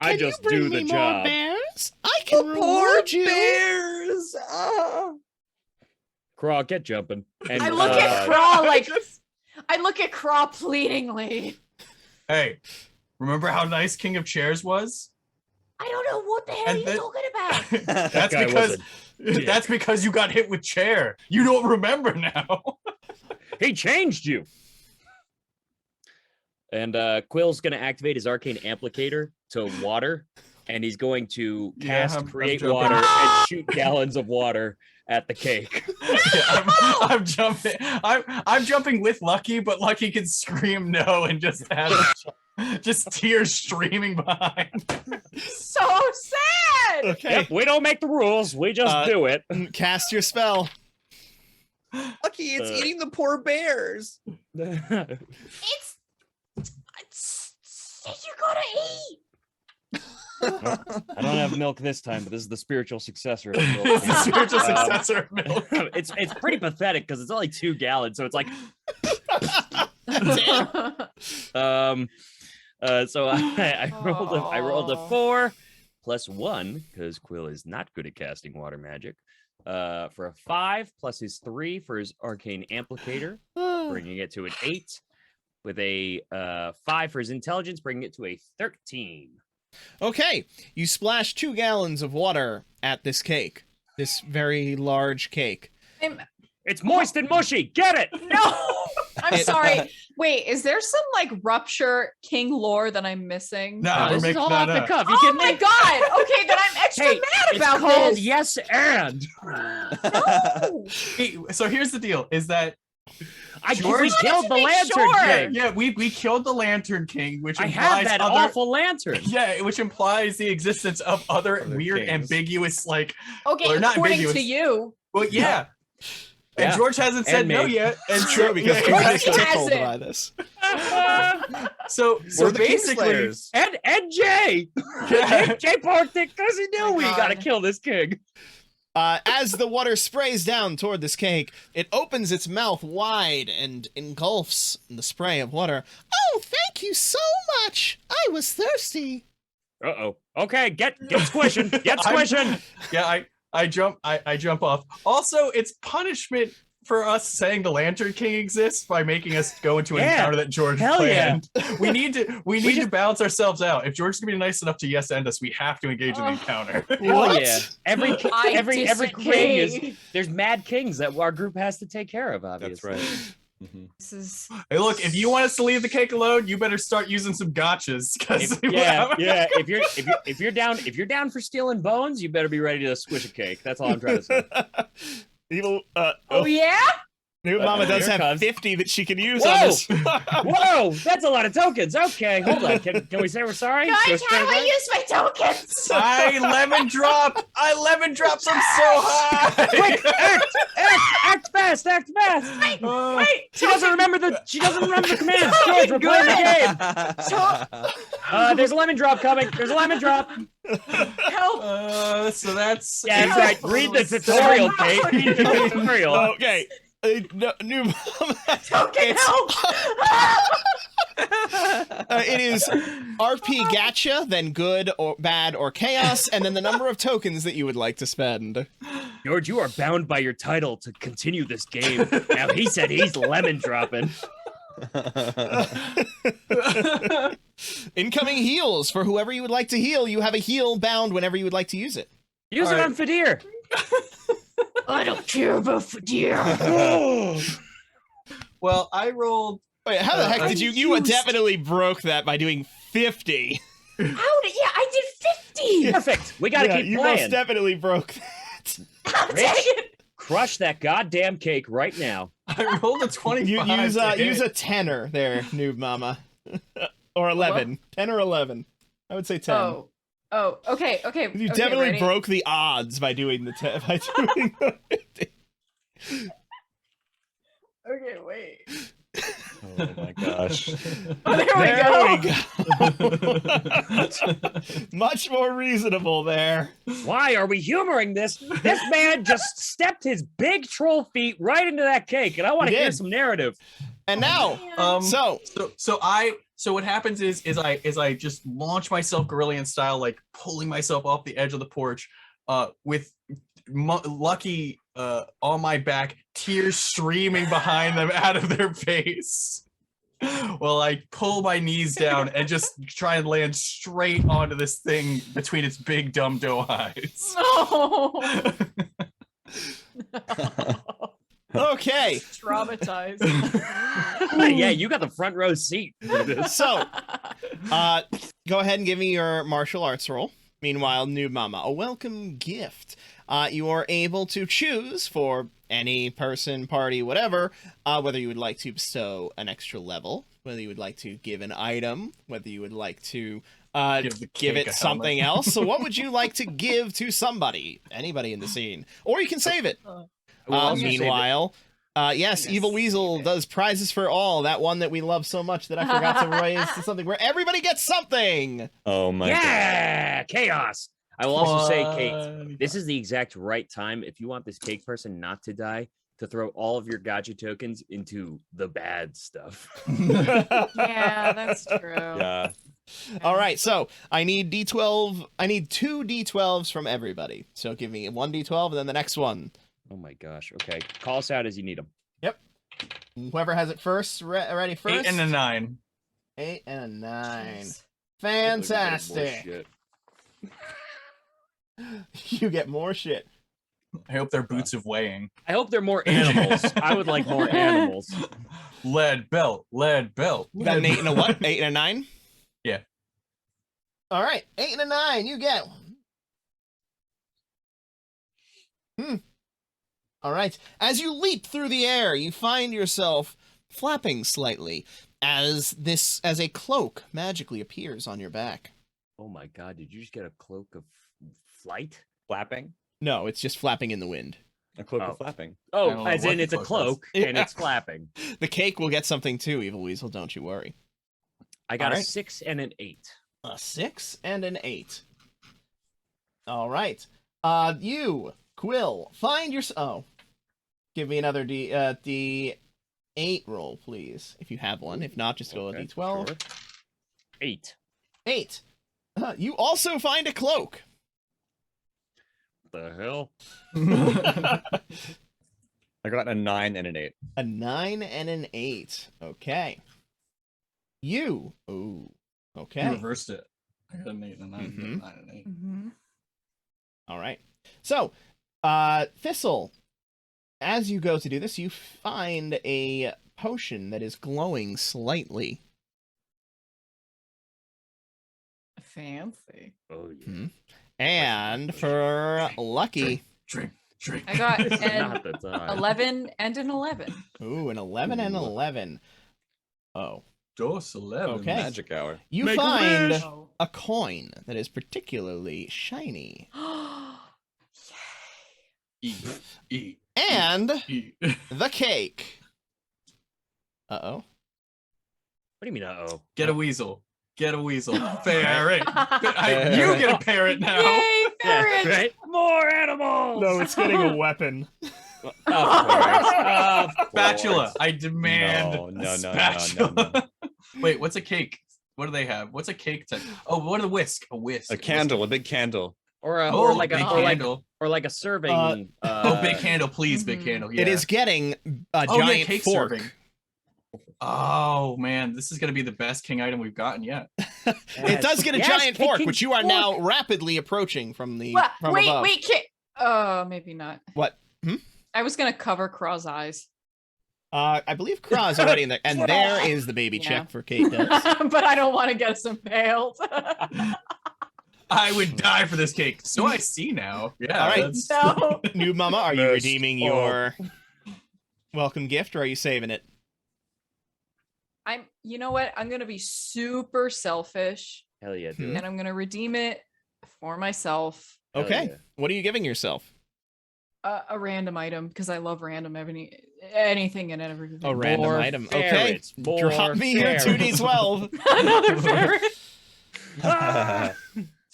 I Can just you bring do the me more job. bears? I can reward you. bears. Craw, get jumping. And, I look at Craw like I look at Craw pleadingly. Hey, remember how nice King of Chairs was? I don't know what the hell And you're then- talking about. That's guy because wasn't. that's because you got hit with chair. You don't remember now. He changed you. And Quill's going to activate his arcane applicator to water, and he's going to Yeah, cast I'm create jumping. water and shoot gallons of water at the cake. Yeah, I'm jumping. I'm jumping with Lucky, but Lucky can scream no and just have just tears streaming behind. So sad. Okay. Yep, we don't make the rules. We just do it. Cast your spell. Lucky, it's Uh, eating the poor bears. It's you gotta eat. I don't have milk this time, but this is the spiritual successor of the milk. It's the spiritual successor of milk. It's pretty pathetic because it's only 2 gallons, so it's like so I rolled a 4 plus 1 because Quill is not good at casting water magic. For a 5 plus his 3 for his arcane applicator, bringing it to an 8. With a 5 for his intelligence, bringing it to a 13. Okay, you splash 2 gallons of water at this cake, this very large cake. It's moist and mushy. Get it? No, I'm sorry. Wait, is there some like Rupture King lore that I'm missing? No, we're This is making all that off the up. cuff. You Oh can my make. god. Okay, then I'm extra Hey, mad It's about called this. yes and. No. So here's the deal: is that We George- killed the make Lantern sure. King. yeah, we killed the Lantern King, which I implies have that other, awful lantern. Yeah, which implies the existence of other weird, kings. ambiguous, like. Okay, Well, not according ambiguous. to you. Well, yeah. And Yeah. George hasn't said And no me. yet. And True, because yeah, George is exactly. tickled Hasn't. by this. So We're the basically, Kingslayers. And Jay. Jay parked it because he knew Oh my we gotta God. kill this king. As the water sprays down toward this cake, it opens its mouth wide and engulfs the spray of water. Oh, thank you so much. I was thirsty. Uh-oh. Okay, get squishing. Get I'm- squishing. yeah, I jump off. Also, it's punishment for us saying the Lantern King exists by making us go into an Yeah. encounter that George Hell yeah. planned. We need to balance ourselves out. If George's gonna be nice enough to yes end us, we have to engage in the Oh. encounter. Hell What? yeah. Every I king is disagree. there's mad kings that our group has to take care of, That's obviously. right. This is Hey, look, if you want us to leave the cake alone, you better start using some gotchas. Because Yeah. If you're down for stealing bones, you better be ready to squish a cake. That's all I'm trying to say. Evil, Oh yeah? New Mama does Here have comes. 50 that she can use Whoa! on this. Whoa, that's a lot of tokens. Okay, hold on. Can we say we're sorry? Go Guys, straight how do I away? use my tokens? I lemon drop from so high. Quick, act fast. Oh. She doesn't remember the commands. George, we're playing the game. There's a lemon drop coming. There's a lemon drop. Help. So that's Yeah, that's right. Read the tutorial, Kate. Read the tutorial. Okay. New Mama. Okay, It's- help. It is RP Gacha, then good or bad or chaos, and then the number of tokens that you would like to spend. George, you are bound by your title to continue this game. Now he said he's lemon dropping. Incoming heals for whoever you would like to heal. You have a heal bound whenever you would like to use it. Use it All on Fadir. I don't care about Fadir. well, I rolled. Wait, how the heck I did you? You used- definitely broke that by doing 50. How did? Yeah, I did 50. Perfect. We gotta keep you playing. most definitely broke that. How dang Rich, it. crush that goddamn cake right now. I rolled a 25. Use to use hit. a tenor there, noob mama. Or 11. 10 or 11. I would say 10. Oh, okay. You okay, definitely ready? broke the odds by doing the by doing the 50. Okay, wait. Oh my gosh. Oh, there we go. Much more reasonable there. Why are we humoring this? This man just stepped his big troll feet right into that cake, and I want He to hear did. some narrative. And now, so So what happens is I just launch myself Gorillion style, like pulling myself off the edge of the porch, with Lucky on my back, tears streaming behind them out of their face. While I pull my knees down and just try and land straight onto this thing between its big dumb doe eyes. No. okay. Traumatized. Yeah, you got the front row seat for this. So, go ahead and give me your martial arts roll. Meanwhile, Noob Mama, a welcome gift. You are able to choose for any person, party, whatever, whether you would like to bestow an extra level, whether you would like to give an item, whether you would like to give it something else. So what would you like to give to somebody, anybody in the scene? Or you can save it. We'll also save it. Meanwhile, yes, Evil Weasel does prizes for all. That one that we love so much that I forgot to raise to something where everybody gets something. Oh my god. Yeah, chaos. I will also say, Kate, this is the exact right time if you want this cake person not to die, to throw all of your gacha tokens into the bad stuff. Yeah, that's true. Yeah. All right, so I need D12. I need 2 D12s from everybody. So give me 1 D12 and then the next one. Oh my gosh. Okay. Call us out as you need them. Yep. Whoever has it first, ready first. 8 and a 9. 8 and a 9. Jeez. Fantastic. You get more shit. I hope they're boots of weighing. I hope they're more animals. I would like more animals. Lead belt, lead belt. You got an 8 and a what? 8 and a 9? Yeah. All right, 8 and a 9. You get. All right. As you leap through the air, you find yourself flapping slightly as a cloak magically appears on your back. Oh my god, did you just get a cloak of flight? Flapping? No, it's just flapping in the wind. A cloak Oh. of flapping. I don't Oh, know as what in the it's a cloak cloak and it's flapping. The cake will get something too, Evil Weasel, don't you worry. I got All a right. 6 and an 8. A 6 and an 8. All right. You, Quill, find your... Oh. Give me another D8 roll, please, if you have one. If not, just go with Okay, D12. sure. 8. 8. You also find a cloak. The hell? I got a 9 and an 8. A 9 and an 8. Okay. You. Ooh. You Okay. reversed it. I got an 8 and a 9. Mhm. 9 and 8. Mm-hmm. All right. So, Thistle, as you go to do this, you find a potion that is glowing slightly. Fancy. Oh yeah. Mhm. And for Lucky, Drink. I got This is an not the time. 11 and an 11. ooh, an 11 and an Ooh. 11. Oh. Dos 11. Okay. Magic hour. You Make a find wish. Oh. a coin that is particularly shiny. Eat. Eat. And Eat. the cake. Uh-oh. What do you mean, uh-oh? Get a weasel. Get a weasel. Parrot. You get a parrot now. Yay, ferret! Right? More animals! it's getting a weapon. Of course. Spatula. I demand No, no, no, spatula. no, no, Wait, what's a cake? What do they have? What's a cake type? Oh, what a whisk? A whisk. A candle, a big candle. Or a, Oh, or like big a candle. or like a serving. Oh, big candle, please, big Mhm. candle. Yeah. It is getting a Oh, yeah, giant cake fork. serving. Oh man, this is gonna be the best king item we've gotten yet. It does get a Yes, giant King fork, King's which you are fork. now rapidly approaching from the What? from Wait, above. wait, kid. Oh, maybe not. What? I was gonna cover Craw's eyes. I believe Kraw's already in there, and there is the baby Yeah. check for Kate. Does. But I don't want to get us impaled. I would die for this cake. So I see now. Yeah. All right. That's... No. Noob Mama, are you Messed redeeming your welcome gift, or are you saving it? You know what? I'm gonna be super selfish, Hell yeah, Hmm. dude. and I'm gonna redeem it for myself. Hell Okay. yeah. What are you giving yourself? A random item because I love random anything and everything. A random More item. ferrets, Okay. Drop more me your ferrets. 2d12. Another ferret.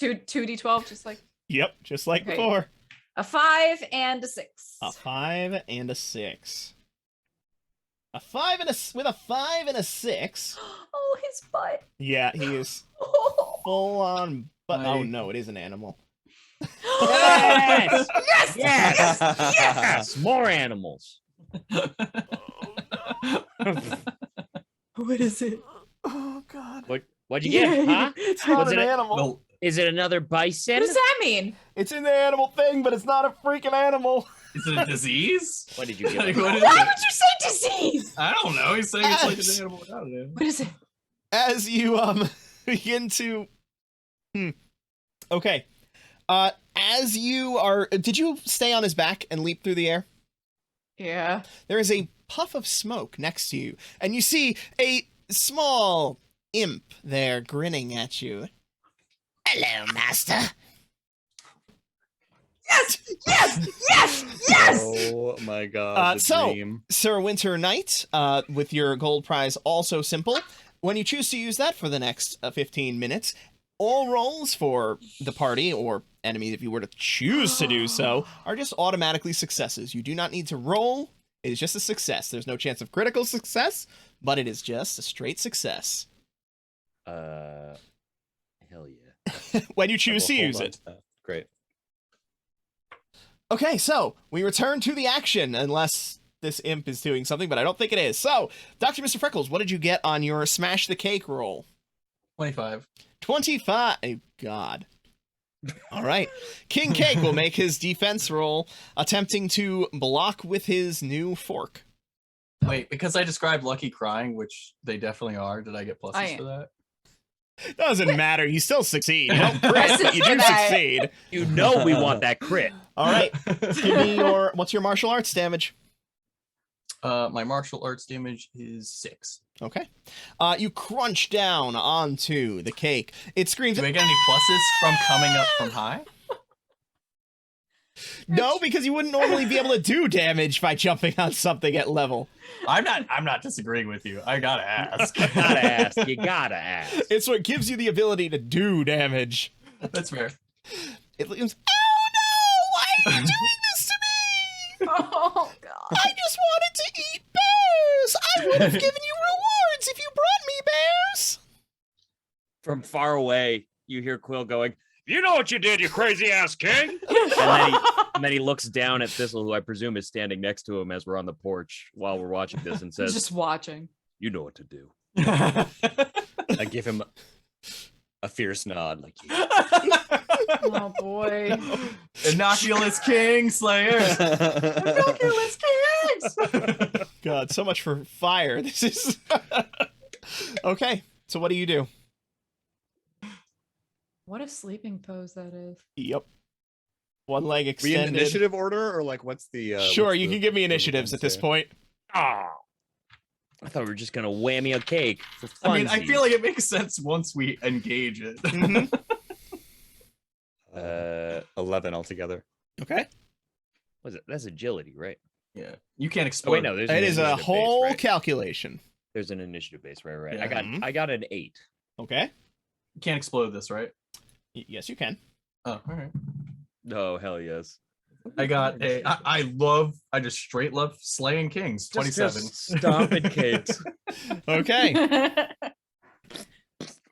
2d12, just like Yep, just like Okay. before. a 5 and a 6. A 5 and a 6. A 5 and with a 5 and a 6. Oh, his butt. Yeah, he is Oh. full on. But oh Nice. no, it is an animal. Yes! Yes! Yes! Yes! More animals. What is it? Oh god. What'd you get, huh? It's not not an an animal. Well, Is it another bison? What does that mean? It's in the animal thing, but it's not a freaking animal. is it a disease? What did you Like, get? what is Why it? would you say disease? I don't know. He's saying it's like Yes. an animal without it. What is it? As you begin to Okay. As you are did you stay on his back and leap through the air? Yeah. There is a puff of smoke next to you, and you see a small imp there grinning at you. Hello, master. Yes! Yes! Yes! Yes! Oh my god. The so- dream. Sir Winter Knight, with your gold prize also simple. When you choose to use that for the next 15 minutes, all rolls for the party or enemies, if you were to choose to do so, are just automatically successes. You do not need to roll. It is just a success. There's no chance of critical success, but it is just a straight success Hell yeah. when you I choose will to hold use on it. to that. Great. Okay, so we return to the action, unless this imp is doing something, but I don't think it is. So, Dr. Mr. Freckles, what did you get on your smash the cake roll? 25. 25. Oh, God. All right. King Cake will make his defense roll, attempting to block with his new fork. Wait, because I described Lucky crying, which they definitely are, did I get pluses I- for that? Doesn't matter. You still succeed. You don't crit, Pluses but you for do that. succeed. You know we want that crit. All right. Give me your, what's your martial arts damage? My martial arts damage is 6. Okay. You crunch down onto the cake. It screams, Do I get any pluses from coming up from high? no, because you wouldn't normally be able to do damage by jumping on something at level. I'm not disagreeing with you. I gotta ask. Gotta ask. You gotta ask. It's what gives you the ability to do damage. That's fair. It goes, oh no! Why are you doing this to me? Oh, God. I just wanted to eat bears! I would have given you rewards if you brought me bears! From far away, you hear Quill going, "You know what you did, you crazy ass king!" And then he looks down at Thistle, who I presume is standing next to him as we're on the porch while we're watching this, and He's says, just watching. "You know what to do." I give him a fierce nod, like Oh, boy. Innocuous King Slayer. Innocuous kids! God, so much for fire. This is... Okay, so what do you do? What a sleeping pose that is. Yep. One leg we in extended. initiative order or like what's the Sure, what's you the- can give me what are we initiatives trying at to this say? point. Oh, I thought we were just gonna whammy a cake for fun. I mean, I feel like it makes sense once we engage it. Mhm. 11 altogether. Okay. was it? That's agility, right? Yeah. You can't Oh explode. wait, no. There's It an is a initiative base, whole right? calculation. There's an initiative base, right? Yeah. Mhm. I got an 8. Okay. You can't explode this, right? Yes, you can. Oh, all right. Oh hell yes. I got a. I just straight love slaying kings. 27. Stop it, kids. Okay.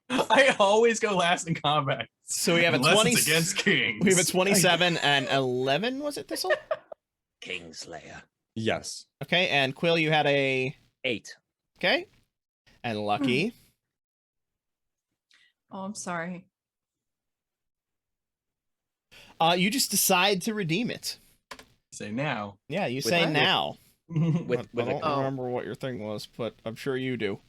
I always go last in combat. So we have a Unless 20. it's against kings. We have a 27 and 11, was it, Thistle? Kingslayer. Yes. Okay, and Quill, you had a... 8. Okay. And Lucky. Oh, I'm sorry. You just decide to redeem it. Say now. Yeah, you With say that? now. with I don't a, remember what your thing was, but I'm sure you do.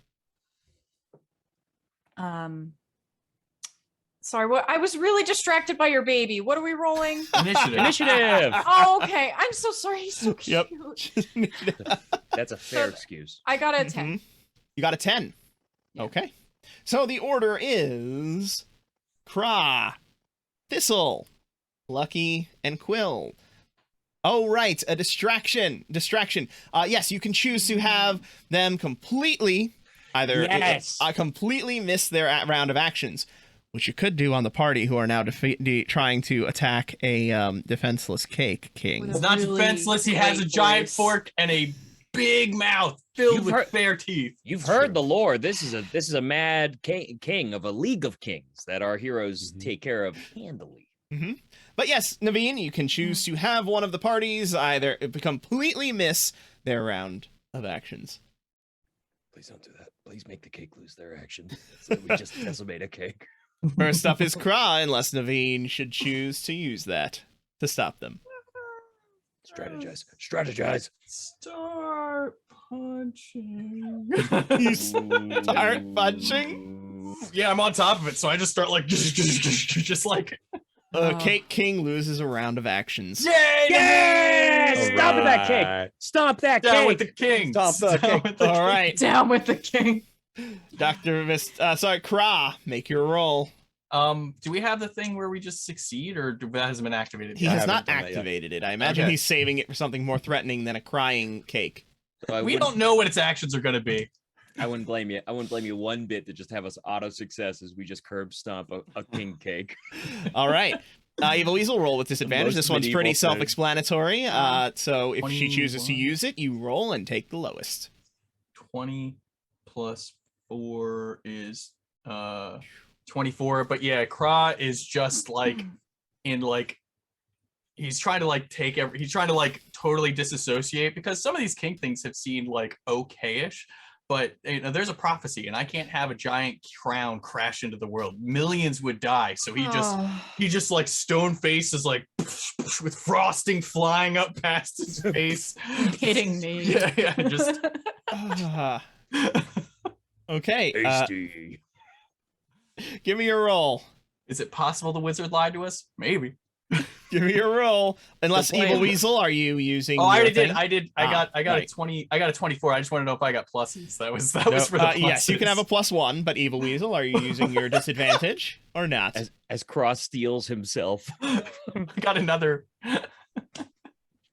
Sorry, what? I was really distracted by your baby. What are we rolling? Initiative. initiative. Oh, okay. I'm so sorry. He's so cute. Yep. That's a fair So- excuse. I got a 10. Mhm. You got a 10. Yeah. Okay. So the order is Kra, Thistle, Lucky, and Quill. Oh, right. A distraction. Yes, you can choose to have them completely either Yes. completely miss their round of actions, which you could do on the party who are now trying to attack a defenseless cake king. He's not Really defenseless. He has a great giant voice. fork and a big mouth filled You've with heard- fair teeth. You've heard the lore. This is a mad king of a league of kings that our heroes take care of handily. But yes, Naveen, you can choose to have one of the parties either completely miss their round of actions. Please don't do that. Please make the cake lose their action. So we just decimate a cake. First up is Kra, unless Naveen should choose to use that to stop them. Strategize. Start punching. Start punching? Yeah, I'm on top of it, so I just start like just like Cake King loses a round of actions. yay! Yes! Stop with that cake. Alright. Stomp that Down cake. with the king. Stop the Down cake. with the All king. right, Down with the king. Kra, make your roll. Do we have the thing where we just succeed, or that hasn't been activated He yet? has haven't not done that yet. activated it. I imagine Okay. he's saving it for something more threatening than a crying cake. So I We wouldn't- don't know what its actions are going to be. I wouldn't blame you. I wouldn't blame you one bit to just have us auto success as we just curb stomp a king cake. All right. Evil Weasel, roll with disadvantage. most This one's medieval pretty thing. self-explanatory. So if she chooses to 21. use it, you roll and take the lowest. 20 plus 4 is 24. But yeah, Kra is just like in like he's trying to like he's trying to like totally disassociate, because some of these king things have seemed like okayish, but you know, there's a prophecy and I can't have a giant crown crash into the world. Millions would die. So he just like stone face is like with frosting flying up past his face. Kidding me. Yeah, just Ah. Okay. Hasty. Give me your roll. is it possible the wizard lied to us? Maybe. Give me your roll. Unless plan. Evil Weasel, are you using? Oh, I your already did. thing? I did. Ah, I got right. a 20. I got a 24. I just want to know if I got pluses. That was No, for the pluses. yes, you can have a +1, but Evil Weasel, are you using your disadvantage or not? As Cross steals himself. I got another.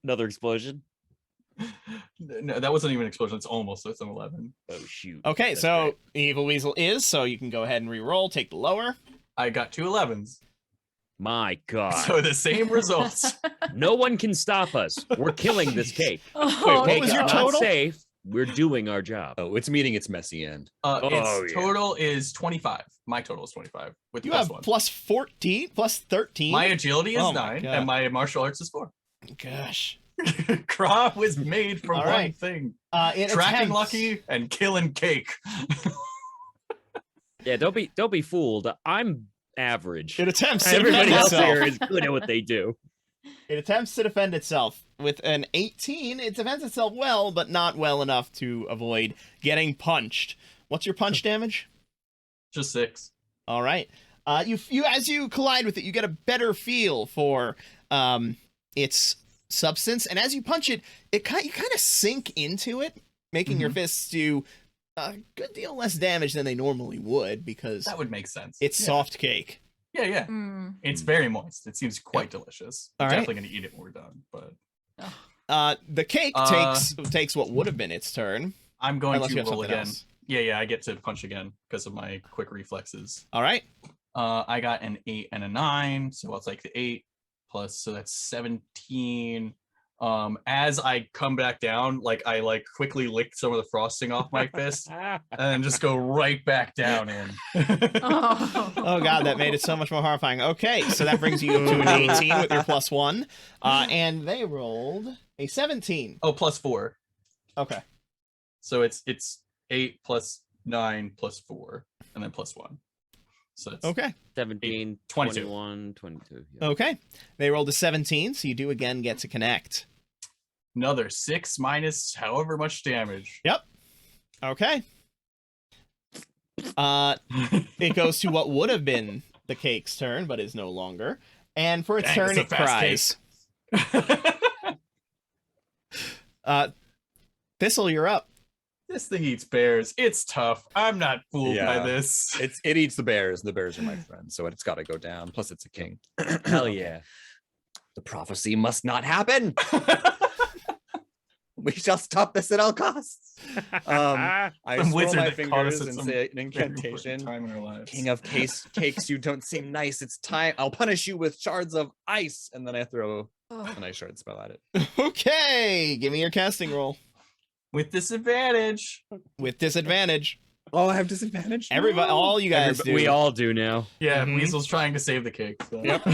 Another explosion. No, that wasn't even an explosion. It's almost. So it's an 11. Oh shoot. Okay, That's so great. Evil Weasel is, so you can go ahead and re-roll, take the lower. I got 2 11s. My God. So the same results. No one can stop us. We're killing this cake. Oh, what Cake was is your not total? Safe. We're doing our job. Oh, it's meeting its messy end. Oh, Its yeah. total is 25. My total is 25 with the You plus have one. +14, +13. My agility is Oh my 9 God. and my martial arts is 4. Gosh. Kra was made for All one right. thing: It tracking attempts- Lucky and killing Cake. Yeah, don't be fooled. I'm average. It attempts to Everybody defend else itself. here is good at what they do. It attempts to defend itself. With an 18, it defends itself well, but not well enough to avoid getting punched. What's your punch damage? Just 6. All right. You as you collide with it, you get a better feel for its substance, and as you punch it, you kind of sink into it, making your fists do a good deal less damage than they normally would because That would make sense. it's Yeah. soft cake. Yeah. Mm. It's very moist. It seems quite delicious. All I'm right. definitely gonna eat it when we're done. But The cake takes what would have been its turn. I'm going Unless you to have roll something again. else. Yeah, I get to punch again because of my quick reflexes. All right. I got an 8 and a 9, so I'll take the 8 plus, so that's 17. As I come back down, like I like quickly lick some of the frosting off my fist and then just go right back down in. Oh god, that made it so much more horrifying. Okay, so that brings you to an 18 with your +1, and they rolled a 17. Oh, plus 4. Okay. So it's 8 plus 9 plus 4 and then plus 1. So it's Okay. 17, 22. 21, 22. Yeah. Okay. They rolled a 17, so you do again get to connect. Another 6 minus however much damage. Okay. It goes to what would have been the cake's turn, but is no longer. And for its Dang, turn, it's a it fast cries. Thistle, you're up. This thing eats bears. It's tough. I'm not fooled by Yeah. this. It eats the bears. The bears are my friends, so it's got to go down. Plus, it's a king. Hell yeah. The prophecy must not happen. We shall stop this at all costs. I Some swirl wizard my that caught us fingers at and some say an Very important incantation. time in our lives. King of cakes, you don't seem nice. It's time. I'll punish you with shards of ice, and then I throw an ice shard spell at it. Okay, give me your casting roll With disadvantage. with disadvantage. Oh, I have disadvantage. Everybody, all you guys do. We all do now. Yeah, Mhm. Weasel's trying to save the cake. So. Yep.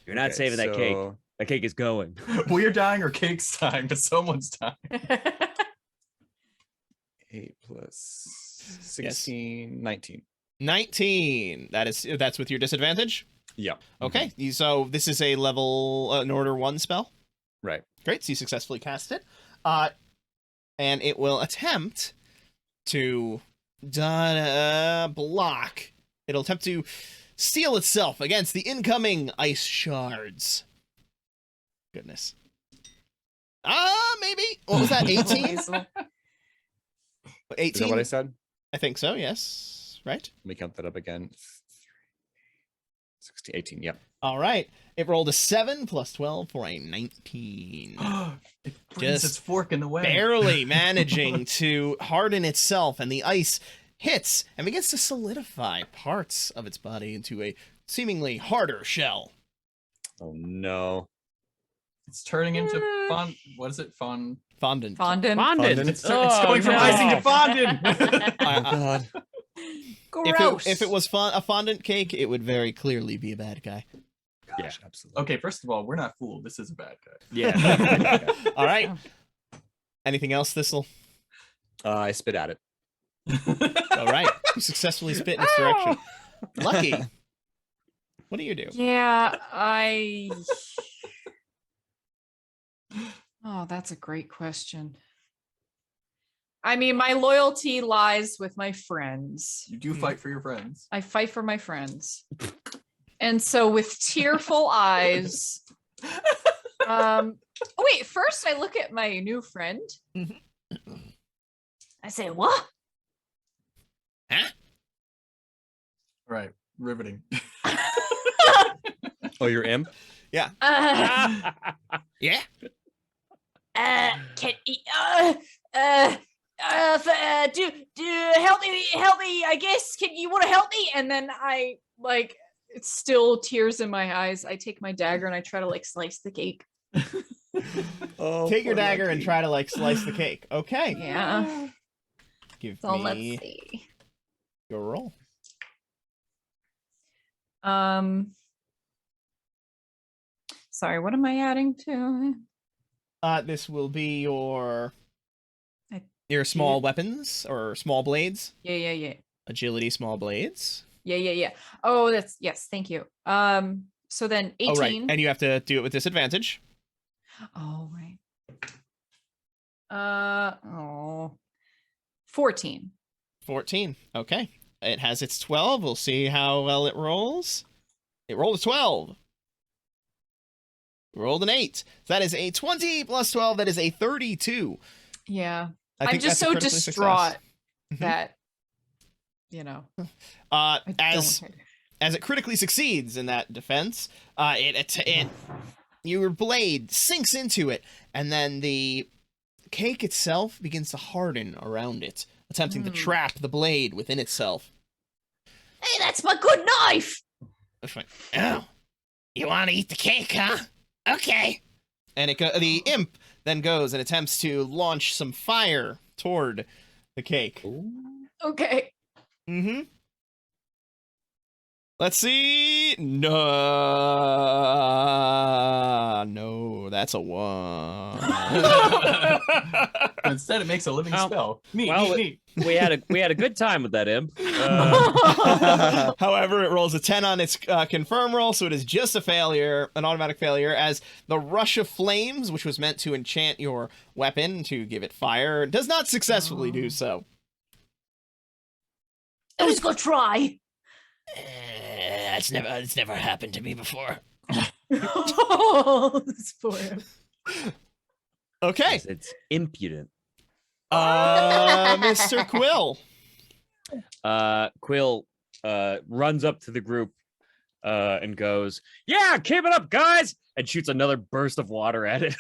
You're not Okay, saving that cake. so- That cake is going. We're dying or cake's time, but someone's dying. 8 plus 16, 19. 19. That's with your disadvantage. Yeah. Okay, so this is a level an order 1 spell. Right. Great, so you successfully cast it. And it will attempt to block. It'll attempt to steel itself against the incoming ice shards. Goodness. Maybe. What was that? 18? Is that 18? what I said? I think so, yes. Right? Let me count that up again. 16, 18. Yep. All right. It rolled a 7 plus 12 for a 19. It brings Just its fork in the way. Barely managing to harden itself, and the ice hits and begins to solidify parts of its body into a seemingly harder shell. Oh no. It's turning into fun. What is it? Fun. Fondant. Fondant. Fondant. It's going from icing to fondant. Oh god. Gross. If it was a fondant cake, it would very clearly be a bad guy. Gosh, absolutely. Okay, first of all, we're not fooled. This is a bad guy. Yeah. All right. Anything else, Thistle? I spit at it. All right. You successfully spit in its direction. Lucky. What do you do? Yeah, Oh, that's a great question. I mean, my loyalty lies with my friends. You do fight for your friends. I fight for my friends. And so with tearful eyes, wait, first I look at my new friend. I say, what? Right. Riveting. Oh, you're imp? Yeah. Can do help me, I guess. Can you want to help me? And then I it's still tears in my eyes. I take my dagger and I try to slice the cake. Oh, Take your poor dagger and Lucky. try to slice the cake. Okay. Yeah. Give So let's me see. your roll. Sorry, what am I adding to? This will be your I- small weapons or small blades. Yeah. Agility small blades. Yeah. Oh, yes, thank you. So then 18. Oh, right. And you have to do it with disadvantage. Oh, right. 14. 14. Okay. It has its 12. We'll see how well it rolls. It rolled a 12. Rolled an 8. So that is a 20 plus 12. That is a 32. Yeah. I I'm think just that's a so critical distraught success. Mhm. that, I As don't. as it critically succeeds in that defense, your blade sinks into it, and then the cake itself begins to harden around it, attempting to trap the blade within itself. Hey, that's my good knife. It's like, oh, you want to eat the cake, huh? Okay. And the imp then goes and attempts to launch some fire toward the cake. Okay. Mm-hmm. Let's see. No, that's a 1. Instead, it makes a living Well, spell. Neat, well, neat. we had a good time with that imp. However, it rolls a 10 on its confirm roll, so it is just a failure, an automatic failure, as the Rush of Flames, which was meant to enchant your weapon to give it fire, does not successfully do so. Who's gonna try? It's never happened to me before. Oh, this poor him. Okay. It's impudent. Mr. Quill. Quill runs up to the group and goes, "Yeah, keep it up, guys!" and shoots another burst of water at it.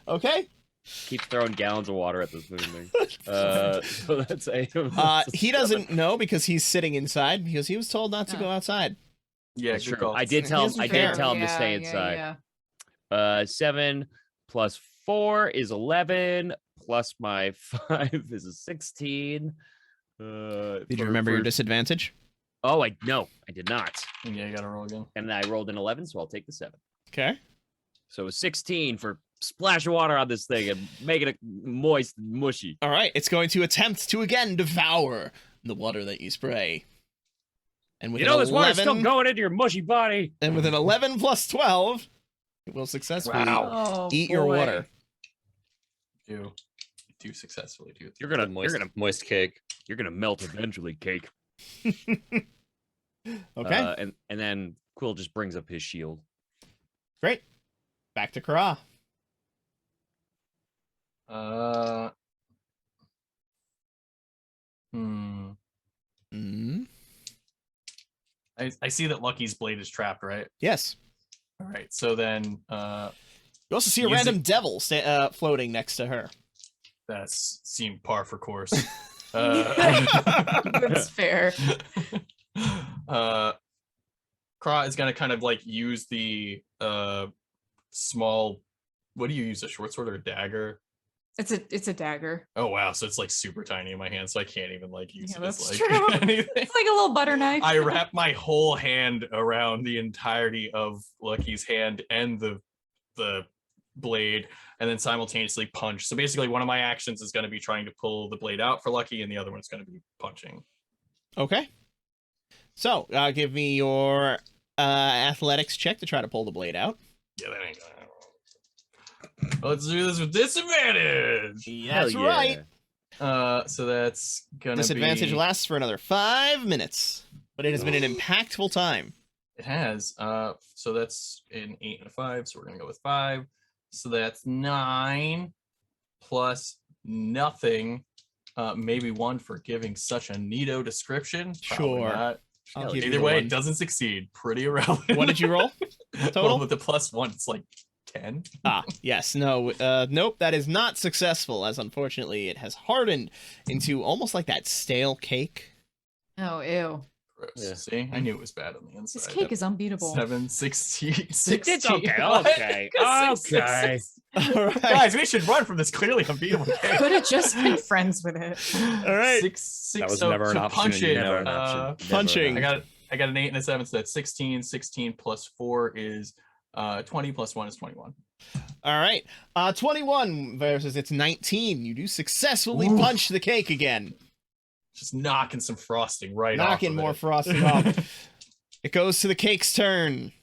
Okay. Keeps throwing gallons of water at this thing. So that's a. He doesn't know because he's sitting inside because he was told not to go outside. Yeah, That's good true. call. I did tell him. I did tell him to Yeah, stay yeah, inside. yeah. 7 plus 4 is 11. Plus my 5 is a 16. Did you remember your disadvantage? Oh, I did not. Yeah, you gotta roll again. And I rolled an 11, so I'll take the 7. Okay. So a 16 for splash of water on this thing and making it moist and mushy. All right. It's going to attempt to again devour the water that you spray. And with You know, an this water's 11, still going into your mushy body. and with an 11 plus 12, it will successfully Oh, eat your boy. water. You do successfully do it. You're gonna Moist cake. you're gonna melt eventually, cake. Okay. And then Quill just brings up his shield. Great. Back to Kara. Mm. I see that Lucky's blade is trapped, right? Yes. All right. So then You also see a Use random devil floating next to her. that's seemed par for course. That's fair. Kra is gonna kind of like use the small. What do you use? A short sword or a dagger? It's a dagger. Oh wow! So it's like super tiny in my hand, so I can't even like use Yeah, it as that's like true. anything. It's like a little butter knife. I wrap my whole hand around the entirety of Lucky's hand and the blade, and then simultaneously punch. So basically, one of my actions is going to be trying to pull the blade out for Lucky, and the other one's going to be punching. Okay. So, give me your athletics check to try to pull the blade out. Yeah, that ain't gonna. Let's do this with disadvantage. That's right. So that's gonna Disadvantage be... lasts for another 5 minutes, but it has been an impactful time. It has. So that's an 8 and a 5. So we're gonna go with 5. So that's 9 plus nothing. Maybe 1 for giving such a neato description. Probably Sure. not. I'll give you Either the way, one. it doesn't succeed. Pretty irrelevant. What did you roll? Total? Well, with the +1, it's like 10. Yes. No. Nope. That is not successful, as unfortunately it has hardened into almost like that stale cake. Oh, ew. Gross. Yeah. See, I knew it was bad on the inside. This cake is unbeatable. 7, 16, 16. It's okay. What? Okay. Okay. All right. Guys, we should run from this clearly unbeatable cake. Could have just been friends with it. All right. 6, That was so never an to option. punch it, Never an option. Never an punching. option. I got an 8 and a 7, so that's 16. 16 plus 4 is 20 plus 1 is 21. All right. 21 versus it's 19. You do successfully punch the cake again. Just knocking some frosting right off. Knocking of more it. frosting off. It goes to the cake's turn.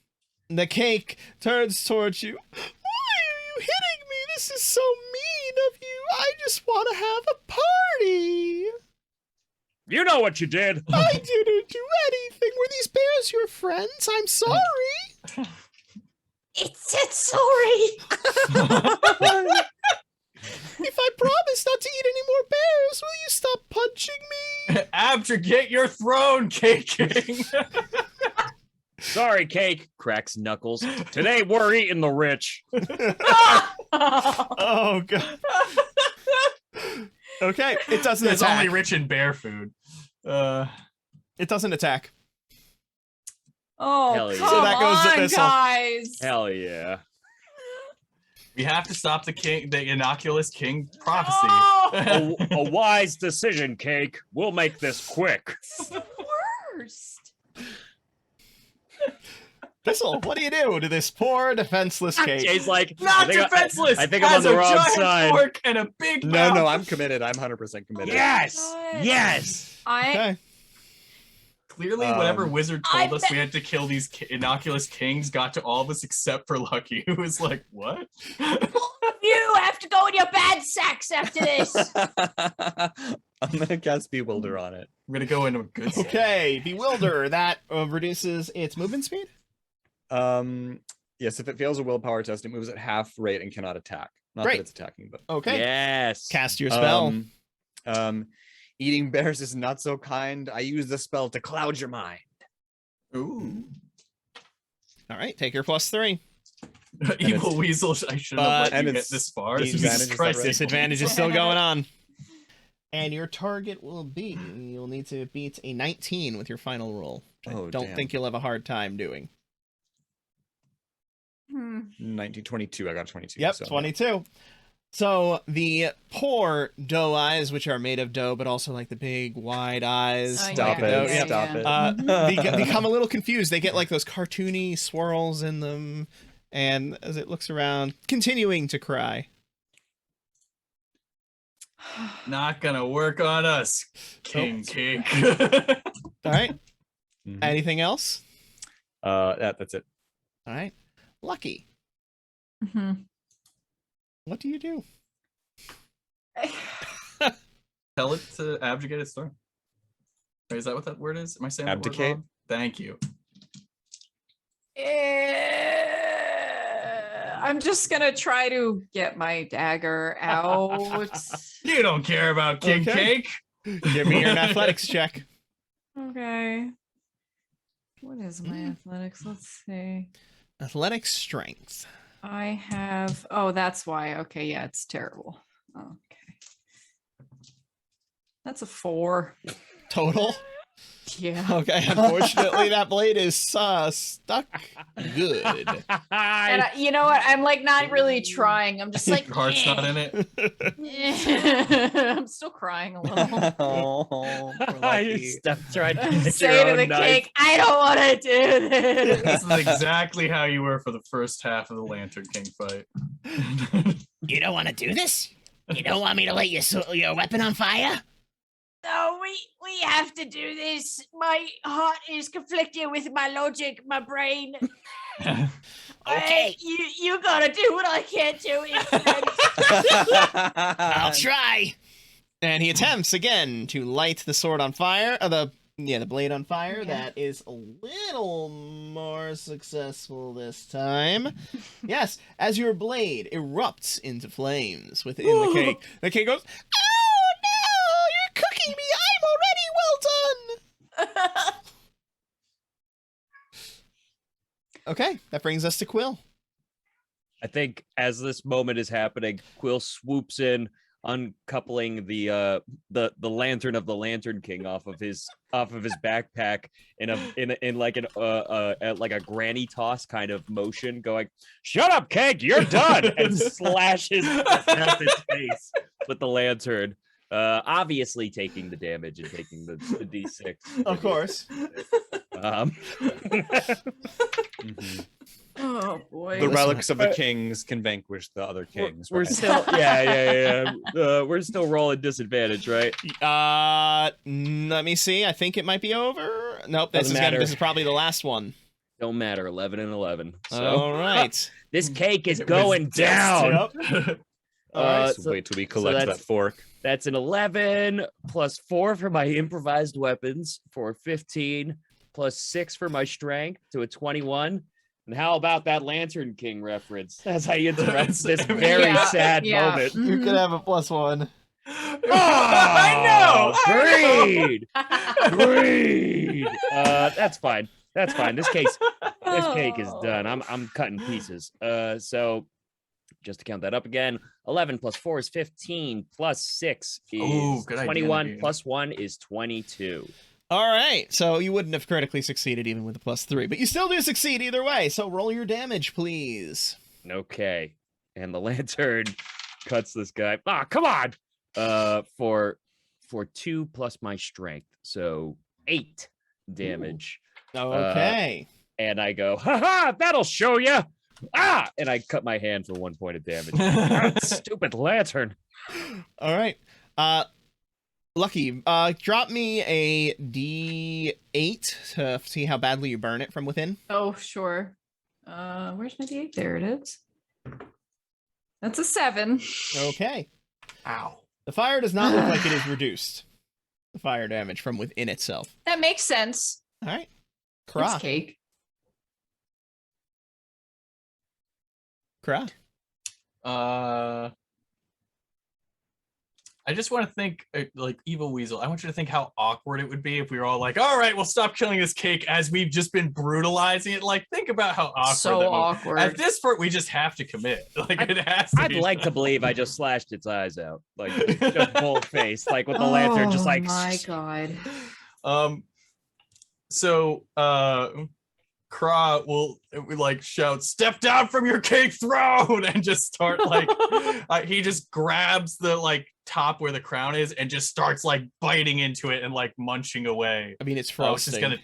The cake turns towards you. Why are you hitting me? This is so mean of you. I just want to have a party. You know what you did. I didn't do anything. Were these bears your friends? I'm sorry. It said sorry. If I promise not to eat any more bears, will you stop punching me? Abjugate your throne, Cake King. Sorry, Cake. Cracks knuckles. Today we're eating the rich. Oh, God. Okay, it doesn't It's attack. only rich in bear food. It doesn't attack. Oh, Hell yeah. come So that goes to on, Thistle. guys. Hell yeah. We have to stop the innocuous king prophecy. Oh, A wise decision, Cake. We'll make this quick. worst. Thistle, what do you do to this poor defenseless cake? Jay's like, Not I think defenseless. I think I'm on has the a wrong giant side. fork and a big No, mouth. I'm committed. I'm 100% committed. Yes, God. yes. Okay. Clearly, whatever Um, wizard told us we had to kill these innocuous kings got to all of us except for Lucky, who was like, "What?" You have to go in your bad sacks after this. I'm gonna cast Bewilder on it. I'm gonna go into a good. side. Okay, Bewilder. That reduces its movement speed? Yes, if it fails a willpower test, it moves at half rate and cannot attack. Not Great. that it's attacking, but Okay. Yes. Cast your spell. Eating bears is not so kind. I use the spell to cloud your mind. Ooh, All right, take your +3. evil weasel! I shouldn't have let and you get it's this far. the Jesus advantage, is that Christ, right? evil Disadvantage is weasel. still going on. And your target will be, you'll need to beat a 19 with your final roll. Which I Oh, don't damn. think you'll have a hard time doing. 1922. I got 22. Yep, so. 22. So the poor doe eyes, which are made of dough, but also like the big wide eyes. Oh, Stop like it. dough, yeah, yep. Stop yeah. it. Become a little confused. They get like those cartoony swirls in them. And as it looks around, continuing to cry. Not gonna work on us, King Cake. All right. Mhm. Anything else? That's it. All right. Lucky. Mhm. What do you do? Tell it to abdicate its throne. Wait, is that what that word is? Am I saying that word Abdicate? wrong? Thank you. I'm just gonna try to get my dagger out. You don't care about King Okay. Cake. Give me your athletics check. Okay. What is my athletics? Let's see. Athletics strength. I have. Oh, that's why. Okay, yeah, it's terrible. Okay. That's a 4. Total. Yeah. Okay, unfortunately, that blade is stuck good. And you know what? I'm like not really trying. I'm just like, Your heart's not in it. I'm still crying a little. Oh, poor You Lucky. stepped right into Say your to own the knife. cake, I don't want to do this. This is exactly how you were for the first half of the Lantern King fight. You don't want to do this? You don't want me to light your weapon on fire? No, we have to do this. My heart is conflicting with my logic, my brain. Okay. You gotta do what I can't do. I'll try. And he attempts again to light the sword on fire. The blade on fire. Yeah. That is a little more successful this time. Yes, as your blade erupts into flames within the cake. The cake goes, "Oh no! You're cooking me! I'm already well done!" Okay, that brings us to Quill. I think as this moment is happening, Quill swoops in, uncoupling the lantern of the Lantern King off of his backpack in like a granny toss kind of motion, going, "Shut up, Cake, you're done!" and slashes across its face with the lantern. Obviously taking the damage and taking the D6. Of course. Mhm. Oh boy. The Listen, relics of the kings can vanquish the other kings. We're right? still yeah. We're still rolling disadvantage, right? Let me see. I think it might be over. Nope, Doesn't matter. this is probably the last one. Don't matter. 11 and 11. So All right. this cake is It was going down. Yep. All right. So wait till we collect that's- that fork. That's an 11 plus 4 for my improvised weapons for 15 plus 6 for my strength to a 21. And how about that Lantern King reference as I interrupt this very Yeah, sad yeah. moment? You could have a +1. I know. Greed! Greed! That's fine. That's fine. This cake is done. I'm cutting pieces. So just to count that up again, 11 plus 4 is 15 plus 6 is Ooh, good idea, 21 dude. plus 1 is 22. All right. So you wouldn't have critically succeeded even with a +3, but you still do succeed either way. So roll your damage, please. Okay. And the lantern cuts this guy. Ah, come on. For 2 plus my strength. So 8 damage. Okay. and I go, "Ha ha! That'll show you!" Ah! And I cut my hand for 1 point of damage. God, stupid lantern. All right. Lucky, drop me a D8 to see how badly you burn it from within. Oh, sure. Where's my D8? There it is. That's a 7. Okay. Ow. The fire does not look like it is reduced. The fire damage from within itself. That makes sense. All right. It's Kra. cake. Kra. I just want to think, like Evil Weasel. I want you to think how awkward it would be if we were all like, "All right, we'll stop killing this cake," as we've just been brutalizing it. Like, think about how awkward. So that would- awkward. At this point, we just have to commit. Like, it has to. I'd be like to believe I just slashed its eyes out, like just bold faced, like with the lantern, just like. Oh my god. So, Kra will like shout, "Step down from your cake throne!" and just start like, he just grabs the like top where the crown is and just starts like biting into it and like munching away. I mean, it's It's frosting. just gonna.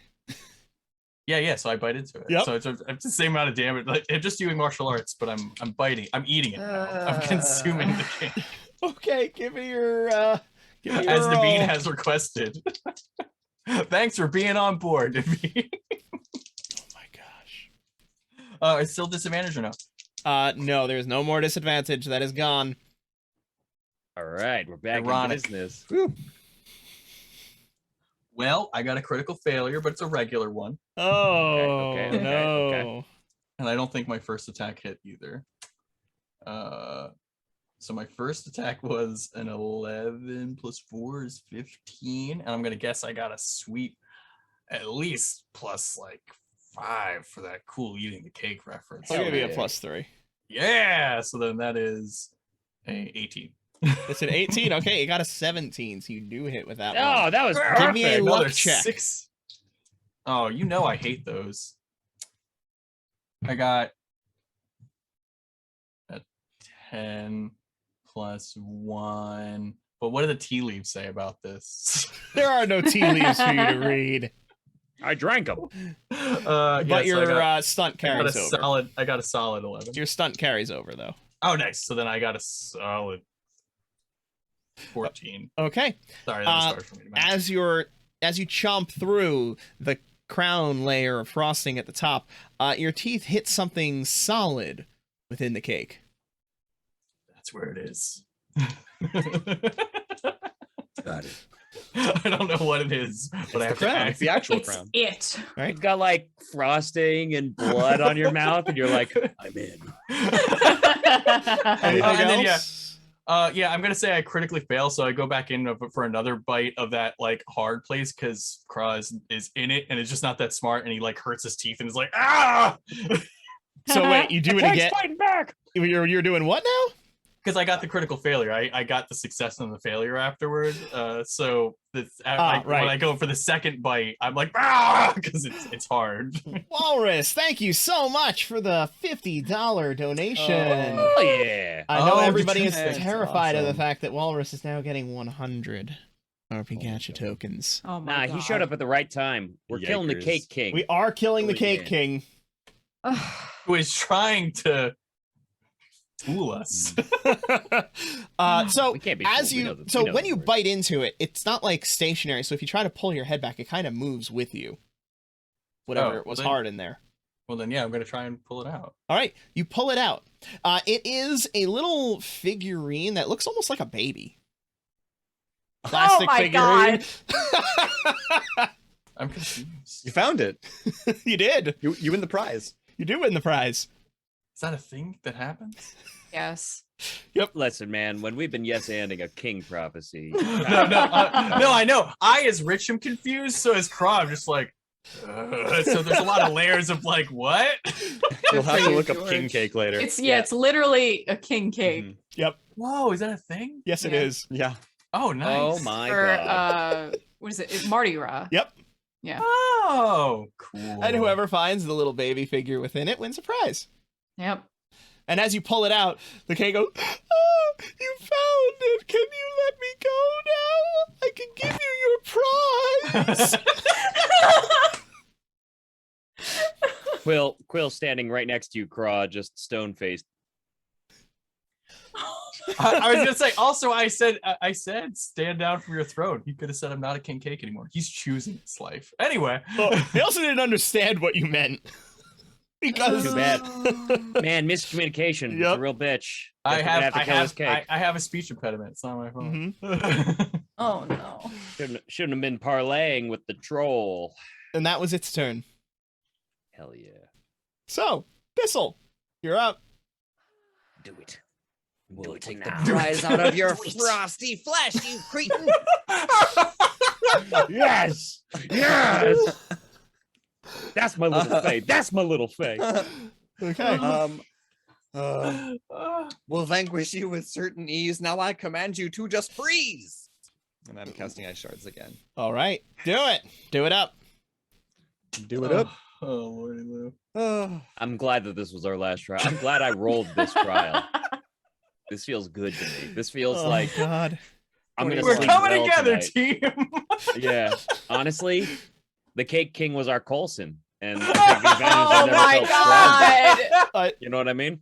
Yeah. So I bite into it. Yep. So it's the same amount of damage. Like, I'm just doing martial arts, but I'm biting. I'm eating it. Now. I'm consuming the cake Okay, give me your as Naveen roll. has requested. Thanks for being on board, Naveen. Oh my gosh. It's still disadvantage or no? No, there's no more disadvantage. That is gone. All right, we're back Ironic. in business. Well, I got a critical failure, but it's a regular one. Oh okay, no. okay. And I don't think my first attack hit either. So my first attack was an 11 plus 4 is 15. And I'm going to guess I got a sweet at least plus like 5 for that cool eating the cake reference. I'll give you a yeah. +3. Yeah. So then that is a 18. It's an 18. Okay, you got a 17, so you do hit with that Oh, one. that was Give perfect. me a Another luck check. 6. Oh, you know I hate those. I got a 10 plus 1. But what do the tea leaves say about this? There are no tea leaves for you to read. I drank them. But your stunt carries over. I got a solid 11. Your stunt carries over, though. Oh, nice. So then I got a solid 14. Okay. Sorry, that was hard for me to match. As you chomp through the crown layer of frosting at the top, your teeth hit something solid within the cake. That's where it is. Got it. I don't know what it is, but I have to crown. act. It's the actual It's crown. it. It's got like frosting and blood on your mouth, and you're like, I'm in. Anything and then, else? I'm gonna say I critically fail, so I go back in for another bite of that like hard place because Kra is in it, and it's just not that smart, and he like hurts his teeth and is like, ah! So wait, you do it "Tank's again? fighting back." You're doing what now? Because I got the critical failure. I got the success and the failure afterward. So when I go for the second bite, I'm like, ah, because it's hard. Walrus, thank you so much for the $50 donation. Oh yeah. I know Oh, everybody is that's terrified of the awesome. fact that Walrus is now getting 100 RP Gacha tokens. Oh my Nah, god. he showed up at the right time. We're killing the Yikers. Cake King. We are killing the Oh, Cake yeah. King. Who is trying to fool us? So We can't be as fooled. We know you the- so we know when the you word. bite into it, it's not like stationary. So if you try to pull your head back, it kind of moves with you. Whatever Oh, was then- hard in there. Well, then, yeah, I'm going to try and pull it out. All right, you pull it out. It is a little figurine that looks almost like a baby. Plastic my figurine. I'm confused. You found it. You did. You win the prize. You do win the prize. Is that a thing that happens? Yes. Listen, man, when we've been yes-anding a king prophecy, No, I know. I, as Rich, am confused. So as Kra, I'm just like, so there's a lot of layers of like, what? You'll have for to you, look up George. king cake later. It's it's literally a king cake. Mhm. Yep. Whoa, is that a thing? Yes, it Yeah. is. Yeah. Oh, nice. oh my For god. what is it? Mardi Gras. Yep. Yeah. Oh, cool. And whoever finds the little baby figure within it wins a prize. Yep. And as you pull it out, the cake goes, "Oh, you found it. Can you let me go now? I can give you your prize." Quill standing right next to you, Craw, just stone faced. I was gonna say. Also, I said stand down from your throne. He could have said I'm not a king cake anymore. He's choosing his life. Anyway. Well, he also didn't understand what you meant. Because Too bad. Man, miscommunication. It's Yep. a real bitch. I Guess we're gonna have to kill his cake. I have a speech impediment. It's not my fault. Mhm. Oh no. Shouldn't have been parlaying with the troll. And that was its turn. Hell yeah. So, Thistle, you're up. Do it. We'll take now. the prize out of your frosty flesh, you cretin. Yes! Yes! That's my little face. That's my little face. Okay. Will vanquish you with certain ease. Now I command you to just freeze. And I'm casting ice shards again. All right. Do it. Do it up. Do it up. Oh, Lordy Lou. I'm glad that this was our last trial. I'm glad I rolled this trial. This feels good to me. This feels Oh, like God. I'm gonna We're sleep coming well together, tonight. team. Yeah. Honestly, the Cake King was our Coulson. And I think the advantage Oh I never my felt stronger. god. You know what I mean?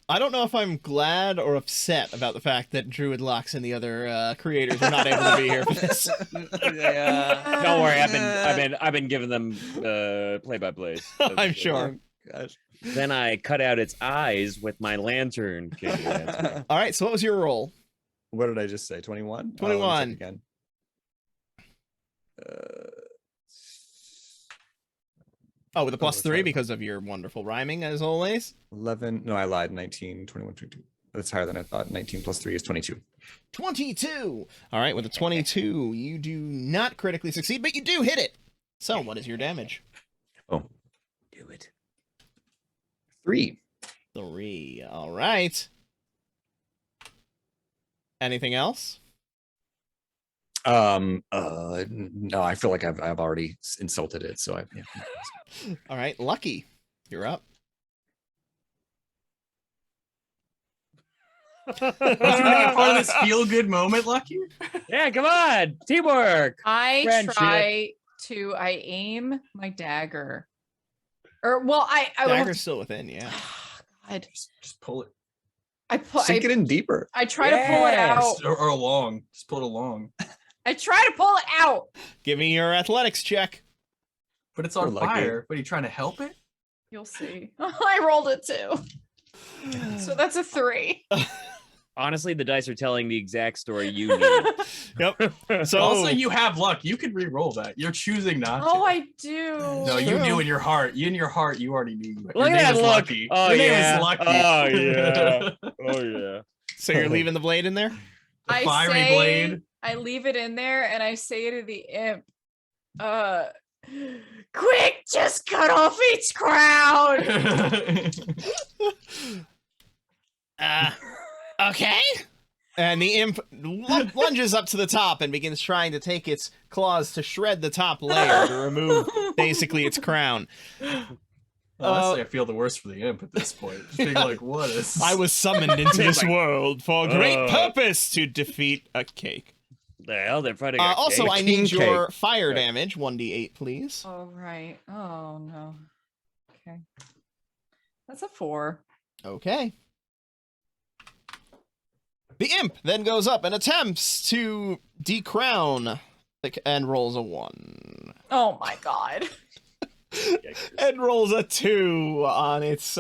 I don't know if I'm glad or upset about the fact that Druid Locks and the other creators are not able to be here for this. Yeah. Don't worry, I've been giving them play-by-plays. I'm sure. Gosh. Then I cut out its eyes with my lantern. King. All right. So what was your roll? What did I just say? 21? 21. Again. Oh, with a plus that's 3 right. because of your wonderful rhyming, as always. 11. No, I lied. 19, 21, 22. That's higher than I thought. 19 plus 3 is 22. 22. All right. With a 22, you do not critically succeed, but you do hit it. So what is your damage? Oh, Do it. 3. 3. All right. Anything else? No, I feel like I've already insulted it. So yeah. All right. Lucky, you're up. Don't you make it part of this feel-good moment, Lucky? Yeah, come on, teamwork. I Friendship. I aim my dagger. Or well, I would have Dagger's to, still within, yeah. God, Just pull it. Sink it in deeper. I try to pull it Yes. out. Or along. Just pull it along. I try to pull it out. Give me your athletics check. But it's Poor on Lucky. fire. But are you trying to help it? You'll see. I rolled it too. So that's a 3. Honestly, the dice are telling the exact story you need. Yep. So Also, you have luck. You could re-roll that. You're choosing not to. Oh, I do. No, you True. knew in your heart. You already knew. Your Look name at that is look. Lucky. Oh, Your name yeah. is Lucky. Oh, yeah. Oh yeah. So you're leaving the blade in there? The I fiery say, blade. I leave it in there and I say to the imp, quick, just cut off its crown. Okay. And the imp lunges up to the top and begins trying to take its claws to shred the top layer to remove basically its crown. Honestly, I feel the worst for the imp at this point. Just being like, what is? I was summoned into this world for a great purpose to defeat a cake. The hell, they're fighting. a Also, cake? I need king your fire damage, 1d8, please. Oh, right. Oh, no. Okay. That's a 4. Okay. The imp then goes up and attempts to decrown and rolls a 1. Oh, my God. And rolls a 2 on its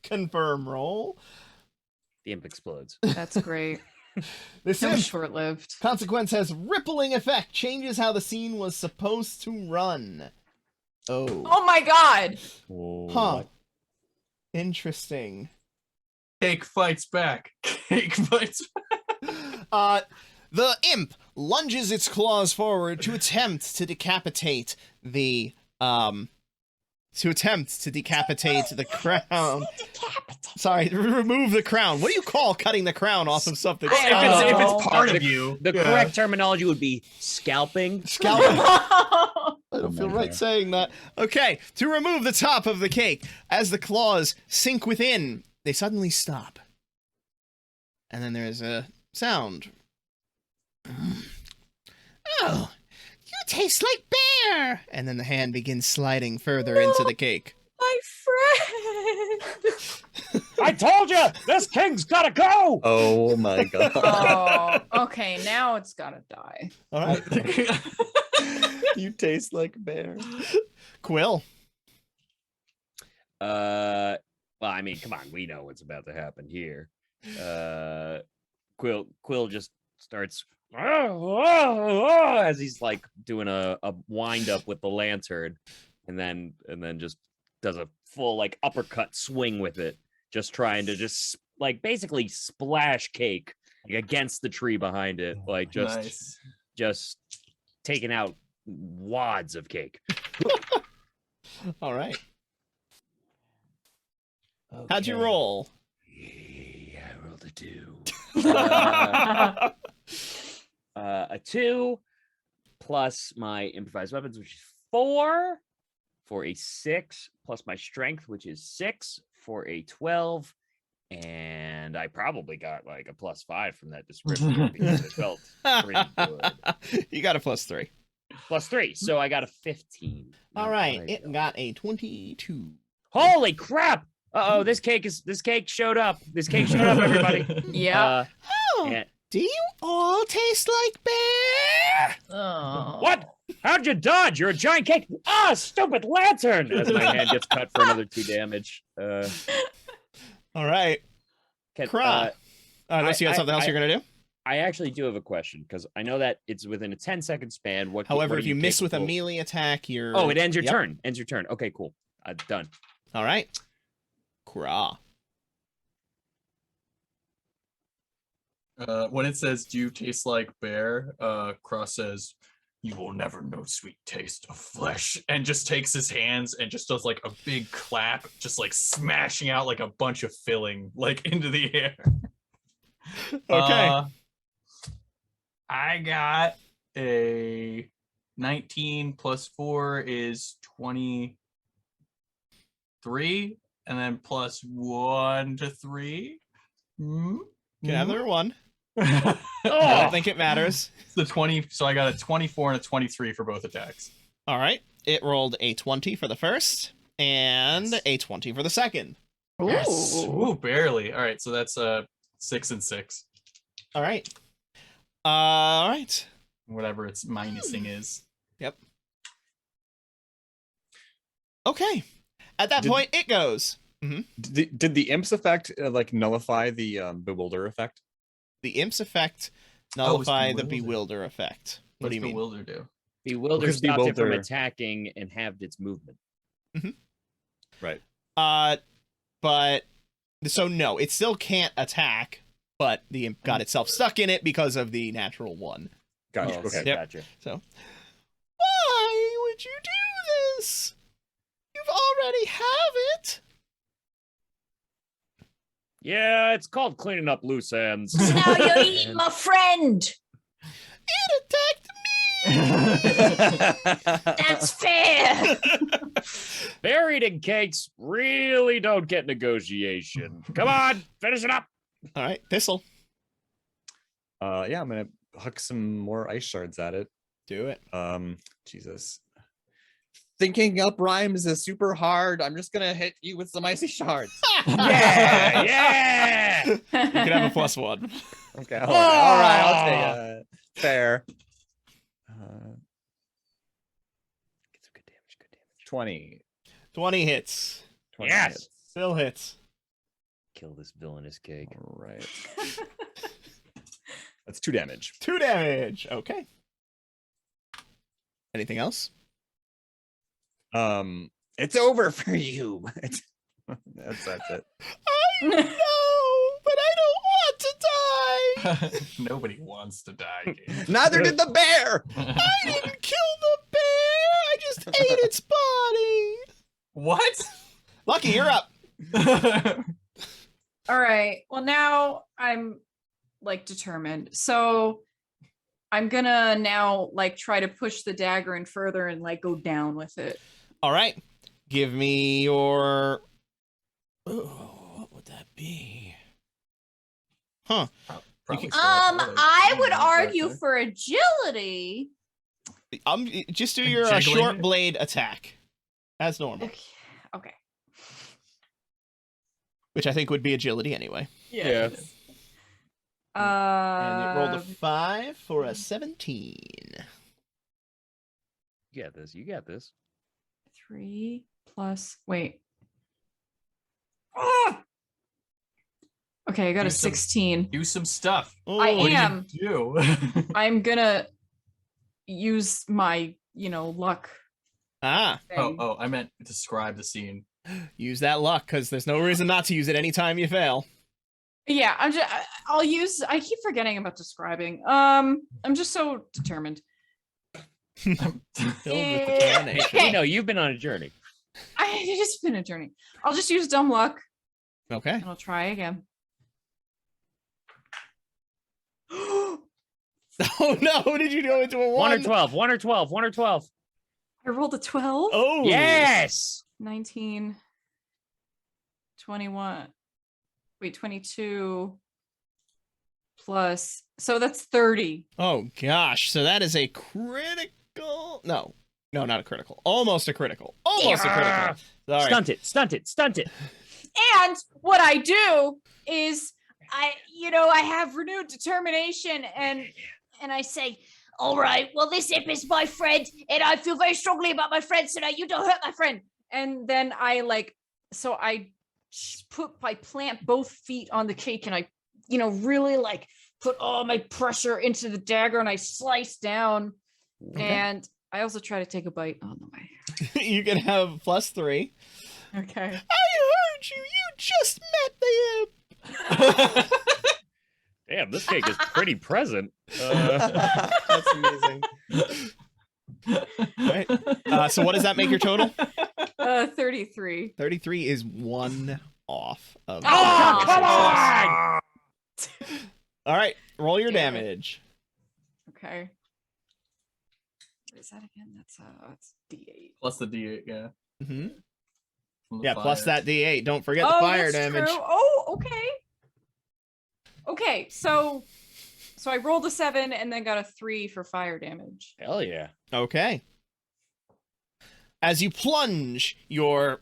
confirm roll. The imp explodes. That's great. This That was imp short-lived. consequence has rippling effect, changes how the scene was supposed to run. Oh. Oh, my God. Huh. Interesting. Cake fights back. Cake fights back. The imp lunges its claws forward to attempt to decapitate the crown. Sorry, remove the crown. What do you call cutting the crown off of something? If Oh. it's part of you. The yeah. correct terminology would be scalping. Scalping. I don't feel my right God. saying that. Okay, to remove the top of the cake, as the claws sink within, they suddenly stop. And then there's a sound. Oh, you taste like bear. And then the hand begins sliding further into the cake. my friend. I told you, this king's gotta go. Oh my god. Oh, okay. Now it's gotta die. All right. You taste like bear. Quill. Well, I mean, come on, we know what's about to happen here. Quill just starts as he's like doing a wind up with the lantern, and then just does a full like uppercut swing with it, just trying to just like basically splash cake like, against the tree behind it, like just taking out wads of cake. All right. How'd you roll? Yeah, I rolled a 2. A 2 plus my improvised weapons, which is 4 for a 6, plus my strength, which is 6 for a 12. And I probably got like a +5 from that description because it felt pretty good. You got a +3. +3, so I got a 15. All Not right, quite, it though. got a 22. Holy crap! Uh-oh, this cake showed up. This cake showed up, everybody. Yeah. Oh, And- do you all taste like bear? Oh. What? How'd you dodge? You're a giant cake. Ah, stupid lantern! As my hand gets cut for another 2 damage. All right. Cra. Unless you have something else you're going to do? I actually do have a question, because I know that it's within a 10-second span. However, what if are you miss with a capable- melee attack, you're... Oh, it ends your Yep. turn. Ends your turn. Okay, cool. Done. All right. Cra. When it says, "Do you taste like bear?" Cross says, "You will never know sweet taste of flesh," and just takes his hands and just does like a big clap, just like smashing out like a bunch of filling like into the air. Okay. I got a 19 plus 4 is 23, and then plus 1 to 3. Can have another one. I I don't think it matters. the 20, so I got a 24 and a 23 for both attacks. All right. It rolled a 20 for the first and a 20 for the second. Yes. Ooh, barely. All right, so that's 6 and 6. All right. All right. Whatever its minusing is. Yep. Okay. At that point, it goes. Did the imps effect like nullify the bewilder effect? The imp's effect it's nullify the bewilder. bewilder effect. What do you mean? Bewilder do? Bewilder Because stopped it from Bewilder- attacking and halved its movement. Right. But so no, it still can't attack, but the imp got itself stuck in it because of the natural one. Gotcha. Oh, Okay. Yep. Gotcha. So why would you do this? You've already have it. Yeah, it's called cleaning up loose ends. Now you're eating my friend. It attacked me. That's fair. Bear eating cakes really don't get negotiation. Come on, finish it up. All right, Thistle. Yeah, I'm gonna huck some more ice shards at it. Do it. Jesus. Thinking up rhymes is super hard. I'm just gonna hit you with some icy shards. Yeah, yeah. You can have a +1. Okay, all right, I'll take it. Fair. Get some good damage, 20. 20 hits. 20 Yes. hits. Still hits. Kill this villainous cake. All right. That's 2 damage. 2 damage. Okay. Anything else? It's over for you. That's it. I know, but I don't want to die. Nobody wants to die. Gabe. Neither did the bear. I didn't kill the bear. I just ate its body. What? Lucky, you're up. All right. Well, now I'm like determined. So I'm gonna now like try to push the dagger in further and like go down with it. All right. Give me your... Oh, what would that be? Huh. Probably can- still have to roll it. I would Yeah, argue exactly. for agility. Just do your Jiggling short it? blade attack. As normal. Okay. which I think would be agility anyway. Yeah. And it rolled a 5 for a 17. You got this. You got this. 3 plus. Wait. Ah! Okay, I got Do a some- 16. Do some stuff. Oh, I What am. do you do? I'm gonna use my, luck. Ah, Thing. Oh, I meant describe the scene. use that luck, because there's no reason not to use it anytime you fail. Yeah, I'll use. I keep forgetting about describing. I'm just so determined. Filled with Eh, determination. okay. We know you've been on a journey. It has been a journey. I'll just use dumb luck Okay. and I'll try again. Oh no, did you go into a 1? 1 or 12. 1 or 12. 1 or 12. I rolled a 12. Oh. Yes. 19, 21. Wait, 22 plus. So that's 30. Oh gosh, so that is a critical. No, not a critical. Almost a critical. Almost a critical. Sorry. Stunt it. Stunt it. Stunt it. And what I do is I have renewed determination and I say, All right, well, this imp is my friend, and I feel very strongly about my friend, so now you don't hurt my friend. and then I plant both feet on the cake and I, really put all my pressure into the dagger and I slice down. Okay. And I also try to take a bite on the way. You can have +3. Okay. I heard you. You just met the imp. Damn, this cake is pretty present. That's amazing. Right. So what does that make your total? 33. 33 is 1 off of. Oh, come on! All right, roll your Damn it. damage. Okay. What is that again? That's D8. Plus the D8, yeah. hmm from the Yeah, plus fire. that D8. Don't forget the fire that's damage. true. Oh, okay. Okay, so I rolled a 7 and then got a 3 for fire damage. Hell yeah. Okay. As you plunge your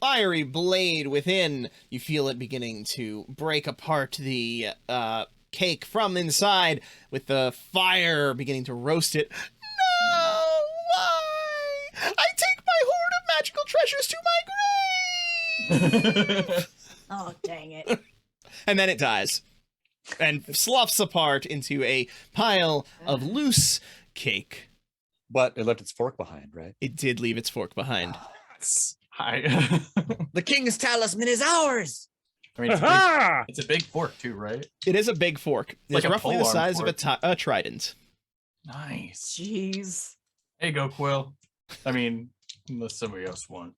fiery blade within, you feel it beginning to break apart the cake from inside, with the fire beginning to roast it. No! Why? I take my hoard of magical treasures to my grave! Oh, dang it. And then it dies and sloughs apart into a pile of loose cake. But it left its fork behind, right? It did leave its fork behind. Hi. The king's talisman is ours. I mean, Aha! it's a big fork too, right? It is a big fork. It's like a roughly the polearm size of fork. a trident. Nice. Jeez. Hey, go Quill. I mean, unless somebody else won.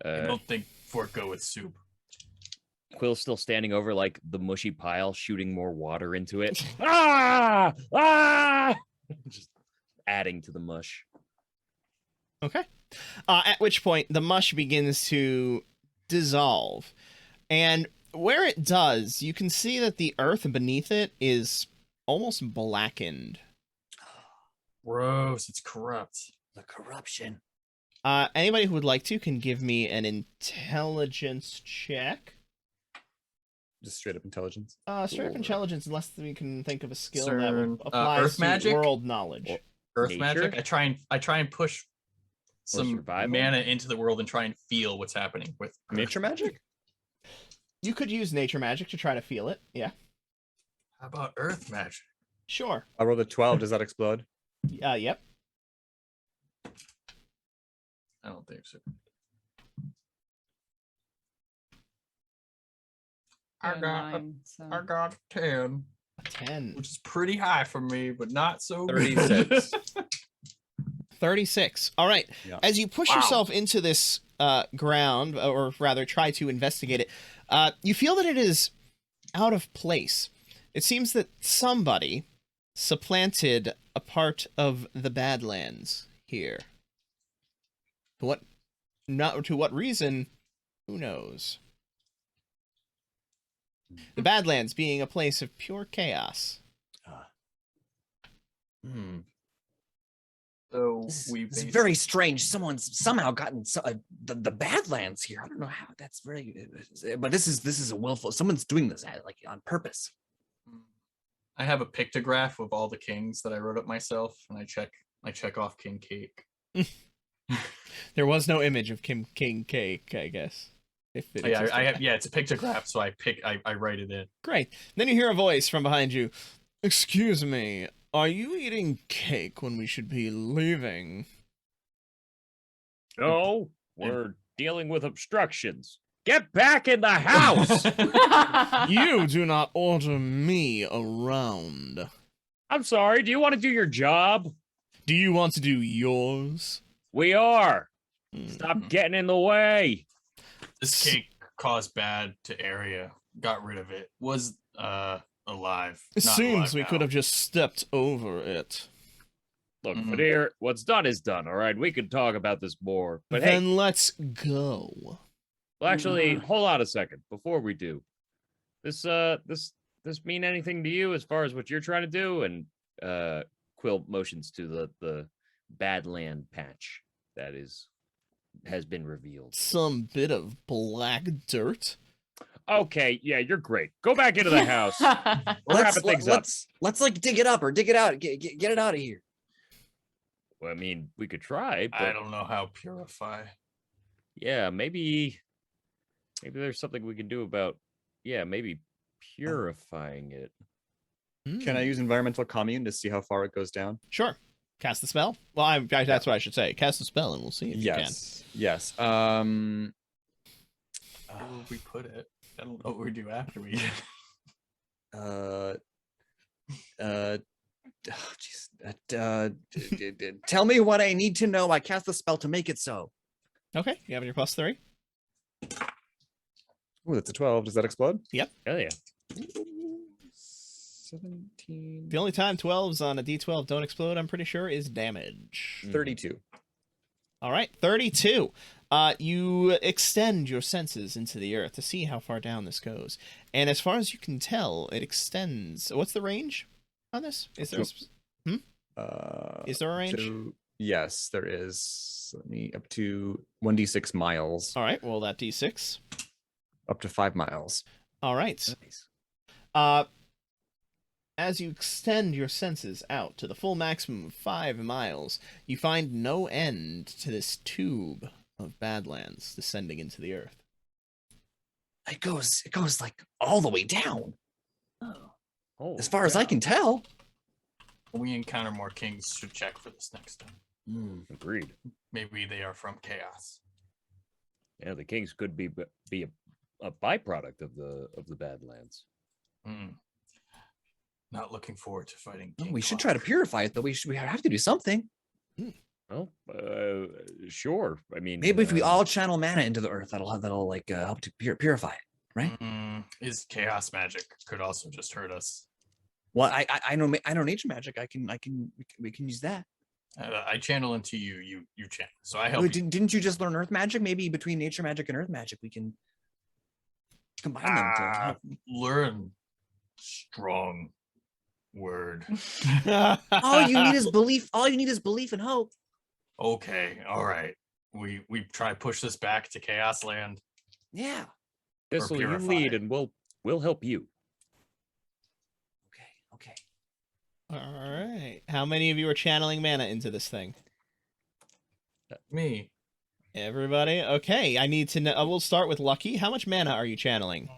I don't think fork go with soup. Quill's still standing over like the mushy pile, shooting more water into it. Ah! Ah! Just adding to the mush. Okay. At which point, the mush begins to dissolve. And where it does, you can see that the earth beneath it is almost blackened. Gross. It's corrupt. The corruption. Anybody who would like to can give me an intelligence check. Just straight up intelligence. Straight up intelligence, unless we can think of a skill that Cern, would apply earth to magic? world knowledge. Earth Nature? magic. I try and push some survival? mana into the world and try and feel what's happening with Earth. Nature magic? You could use nature magic to try to feel it. Yeah, How about earth magic? sure. I rolled a 12. Does that explode? Yep. I don't think so. Got a 9, so. I got 10, 10. which is pretty high for me, but not so 36. 36. All right. Yeah. As you push yourself into this ground, or rather try to investigate it, you feel that it is out of place. It seems that somebody supplanted a part of the Badlands here. To what reason? Who knows? The Badlands being a place of pure chaos. So This we is very strange. Someone's somehow gotten the Badlands here. I don't know how. That's very. But this is a willful. Someone's doing this like on purpose. I have a pictograph of all the kings that I wrote up myself, and I check off King Cake. There was no image of King Cake, I guess. If it Yeah, existed. I have. Yeah, it's a pictograph, so I write it in. Great. Then you hear a voice from behind you. Excuse me, are you eating cake when we should be leaving? No, we're dealing with obstructions. Get back in the house. You do not order me around. I'm sorry. Do you want to do your job? Do you want to do yours? We are. Stop getting in the way. This cake caused bad to area. Got rid of it. Was alive. It Not seems alive we now. could have just stepped over it. Look, Fadir, what's done is done, all right? We could talk about this more. But hey, Then let's go. well, actually, hold on a second before we do. This mean anything to you as far as what you're trying to do? And Quill motions to the Badland patch that has been revealed. Some bit of black dirt? Okay, yeah, you're great. Go back into the house. We're wrapping things up. Let's like dig it up or dig it out. Get it out of here. Well, I mean, we could try, but I don't know how purify. yeah, maybe there's something we can do about maybe purifying it. Can I use environmental commune to see how far it goes down? Sure. Cast the spell? Well, that's what I should say. Cast the spell and we'll see if you can. Yes. Where would we put it? I don't know what we do after we get Tell me what I need to know. I cast the spell to make it so. Okay, you have your +3. Ooh, that's a 12. Does that explode? Hell yeah. 17. The only time 12s on a d12 don't explode, I'm pretty sure, is damage. 32. All right, 32. You extend your senses into the earth to see how far down this goes. And as far as you can tell, it extends. What's the range on this? Is there is there a range? Yes, there is. Let me up to 1d6 miles. All right, roll that d6. Up to 5 miles. All right. Nice. As you extend your senses out to the full maximum of 5 miles, you find no end to this tube of Badlands descending into the earth. It goes like all the way down. Oh, As far as I can tell. When we encounter more kings, should check for this next time. agreed. Maybe they are from chaos. Yeah, the kings could be a byproduct of the Badlands. Not looking forward to fighting. We King should try to Clock. purify it, though. We have to do something. Well, sure. I mean, Maybe if we all channel mana into the earth, that'll like help to purify it, right? Is chaos magic could also just hurt us. Well, I know nature magic. We can use that. I channel into you. You channel. So I help. Wait, you. didn't you just learn earth magic? Maybe between nature magic and earth magic, we can combine them to help. Learn strong word. All you need is belief. All you need is belief and hope. Okay, all right. We try to push this back to Chaos Land. Yeah. Thistle, you purify. lead, and we'll help you. Okay. All right. How many of you are channeling mana into this thing? Me. Everybody? Okay, I need to know. We'll start with Lucky. How much mana are you channeling?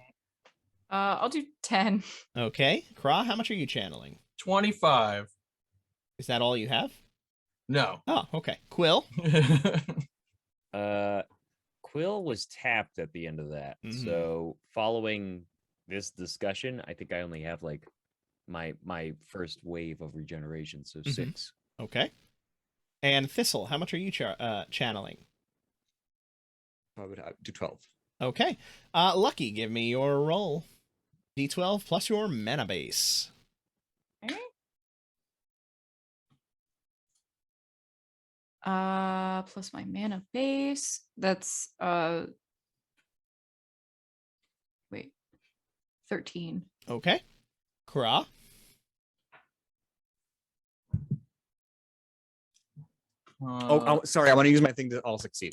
I'll do 10. Okay. Kra, how much are you channeling? 25. Is that all you have? No. Oh, okay. Quill? Quill was tapped at the end of that. Mhm. So following this discussion, I think I only have like my first wave of regeneration, so 6. Okay. And Thistle, how much are you channeling? I would do 12. Okay. Lucky, give me your roll. D12 plus your mana base. Okay. Plus my mana base. That's wait. 13. Okay. Kra? Sorry. I want to use my thing to all succeed.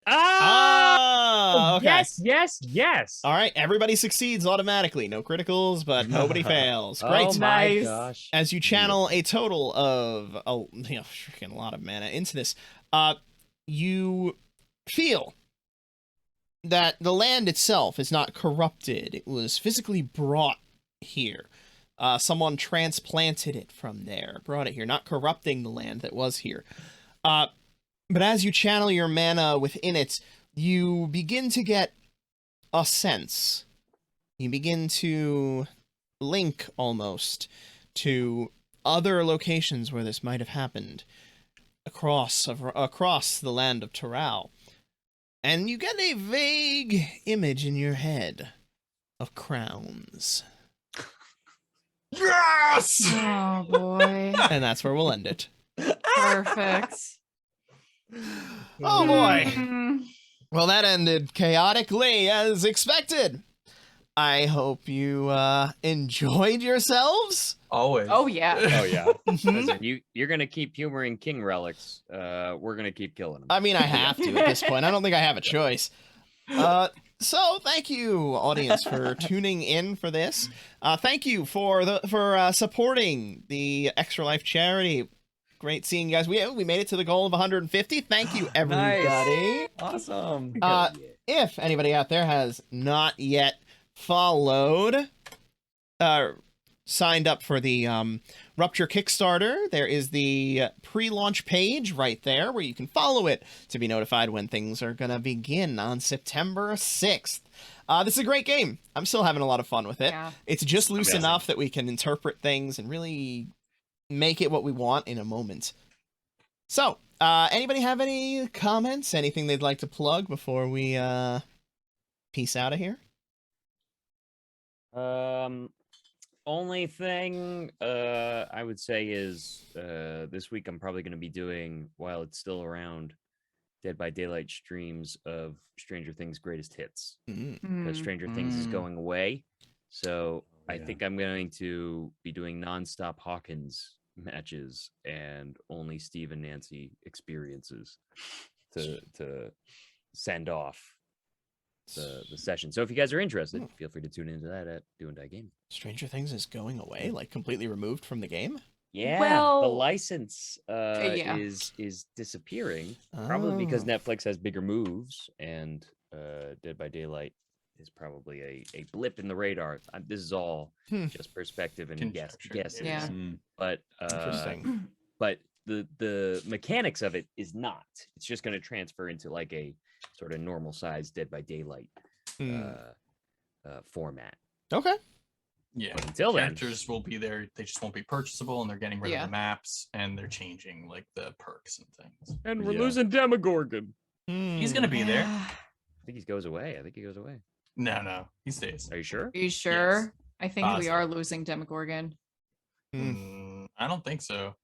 Ah, okay. Yes. All right, everybody succeeds automatically. No criticals, but nobody fails. Great. Oh my Nice. gosh. As you channel a total of freaking a lot of mana into this, you feel that the land itself is not corrupted. It was physically brought here. Someone transplanted it from there, brought it here, not corrupting the land that was here. But as you channel your mana within it, you begin to get a sense. You begin to link almost to other locations where this might have happened across the land of Taral. And you get a vague image in your head of crowns. Yes. Oh boy. And that's where we'll end it. Perfect. Oh boy. Mm. Well, that ended chaotically as expected. I hope you enjoyed yourselves. Always. Oh yeah. Oh yeah. Listen, you're gonna keep humoring king relics. We're gonna keep killing them. I mean, I have to at this point. I don't think I have a choice. So thank you, audience, for tuning in for this. Thank you for supporting the Extra Life charity. Great seeing you guys. We made it to the goal of 150. Thank you, everybody. Awesome. If anybody out there has not yet followed, signed up for the Rupture Kickstarter, there is the pre-launch page right there where you can follow it to be notified when things are going to begin on September 6th. This is a great game. I'm still having a lot of fun with it. Yeah. It's just loose enough that we can interpret things and really make it what we want in a moment. So, anybody have any comments? Anything they'd like to plug before we peace out of here? Only thing I would say is this week I'm probably going to be doing, while it's still around, Dead by Daylight streams of Stranger Things Greatest Hits. Because Stranger Things is going away. So I think I'm going to be doing nonstop Hawkins matches and only Steve and Nancy experiences to send off the session. So if you guys are interested, feel free to tune into that at Do and Die Game. Stranger Things is going away, like completely removed from the game? Yeah, the Well, license yeah. is disappearing, probably because Netflix has bigger moves, and Dead by Daylight is probably a blip in the radar. This is all just perspective and guesses. Yeah. But Interesting. but the mechanics of it is not. It's just going to transfer into like a sort of normal size Dead by Daylight format. Okay. Yeah. But until then, Characters will be there. They just won't be purchasable, and they're getting rid Yeah. of the maps, and they're changing like the perks and things. and we're Yeah. losing Demogorgon. He's gonna be there. I think he goes away. No, he stays. Are you sure? Are you sure? Yes. I think we Positive. are losing Demogorgon. I don't think so.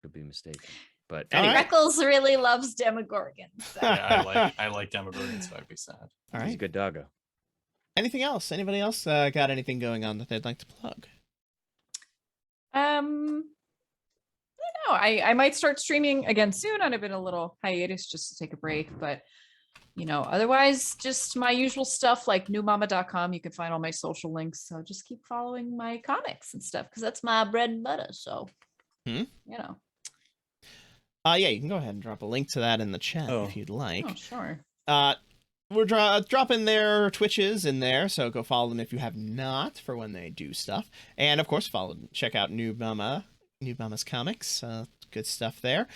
Could be mistaken. But All anyway, right. Freckles really loves Demogorgon. So. Yeah, I like Demogorgon, so I'd be sad. All he's a right. good doggo. Anything else? Anybody else got anything going on that they'd like to plug? I don't know. I might start streaming again soon. I've been a little hiatus just to take a break, but otherwise just my usual stuff like newmama.com. You can find all my social links. So just keep following my comics and stuff because that's my bread and butter. So, Hmm? Yeah, You can go ahead and drop a link to that in the chat Oh. if you'd like. Oh, sure. We're dropping their Twitches in there, so go follow them if you have not for when they do stuff. And of course, check out New Mama's comics. Good stuff there.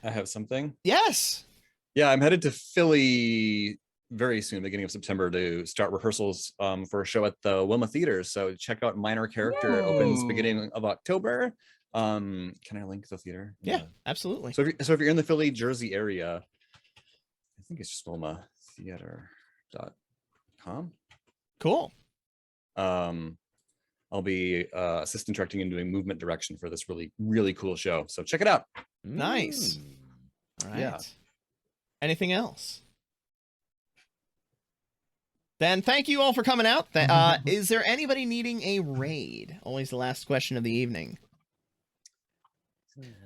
I have something. Yes. Yeah, I'm headed to Philly very soon, beginning of September, to start rehearsals for a show at the Wilma Theater. So check out Minor Character. It opens Whoa. beginning of October. Can I link the theater? Yeah, absolutely. So if you're in the Philly, Jersey area, I think it's just wilmatheater.com. Cool. I'll be assistant directing and doing movement direction for this really, really cool show. So check it out. Nice. Mm. All right. Yeah. Anything else? Then thank you all for coming out. Is there anybody needing a raid? Always the last question of the evening.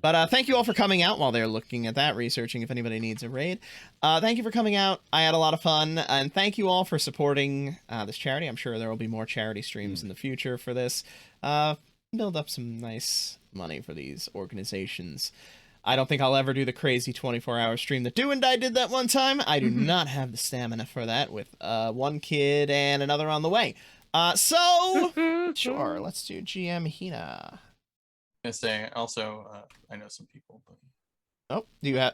But thank you all for coming out while they're looking at that, researching if anybody needs a raid. Thank you for coming out. I had a lot of fun. And thank you all for supporting this charity. I'm sure there will be more charity streams in the future for this. Build up some nice money for these organizations. I don't think I'll ever do the crazy 24-hour stream that Do and Die did that one time. I do not have the stamina for that with one kid and another on the way. So, sure, let's do GM Hina. I say also, I know some people, but Oh, do you have...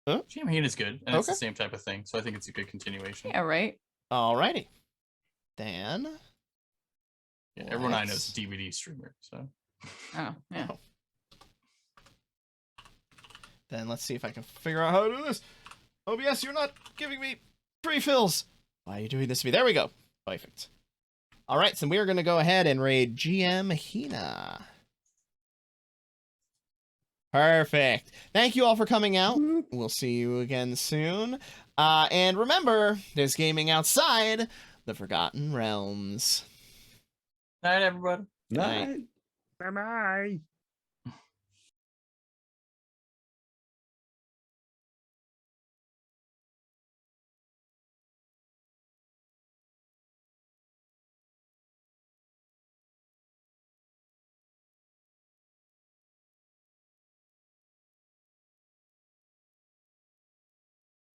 GM Hate is good, and it's the Okay. same type of thing, so I think it's a good continuation. Yeah, right. Alrighty. Dan? Yeah, everyone I know Let's- is a DVD streamer, so Oh, yeah. Then let's see if I can figure out how to do this. OBS, you're not giving me pre-fills. Why are you doing this to me? There we go. Perfect. All right, so we are going to go ahead and raid GM Hina. Perfect. Thank you all for coming out. We'll see you again soon. And remember, there's gaming outside the Forgotten Realms. night, everybody. Night. Bye.